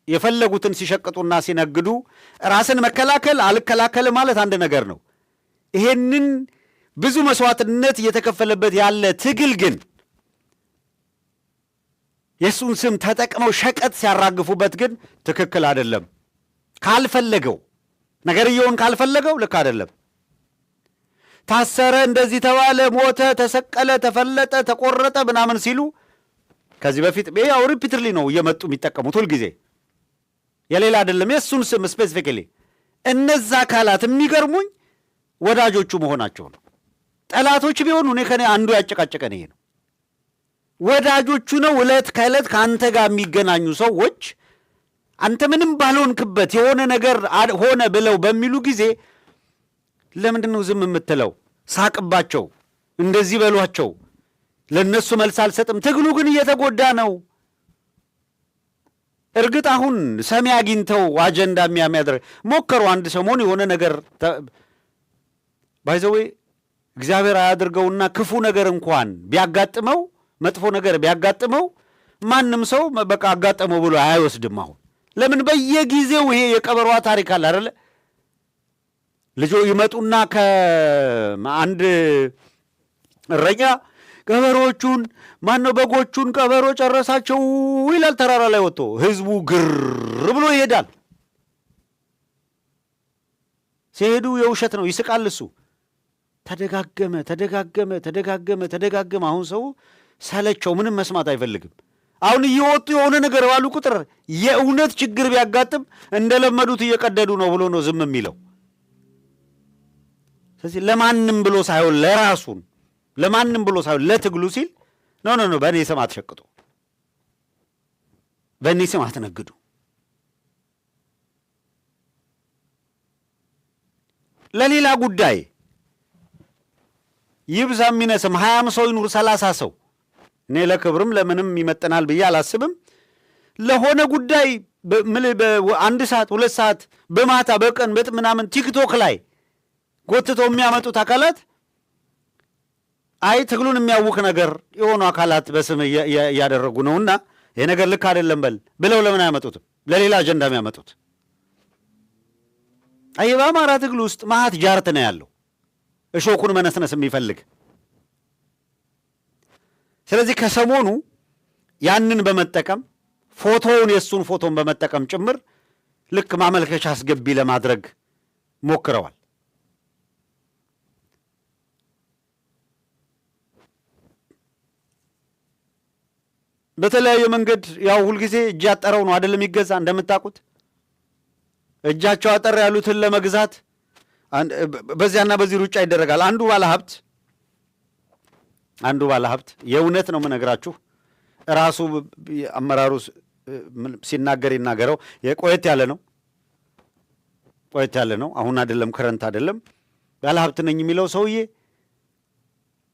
የፈለጉትን ሲሸቅጡና ሲነግዱ ራስን መከላከል አልከላከል ማለት አንድ ነገር ነው። ይሄንን ብዙ መስዋዕትነት እየተከፈለበት ያለ ትግል ግን የእሱን ስም ተጠቅመው ሸቀጥ ሲያራግፉበት ግን ትክክል አይደለም። ካልፈለገው ነገርየውን ካልፈለገው ልክ አይደለም። ታሰረ፣ እንደዚህ ተባለ፣ ሞተ፣ ተሰቀለ፣ ተፈለጠ፣ ተቆረጠ ምናምን ሲሉ ከዚህ በፊት ያው ሪፒትሊ ነው እየመጡ የሚጠቀሙት ሁልጊዜ የሌላ አይደለም የእሱን ስም ስፔሲፊካሊ። እነዛ አካላት የሚገርሙኝ ወዳጆቹ መሆናቸው ነው። ጠላቶች ቢሆኑ እኔ ከኔ አንዱ ያጨቃጨቀን ይሄ ነው። ወዳጆቹ ነው ዕለት ከዕለት ከአንተ ጋር የሚገናኙ ሰዎች አንተ ምንም ባልሆንክበት የሆነ ነገር ሆነ ብለው በሚሉ ጊዜ ለምንድን ነው ዝም የምትለው? ሳቅባቸው፣ እንደዚህ በሏቸው። ለነሱ መልስ አልሰጥም። ትግሉ ግን እየተጎዳ ነው። እርግጥ አሁን ሰሚ አግኝተው አጀንዳ የሚያደርግ ሞከሩ። አንድ ሰሞን የሆነ ነገር ባይዘዌ እግዚአብሔር አያድርገውና ክፉ ነገር እንኳን ቢያጋጥመው መጥፎ ነገር ቢያጋጥመው ማንም ሰው በቃ አጋጠመው ብሎ አይወስድም። አሁን ለምን በየጊዜው ይሄ የቀበሯ ታሪክ አለ አይደለ? ልጆ ይመጡና ከአንድ እረኛ ቀበሮቹን ማነው በጎቹን ቀበሮ ጨረሳቸው ይላል ተራራ ላይ ወጥቶ፣ ህዝቡ ግር ብሎ ይሄዳል። ሲሄዱ የውሸት ነው ይስቃል እሱ። ተደጋገመ ተደጋገመ ተደጋገመ ተደጋገመ። አሁን ሰው ሰለቸው፣ ምንም መስማት አይፈልግም። አሁን እየወጡ የሆነ ነገር ባሉ ቁጥር የእውነት ችግር ቢያጋጥም እንደለመዱት እየቀደዱ ነው ብሎ ነው ዝም የሚለው። ስለዚህ ለማንም ብሎ ሳይሆን ለራሱን ለማንም ብሎ ሳይሆን ለትግሉ ሲል ኖ በእኔ ስም አትሸቅጡ፣ በእኔ ስም አትነግዱ። ለሌላ ጉዳይ ይብዛ የሚነስም 20 ሰው ይኑር 30 ሰው እኔ ለክብርም ለምንም ይመጠናል ብዬ አላስብም። ለሆነ ጉዳይ አንድ ሰዓት 2 ሰዓት በማታ በቀን ምናምን ቲክቶክ ላይ ጎትተው የሚያመጡት አካላት አይ ትግሉን የሚያውክ ነገር የሆኑ አካላት በስም እያደረጉ ነውና ይሄ ነገር ልክ አይደለም ብለው ለምን አያመጡትም? ለሌላ አጀንዳ የሚያመጡት። አይ በአማራ ትግል ውስጥ ማሃት ጃርት ነው ያለው እሾኩን መነስነስ የሚፈልግ። ስለዚህ ከሰሞኑ ያንን በመጠቀም ፎቶውን የእሱን ፎቶን በመጠቀም ጭምር ልክ ማመልከቻ አስገቢ ለማድረግ ሞክረዋል። በተለያየ መንገድ ያው ሁልጊዜ እጅ ያጠረው ነው አይደለም የሚገዛ። እንደምታውቁት እጃቸው አጠር ያሉትን ለመግዛት በዚያና በዚህ ሩጫ ይደረጋል። አንዱ ባለሀብት የእውነት ነው የምነግራችሁ፣ ራሱ አመራሩ ሲናገር ይናገረው ቆየት ያለ ነው። አሁን አይደለም ክረንት አይደለም። ባለሀብት ነኝ የሚለው ሰውዬ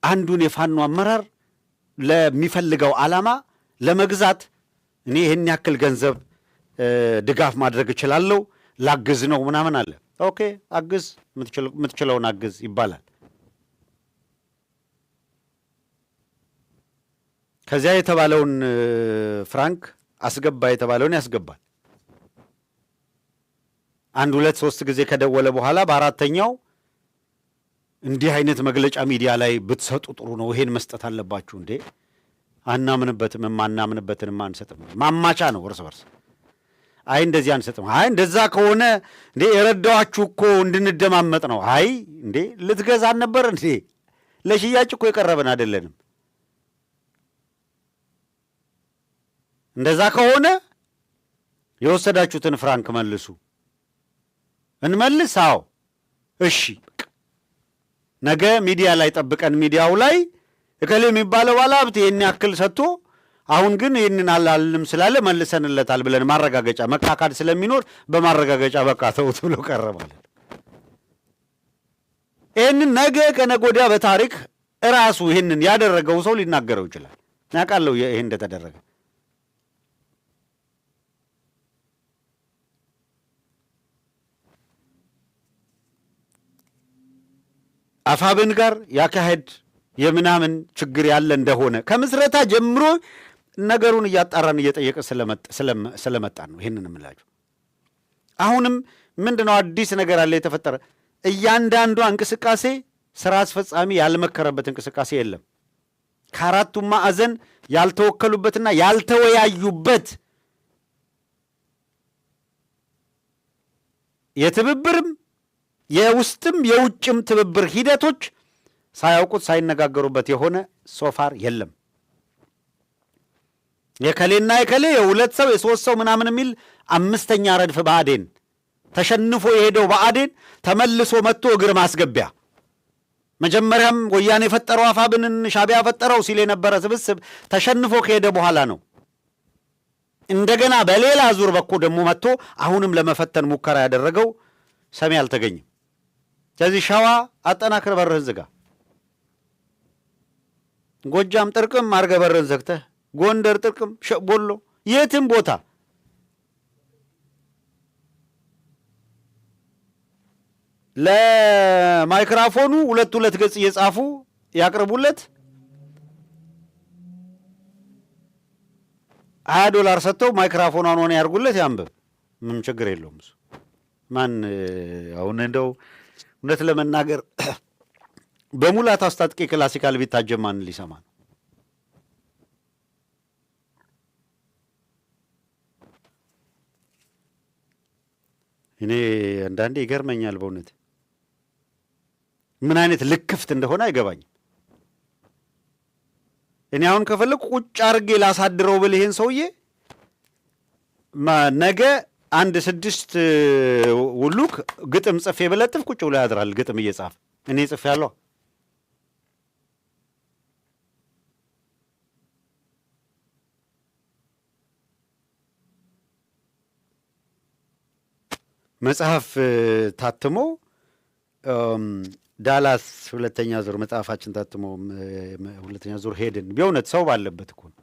አንዱን የፋኖ አመራር ለሚፈልገው ዓላማ ለመግዛት እኔ ይህን ያክል ገንዘብ ድጋፍ ማድረግ እችላለሁ፣ ላግዝ ነው ምናምን አለ። ኦኬ አግዝ፣ የምትችለውን አግዝ ይባላል። ከዚያ የተባለውን ፍራንክ አስገባ የተባለውን ያስገባል። 1 2 3 ጊዜ ከደወለ በኋላ በአራተኛው እንዲህ አይነት መግለጫ ሚዲያ ላይ ብትሰጡ ጥሩ ነው፣ ይሄን መስጠት አለባችሁ። እንዴ አናምንበትም፣ የማናምንበትን አንሰጥም። ማማቻ ነው እርስ በርስ። አይ እንደዚህ አንሰጥም። አይ እንደዛ ከሆነ እንዴ የረዳኋችሁ እኮ እንድንደማመጥ ነው። አይ እንዴ ልትገዛን ነበር እንዴ? ለሽያጭ እኮ የቀረበን አይደለንም። እንደዛ ከሆነ የወሰዳችሁትን ፍራንክ መልሱ። እንመልስ? አዎ እሺ። ነገ ሚዲያ ላይ ጠብቀን ሚዲያው ላይ እከሌ የሚባለው ባለሀብት ይህን ያክል ሰጥቶ አሁን ግን ይህንን አላልንም ስላለ መልሰንለታል ብለን ማረጋገጫ መካካድ ስለሚኖር በማረጋገጫ በቃ ተውት ብሎ ቀረባል። ይህንን ነገ ከነገ ወዲያ በታሪክ እራሱ ይህንን ያደረገው ሰው ሊናገረው ይችላል። ያውቃለሁ ይህ እንደተደረገ። አፋብን ጋር ያካሄድ የምናምን ችግር ያለ እንደሆነ ከምስረታ ጀምሮ ነገሩን እያጣራን እየጠየቀ ስለመጣን ነው ይህንን የምላችሁ። አሁንም ምንድነው አዲስ ነገር አለ የተፈጠረ? እያንዳንዷ እንቅስቃሴ ስራ አስፈጻሚ ያልመከረበት እንቅስቃሴ የለም። ከአራቱም ማዕዘን ያልተወከሉበትና ያልተወያዩበት የትብብርም የውስጥም የውጭም ትብብር ሂደቶች ሳያውቁት ሳይነጋገሩበት የሆነ ሶፋር የለም። የከሌና የከሌ የሁለት ሰው የሶስት ሰው ምናምን የሚል አምስተኛ ረድፍ ብአዴን ተሸንፎ የሄደው ብአዴን ተመልሶ መጥቶ እግር ማስገቢያ መጀመሪያም ወያኔ የፈጠረው አፋብንን ሻዕቢያ ፈጠረው ሲል የነበረ ስብስብ ተሸንፎ ከሄደ በኋላ ነው እንደገና በሌላ ዙር በኩል ደግሞ መጥቶ አሁንም ለመፈተን ሙከራ ያደረገው። ሰሚ አልተገኘም። ስለዚህ ሸዋ አጠናክር በርህን ዝጋ። ጎጃም ጥርቅም አድርገህ በርህን ዘግተህ ጎንደር ጥርቅም ቦሎ የትም ቦታ ለማይክራፎኑ ሁለት ገጽ እየጻፉ ያቅርቡለት። $20 ሰጥተው ማይክራፎኗን ሆነ ያርጉለት ያንብብ። ምንም ችግር የለውም እሱ። ማን አሁን እንደው እውነት ለመናገር በሙላት አስታጥቄ ክላሲካል ቢታጀብ ማን ሊሰማ ነው? እኔ አንዳንዴ ይገርመኛል በእውነት ምን አይነት ልክፍት እንደሆነ አይገባኝም። እኔ አሁን ከፈለኩ ቁጭ አድርጌ ላሳድረው ብል ይሄን ሰውዬ ነገ 1-6 ውሉክ ግጥም ጽፌ ብለጥፍ ቁጭ ብሎ ያድራል ግጥም እየጻፈ። እኔ ጽፌ ያለሁ መጽሐፍ ታትሞ ዳላስ ሁለተኛ ዙር መጽሐፋችን ታትሞ ሁለተኛ ዙር ሄድን። በእውነት ሰው ባለበት እኮ ነው።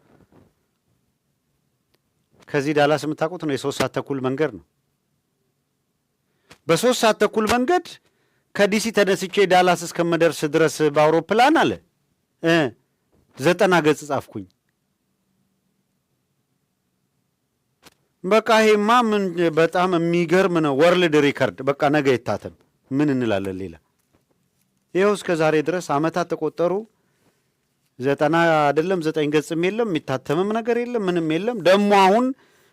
ከዚህ ዳላስ የምታውቁት ነው የ3 ሰዓት ተኩል መንገድ ነው። በ3 ሰዓት ተኩል መንገድ ከዲሲ ተነስቼ ዳላስ እስከምደርስ ድረስ በአውሮፕላን አለ 90 ገጽ ጻፍኩኝ። በቃ ይሄማ ምን በጣም የሚገርም ነው። ወርልድ ሪከርድ በቃ ነገ ይታተም። ምን እንላለን ሌላ? ይኸው እስከ ዛሬ ድረስ አመታት ተቆጠሩ። 90 አይደለም 9 ገጽም የለም፣ የሚታተምም ነገር የለም፣ ምንም የለም። ደግሞ አሁን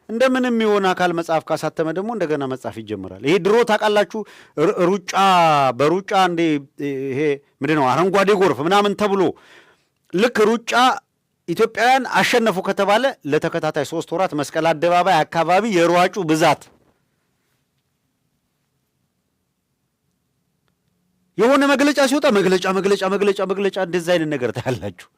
እንደምንም የሆነ አካል መጽሐፍ ካሳተመ ደግሞ እንደገና መጽሐፍ ይጀምራል። ይሄ ድሮ ታውቃላችሁ ሩጫ በሩጫ እንደ ይሄ ምንድን ነው አረንጓዴ ጎርፍ ምናምን ተብሎ ልክ ሩጫ ኢትዮጵያውያን አሸነፉ ከተባለ ለተከታታይ 3 ወራት መስቀል አደባባይ አካባቢ የሯጩ ብዛት የሆነ መግለጫ ሲወጣ መግለጫ እንደዛ አይነት ነገር ታያላችሁ።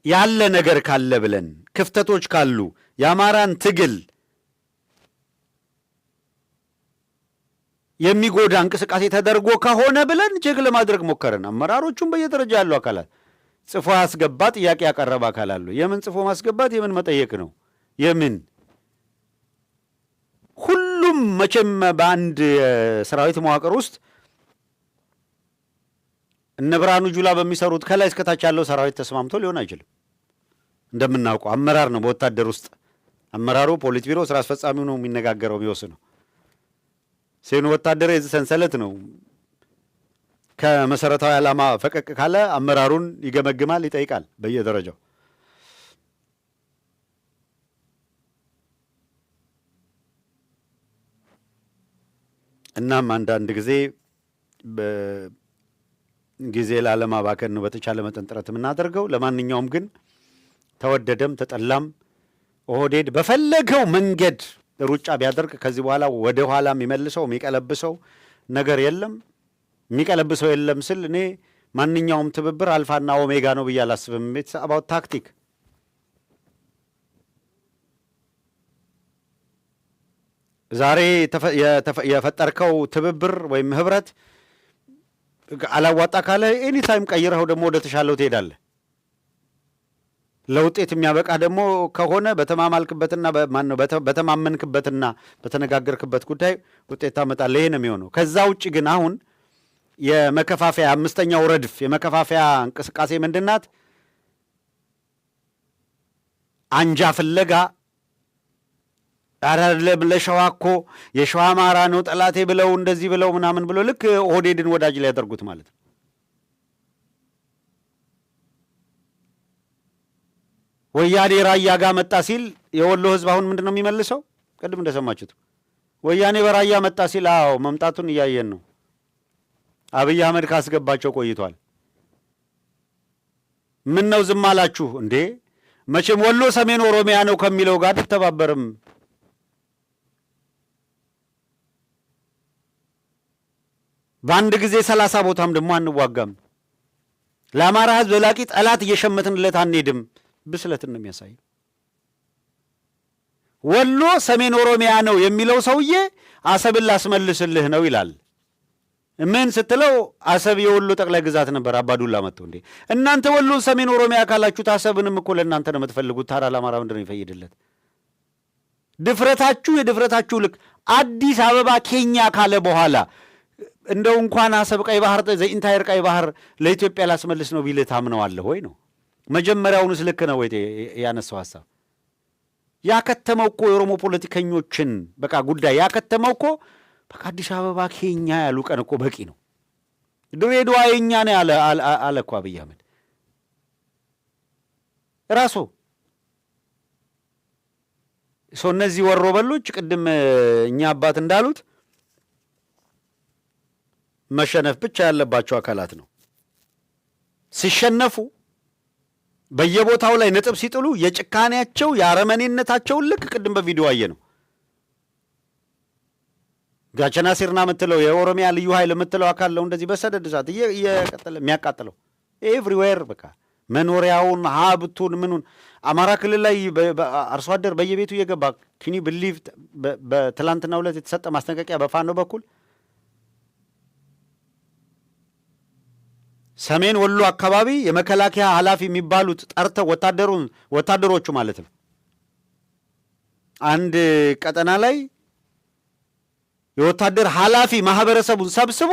ያለ ነገር ካለ ብለን ክፍተቶች ካሉ የአማራን ትግል የሚጎዳ እንቅስቃሴ ተደርጎ ከሆነ ብለን ቼክ ለማድረግ ሞከረን። አመራሮቹም በየደረጃ ያሉ አካላት ጽፎ ያስገባ ጥያቄ ያቀረበ አካል አሉ። የምን ጽፎ ማስገባት የምን መጠየቅ ነው? የምን ሁሉም መቼም በአንድ ሰራዊት መዋቅር ውስጥ እነ ብርሃኑ ጁላ በሚሰሩት ከላይ እስከታች ያለው ሰራዊት ተስማምቶ ሊሆን አይችልም። እንደምናውቀው አመራር ነው። በወታደር ውስጥ አመራሩ ፖሊት ቢሮ ስራ አስፈጻሚው ነው የሚነጋገረው የሚወስነው። ሴኑ ወታደር የዚህ ሰንሰለት ነው። ከመሰረታዊ ዓላማ ፈቀቅ ካለ አመራሩን ይገመግማል፣ ይጠይቃል በየደረጃው። እናም አንዳንድ ጊዜ ጊዜ ላለማባከን ነው በተቻለ መጠን ጥረት የምናደርገው። ለማንኛውም ግን ተወደደም ተጠላም ኦህዴድ በፈለገው መንገድ ሩጫ ቢያደርግ ከዚህ በኋላ ወደ ኋላ የሚመልሰው የሚቀለብሰው ነገር የለም። የሚቀለብሰው የለም ስል እኔ ማንኛውም ትብብር አልፋና ኦሜጋ ነው ብዬ አላስብም። ኢትስ አባውት ታክቲክ። ዛሬ የፈጠርከው ትብብር ወይም ህብረት አላዋጣ ካለ ኤኒታይም ቀይረው ደግሞ ወደ ተሻለው ትሄዳለህ። ለውጤት የሚያበቃ ደግሞ ከሆነ በተማማልክበትና በተማመንክበትና በተነጋገርክበት ጉዳይ ውጤት ታመጣለህ። ይሄ ነው የሚሆነው። ከዛ ውጭ ግን አሁን የመከፋፈያ አምስተኛው ረድፍ የመከፋፈያ እንቅስቃሴ ምንድናት? አንጃ ፍለጋ አይደለም። ለሸዋ እኮ የሸዋ አማራ ነው ጠላቴ ብለው እንደዚህ ብለው ምናምን ብለው ልክ ኦህዴድን ወዳጅ ላይ ያደርጉት ማለት ነው። ወያኔ ራያ ጋር መጣ ሲል የወሎ ህዝብ አሁን ምንድን ነው የሚመልሰው? ቅድም እንደሰማችሁት ወያኔ በራያ መጣ ሲል አዎ መምጣቱን እያየን ነው። አብይ አህመድ ካስገባቸው ቆይቷል። ምን ነው ዝም አላችሁ እንዴ? መቼም ወሎ ሰሜን ኦሮሚያ ነው ከሚለው ጋር ተባበርም። በአንድ ጊዜ 30 ቦታም ደግሞ አንዋጋም። ለአማራ ህዝብ ዘላቂ ጠላት እየሸመትንለት አንሄድም። ብስለትን ነው የሚያሳየው። ወሎ ሰሜን ኦሮሚያ ነው የሚለው ሰውዬ አሰብን ላስመልስልህ ነው ይላል። ምን ስትለው አሰብ የወሎ ጠቅላይ ግዛት ነበር አባዱላ መጥቶ እንዴ እናንተ ወሎን ሰሜን ኦሮሚያ ካላችሁት አሰብንም እኮ ለእናንተ ነው የምትፈልጉት። ታዲያ ለአማራ ምንድን ነው ይፈይድለት? ድፍረታችሁ የድፍረታችሁ ልክ አዲስ አበባ ኬኛ ካለ በኋላ እንደው እንኳን አሰብ ቀይ ባህር ዘኢንታየር ቀይ ባህር ለኢትዮጵያ ላስመልስ ነው ቢልህ ታምነዋለህ ወይ ነው? መጀመሪያውንስ ልክ ነው ወይ ያነሳው ሐሳብ? ያከተመው እኮ የኦሮሞ ፖለቲከኞችን በቃ ጉዳይ ያከተመው እኮ በቃ አዲስ አበባ ኬኛ ያሉ ቀን እኮ በቂ ነው። ድሬዳዋ የኛ ነው አለ እኮ አብይ አህመድ ራሱ። እነዚህ ወሮ በሎች ቅድም እኛ አባት እንዳሉት መሸነፍ ብቻ ያለባቸው አካላት ነው። ሲሸነፉ በየቦታው ላይ ነጥብ ሲጥሉ የጭካኔያቸው የአረመኔነታቸውን ልክ ቅድም በቪዲዮ አየ ነው። ጋቸና ሲርና የምትለው የኦሮሚያ ልዩ ኃይል የምትለው አካል ነው እንደዚህ በሰደድ እሳት እየቀጠለ የሚያቃጥለው ኤቭሪዌር በቃ መኖሪያውን ሀብቱን ምኑን አማራ ክልል ላይ አርሶ አደር በየቤቱ እየገባ ኪኒ ብሊቭ በትላንትናው ዕለት የተሰጠ ማስጠንቀቂያ በፋኖ በኩል ሰሜን ወሎ አካባቢ የመከላከያ ኃላፊ የሚባሉት ጠርተው ወታደሮቹ ማለት ነው አንድ ቀጠና ላይ የወታደር ኃላፊ ማህበረሰቡን ሰብስቦ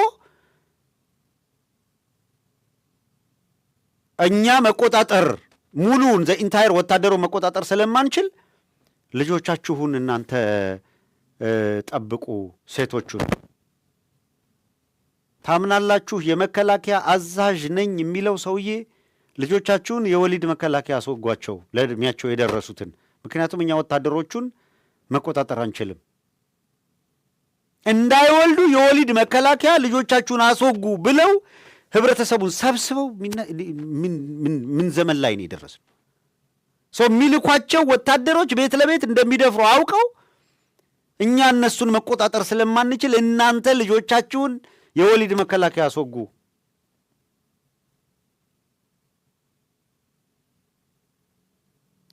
እኛ መቆጣጠር ሙሉውን ዘኢንታየር ወታደሩን መቆጣጠር ስለማንችል ልጆቻችሁን እናንተ ጠብቁ፣ ሴቶቹን ታምናላችሁ? የመከላከያ አዛዥ ነኝ የሚለው ሰውዬ ልጆቻችሁን የወሊድ መከላከያ አስወጓቸው፣ ለእድሜያቸው የደረሱትን። ምክንያቱም እኛ ወታደሮቹን መቆጣጠር አንችልም። እንዳይወልዱ የወሊድ መከላከያ ልጆቻችሁን አስወጉ ብለው ህብረተሰቡን ሰብስበው ምን ዘመን ላይ ነው የደረስነው? ሰው የሚልኳቸው ወታደሮች ቤት ለቤት እንደሚደፍሩ አውቀው እኛ እነሱን መቆጣጠር ስለማንችል እናንተ ልጆቻችሁን የወሊድ መከላከያ አስወጉ።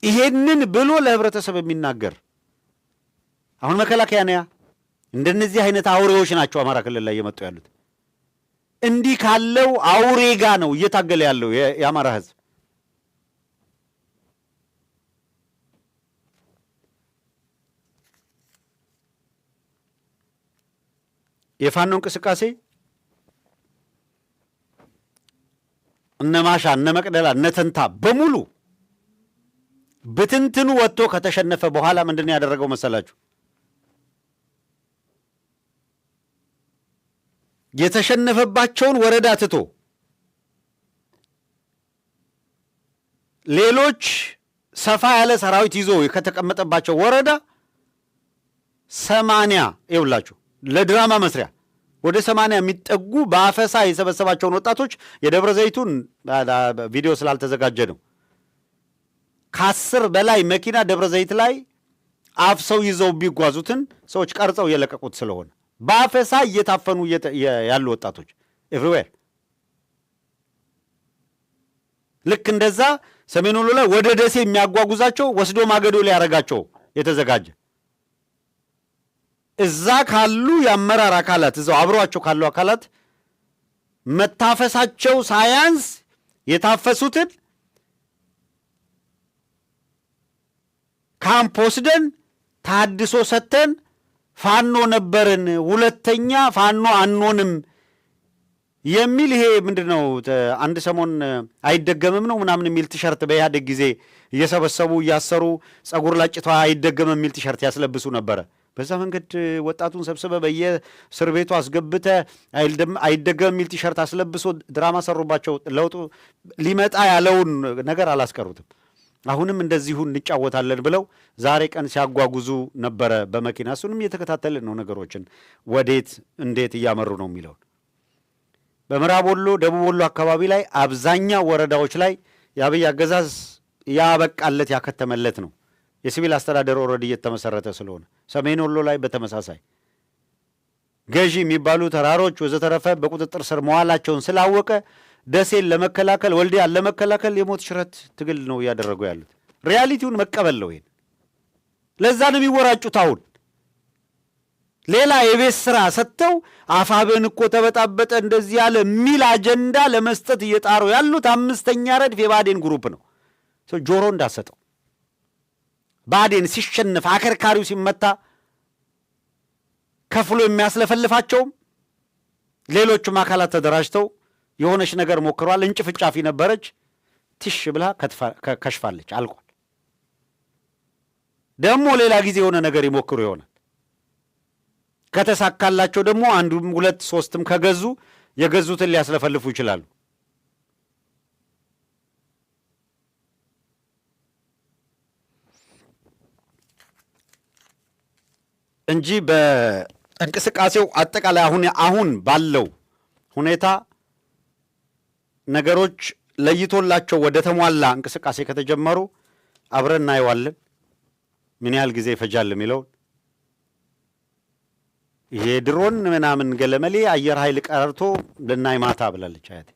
ይሄንን ብሎ ለህብረተሰብ የሚናገር አሁን መከላከያ ነያ እንደነዚህ አይነት አውሬዎች ናቸው አማራ ክልል ላይ የመጡ ያሉት። እንዲህ ካለው አውሬ ጋር ነው እየታገለ ያለው የአማራ ህዝብ። የፋኖ እንቅስቃሴ እነ ማሻ እነ መቅደላ እነ ተንታ በሙሉ ብትንትኑ ወጥቶ ከተሸነፈ በኋላ ምንድን ነው ያደረገው መሰላችሁ? የተሸነፈባቸውን ወረዳ ትቶ ሌሎች ሰፋ ያለ ሰራዊት ይዞ ከተቀመጠባቸው ወረዳ 80 ይውላችሁ ለድራማ መስሪያ ወደ 80 የሚጠጉ በአፈሳ የሰበሰባቸውን ወጣቶች የደብረ ዘይቱን ቪዲዮ ስላልተዘጋጀ ነው። ከ10 በላይ መኪና ደብረ ዘይት ላይ አፍሰው ይዘው ቢጓዙትን ሰዎች ቀርጸው የለቀቁት ስለሆነ በአፈሳ እየታፈኑ ያሉ ወጣቶች ኤቭሪዌር። ልክ እንደዛ ሰሜን ወሎ ላይ ወደ ደሴ የሚያጓጉዛቸው ወስዶ ማገዶ ሊያረጋቸው የተዘጋጀ እዛ ካሉ የአመራር አካላት እዛው አብሯቸው ካሉ አካላት መታፈሳቸው ሳያንስ የታፈሱትን ካምፕ ወስደን ታድሶ ሰተን ፋኖ ነበርን፣ ሁለተኛ ፋኖ አንሆንም የሚል ይሄ ምንድነው አንድ ሰሞን አይደገምም ነው ምናምን የሚል ቲሸርት በኢህአዴግ ጊዜ እየሰበሰቡ እያሰሩ ጸጉር ላጭቷ አይደገምም የሚል ቲሸርት ያስለብሱ ነበረ። በዛ መንገድ ወጣቱን ሰብስበ በየእስር ቤቱ አስገብተ አይደገም የሚል ቲሸርት አስለብሶ ድራማ ሰሩባቸው። ለውጡ ሊመጣ ያለውን ነገር አላስቀሩትም። አሁንም እንደዚሁ እንጫወታለን ብለው ዛሬ ቀን ሲያጓጉዙ ነበረ በመኪና። እሱንም እየተከታተልን ነው ነገሮችን ወዴት እንዴት እያመሩ ነው የሚለውን። በምዕራብ ወሎ፣ ደቡብ ወሎ አካባቢ ላይ አብዛኛው ወረዳዎች ላይ የአብይ አገዛዝ ያበቃለት ያከተመለት ነው። የሲቪል አስተዳደር ኦልሬዲ እየተመሰረተ ስለሆነ ሰሜን ወሎ ላይ በተመሳሳይ ገዢ የሚባሉ ተራሮች ወዘተረፈ በቁጥጥር ስር መዋላቸውን ስላወቀ ደሴን ለመከላከል ወልዲያን ለመከላከል የሞት ሽረት ትግል ነው እያደረጉ ያሉት። ሪያሊቲውን መቀበል ነው። ይሄን ለዛ ነው የሚወራጩት። አሁን ሌላ የቤት ስራ ሰጥተው አፋብን እኮ ተበጣበጠ እንደዚህ ያለ የሚል አጀንዳ ለመስጠት እየጣሩ ያሉት 5ኛ ረድፍ የባዴን ግሩፕ ነው። ጆሮ እንዳሰጠው ባዴን ሲሸነፍ አከርካሪው ሲመታ ከፍሎ የሚያስለፈልፋቸውም ሌሎችም አካላት ተደራጅተው የሆነች ነገር ሞክረዋል። እንጭፍጫፊ ነበረች፣ ትሽ ብላ ከሽፋለች፣ አልቋል። ደግሞ ሌላ ጊዜ የሆነ ነገር ይሞክሩ ይሆናል። ከተሳካላቸው ደግሞ አንዱም 2 3ም ከገዙ የገዙትን ሊያስለፈልፉ ይችላሉ። እንጂ በእንቅስቃሴው አጠቃላይ አሁን ባለው ሁኔታ ነገሮች ለይቶላቸው ወደ ተሟላ እንቅስቃሴ ከተጀመሩ አብረን እናየዋለን። ምን ያህል ጊዜ ይፈጃል የሚለውን ይሄ ድሮን ምናምን ገለመሌ አየር ኃይል ቀርቶ ልናይ ማታ ብላለች አያቴ።